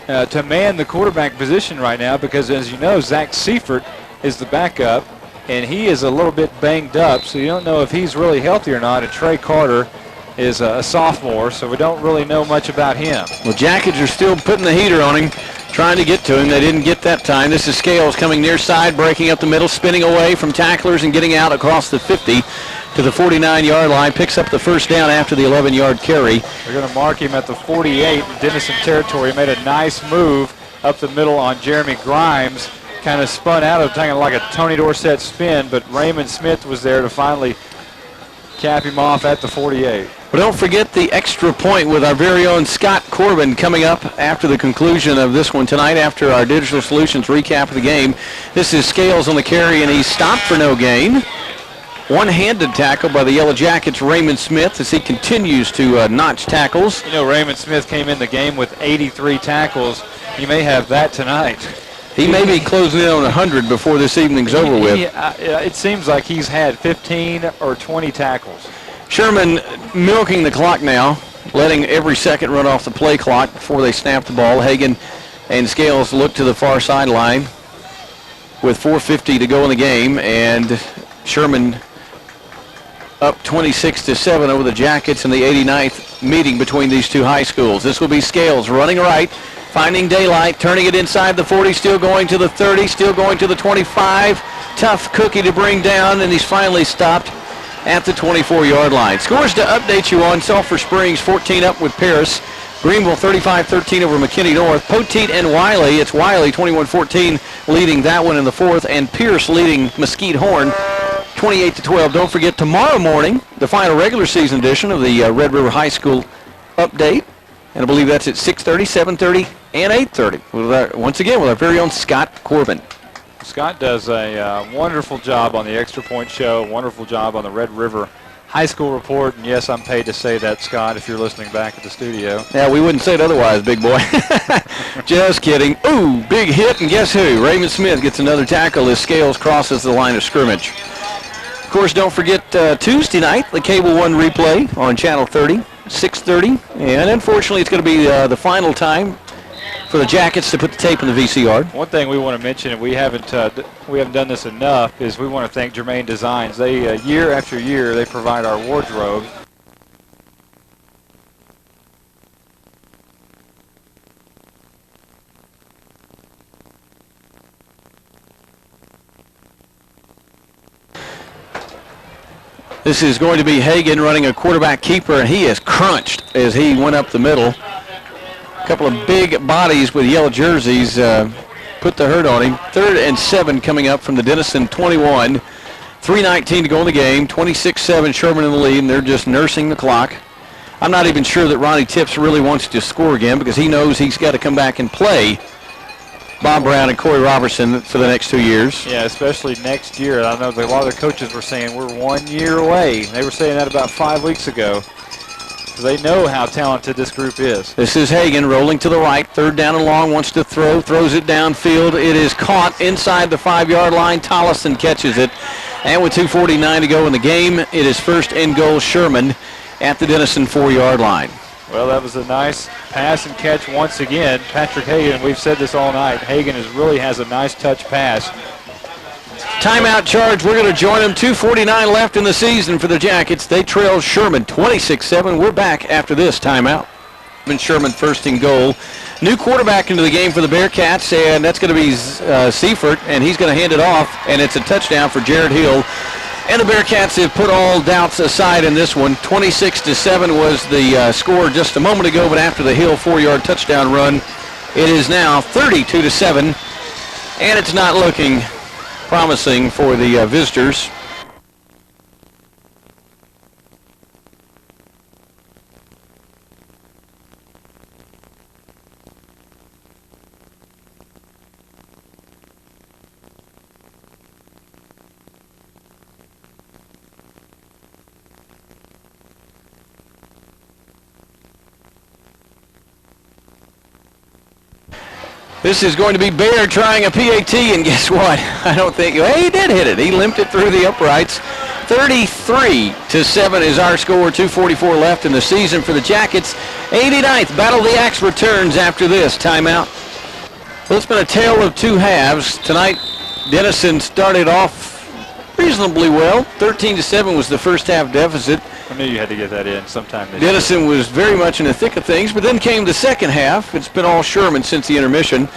to man the quarterback position right now, because as you know, Zach Seifert is the backup, and he is a little bit banged up, so you don't know if he's really healthy or not. And Trey Carter is a sophomore, so we don't really know much about him. Well, Jackets are still putting the heater on him, trying to get to him. They didn't get that time. This is Scales coming near side, breaking up the middle, spinning away from tacklers and getting out across the 50 to the 49-yard line, picks up the first down after the 11-yard carry. They're going to mark him at the 48 in Denison territory. He made a nice move up the middle on Jeremy Grimes. Kind of spun out of it, taking like a Tony Dorsett spin, but Raymond Smith was there to finally cap him off at the 48. But don't forget the extra point with our very own Scott Corbin coming up after the conclusion of this one tonight, after our Digital Solutions recap of the game. This is Scales on the carry, and he's stopped for no gain. One-handed tackle by the Yellow Jackets, Raymond Smith, as he continues to notch tackles. You know, Raymond Smith came in the game with 83 tackles. He may have that tonight. He may be closing in on 100 before this evening's over with. It seems like he's had 15 or 20 tackles. Sherman milking the clock now, letting every second run off the play clock before they snap the ball. Hagen and Scales look to the far sideline with 4:50 to go in the game, and Sherman up 26-7 over the Jackets in the 89th meeting between these two high schools. This will be Scales running right, finding daylight, turning it inside the 40, still going to the 30, still going to the 25. Tough cookie to bring down, and he's finally stopped at the 24-yard line. Scores to update you on: Sulphur Springs 14 up with Paris. Greenville 35-13 over McKinney North. Poteet and Wiley, it's Wiley 21-14 leading that one in the 4th, and Pierce leading Mesquite Horn 28-12. Don't forget, tomorrow morning, the final regular season edition of the Red River High School update. And I believe that's at 6:30, 7:30, and 8:30. Once again, with our very own Scott Corbin. Scott does a wonderful job on the Extra Point Show, wonderful job on the Red River high school report, and yes, I'm paid to say that, Scott, if you're listening back at the studio. Yeah, we wouldn't say it otherwise, big boy. Just kidding. Ooh, big hit, and guess who? Raymond Smith gets another tackle as Scales crosses the line of scrimmage. Of course, don't forget Tuesday night, the Cable 1 replay on Channel 30, 6:30. And unfortunately, it's going to be the final time for the Jackets to put the tape in the VCR. One thing we want to mention, and we haven't done this enough, is we want to thank Germain Designs. They year after year they provide our wardrobe. This is going to be Hagen running a quarterback keeper, and he is crunched as he went up the middle. A couple of big bodies with yellow jerseys put the hurt on him. 3rd and 7 coming up from the Denison 21. 3:19 to go in the game. 26-7 Sherman in the lead, and they're just nursing the clock. I'm not even sure that Ronnie Tips really wants to score again because he knows he's got to come back and play Bob Brown and Corey Robertson for the next 2 years. Yeah, especially next year. I know that a lot of the coaches were saying we're 1 year away. They were saying that about 5 weeks ago. They know how talented this group is. This is Hagen rolling to the right. 3rd down and long, wants to throw, throws it downfield. It is caught inside the 5-yard line. Tollison catches it. And with 2:49 to go in the game, it is 1st and goal Sherman at the Denison 4-yard line. Well, that was a nice pass and catch once again. Patrick Hagen, we've said this all night, Hagen really has a nice touch pass. Timeout charge. We're going to join them. 2:49 left in the season for the Jackets. They trail Sherman 26-7. We're back after this timeout. Sherman 1st and goal. New quarterback into the game for the Bearcats, and that's going to be Seifert, and he's going to hand it off, and it's a touchdown for Jared Hill. And the Bearcats have put all doubts aside in this one. 26-7 was the score just a moment ago, but after the Hill 4-yard touchdown run, it is now 32-7, and it's not looking promising for the visitors. This is going to be Bear trying a PAT, and guess what? I don't think, well, he did hit it. He limped it through the uprights. 33-7 is our score. 2:44 left in the season for the Jackets. 89th Battle of the Axe returns after this timeout. Well, it's been a tale of two halves. Tonight, Denison started off reasonably well. 13-7 was the first half deficit. I knew you had to get that in sometime this Denison year. was very much in the thick of things, but then came the second half. It's been all Sherman since the intermission.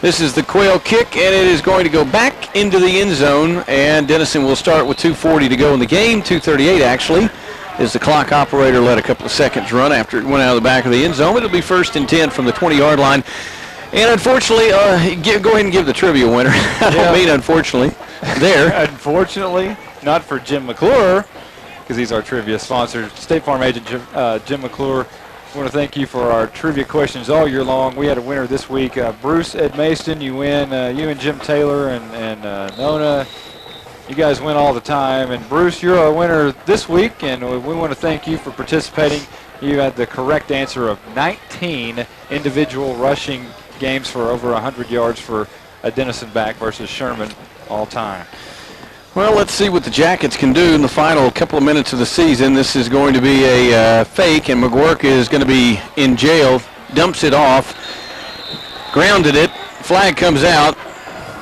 This is the quail kick, and it is going to go back into the end zone, and Denison will start with 2:40 to go in the game, 2:38 actually, as the clock operator let a couple of seconds run after it went out of the back of the end zone. It'll be 1st and 10 from the 20-yard line. And unfortunately, go ahead and give the trivia winner. I don't mean unfortunately. There. Unfortunately, not for Jim McClure, because he's our trivia sponsor. State Farm agent Jim McClure. I want to thank you for our trivia questions all year long. We had a winner this week. Bruce Edmaston, you win. You and Jim Taylor and Nona, you guys win all the time. And Bruce, you're our winner this week, and we want to thank you for participating. You had the correct answer of 19 individual rushing games for over 100 yards for a Denison back versus Sherman all time. Well, let's see what the Jackets can do in the final couple of minutes of the season. This is going to be a fake, and McGuirk is going to be in jail. Dumps it off. Grounded it. Flag comes out.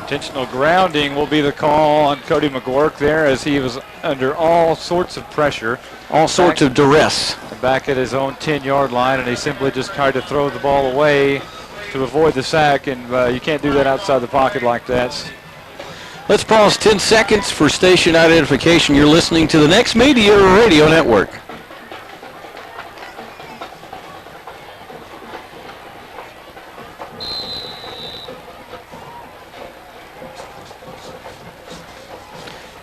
Intentional grounding will be the call on Cody McGuirk there, as he was under all sorts of pressure. All sorts of duress. Back at his own 10-yard line, and he simply just tried to throw the ball away to avoid the sack, and you can't do that outside the pocket like that. Let's pause 10 seconds for station identification. You're listening to the Next Media Radio Network.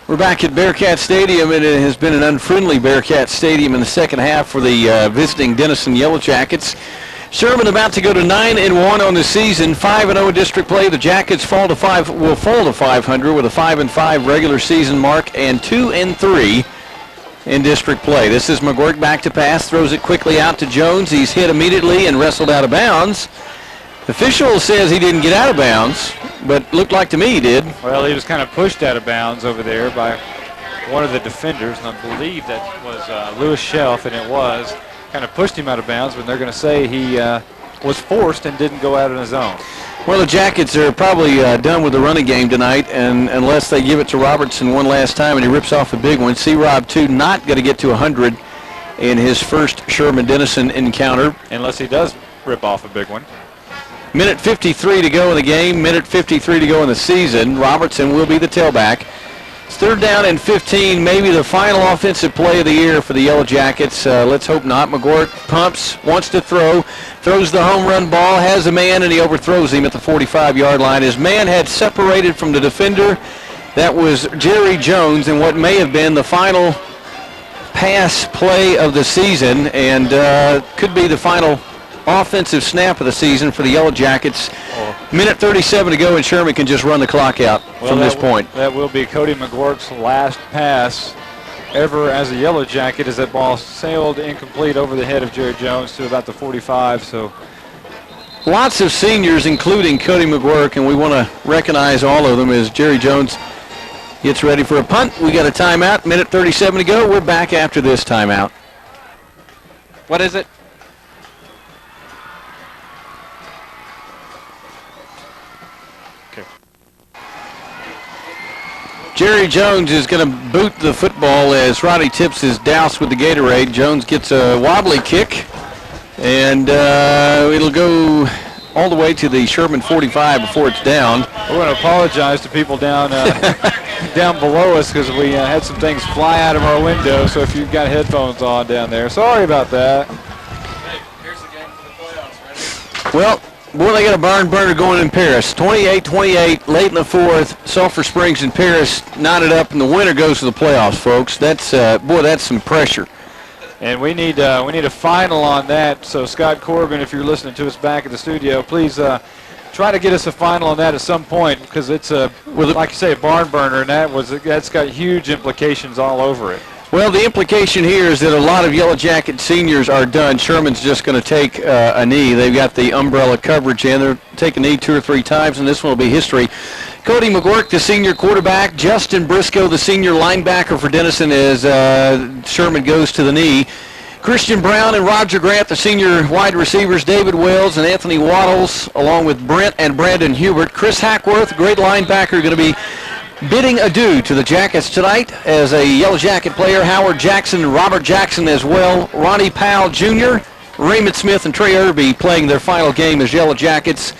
We're back at Bearcat Stadium, and it has been an unfriendly Bearcat Stadium in the second half for the visiting Denison Yellow Jackets. Sherman about to go to 9-1 on the season, 5-0 district play. The Jackets will fall to 500 with a 5-5 regular season mark and 2-3 in district play. This is McGuirk back to pass, throws it quickly out to Jones. He's hit immediately and wrestled out of bounds. The official says he didn't get out of bounds, but looked like to me he did. Well, he was kind of pushed out of bounds over there by one of the defenders, and I believe that was Lewis Shelf, and it was. Kind of pushed him out of bounds, but they're going to say he was forced and didn't go out on his own. Well, the Jackets are probably done with the running game tonight, and unless they give it to Robertson one last time and he rips off a big one. C-Rob, too, not going to get to 100 in his first Sherman-Denison encounter. Unless he does rip off a big one. Minute 53 to go in the game, minute 53 to go in the season. Robertson will be the tailback. It's 3rd down and 15, maybe the final offensive play of the year for the Yellow Jackets. Let's hope not. McGuirk pumps, wants to throw, throws the home run ball, has a man, and he overthrows him at the 45-yard line. His man had separated from the defender. That was Jerry Jones, and what may have been the final pass play of the season, and could be the final offensive snap of the season for the Yellow Jackets. Minute 37 to go, and Sherman can just run the clock out from this point. That will be Cody McGuirk's last pass ever as a Yellow Jacket, as that ball sailed incomplete over the head of Jerry Jones to about the 45. So lots of seniors, including Cody McGuirk, and we want to recognize all of them as Jerry Jones gets ready for a punt. We got a timeout. Minute 37 to go. We're back after this timeout. What is it? Jerry Jones is going to boot the football as Ronnie tips his douse with the Gatorade. Jones gets a wobbly kick, and it'll go all the way to the Sherman 45 before it's down. We're going to apologize to people down down below us because we had some things fly out of our window. So if you've got headphones on down there, sorry about that. Hey, here's the game for the playoffs, ready? Well, boy, they got a barn burner going in Paris. 28-28, late in the 4th. Sulphur Springs and Paris knotted up, and the winner goes to the playoffs, folks. That's boy, that's some pressure. And we need a final on that. So Scott Corbin, if you're listening to us back at the studio, please try to get us a final on that at some point, because it's like you say, a barn burner, and that's got huge implications all over it. Well, the implication here is that a lot of Yellow Jacket seniors are done. Sherman's just going to take a knee. They've got the umbrella coverage in. They're taking a knee 2 or 3 times, and this one will be history. Cody McGuirk, the senior quarterback. Justin Briscoe, the senior linebacker for Dennison, as Sherman goes to the knee. Christian Brown and Roger Grant, the senior wide receivers. David Wells and Anthony Waddles, along with Brent and Brandon Hubert. Chris Hackworth, great linebacker, going to be bidding adieu to the Jackets tonight as a Yellow Jacket player. Howard Jackson, Robert Jackson as well. Ronnie Powell Jr., Raymond Smith, and Trey Irby playing their final game as Yellow Jackets.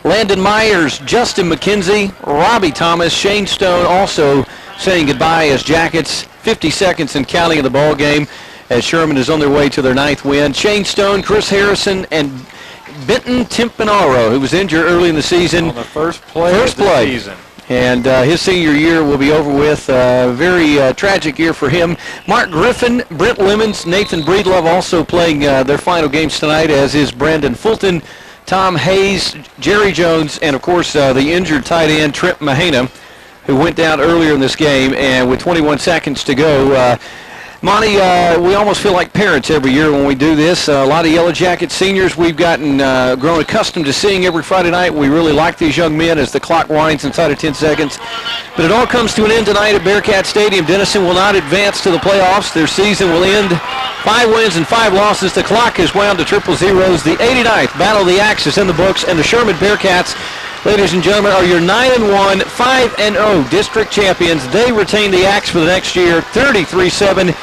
Landon Myers, Justin McKenzie, Robbie Thomas, Shane Stone also saying goodbye as Jackets. 50 seconds and counting of the ball game as Sherman is on their way to their 9th win. Shane Stone, Chris Harrison, and Benton Timpanaro, who was injured early in the season. On the first play of the season. And his senior year will be over with. Very tragic year for him. Mark Griffin, Brent Lemons, Nathan Breedlove also playing their final games tonight, as is Brandon Fulton, Tom Hayes, Jerry Jones, and, of course, the injured tight end Trent Mahina, who went down earlier in this game. And with 21 seconds to go, Monte, we almost feel like parents every year when we do this. A lot of Yellow Jacket seniors we've gotten grown accustomed to seeing every Friday night. We really like these young men as the clock winds inside of 10 seconds. But it all comes to an end tonight at Bearcat Stadium. Dennison will not advance to the playoffs. Their season will end 5 wins and 5 losses. The clock is wound to triple zeros. The 89th Battle of the Axe is in the books, and the Sherman Bearcats, ladies and gentlemen, are your 9-1, 5-0 district champions. They retain the axe for the next year, 33-7.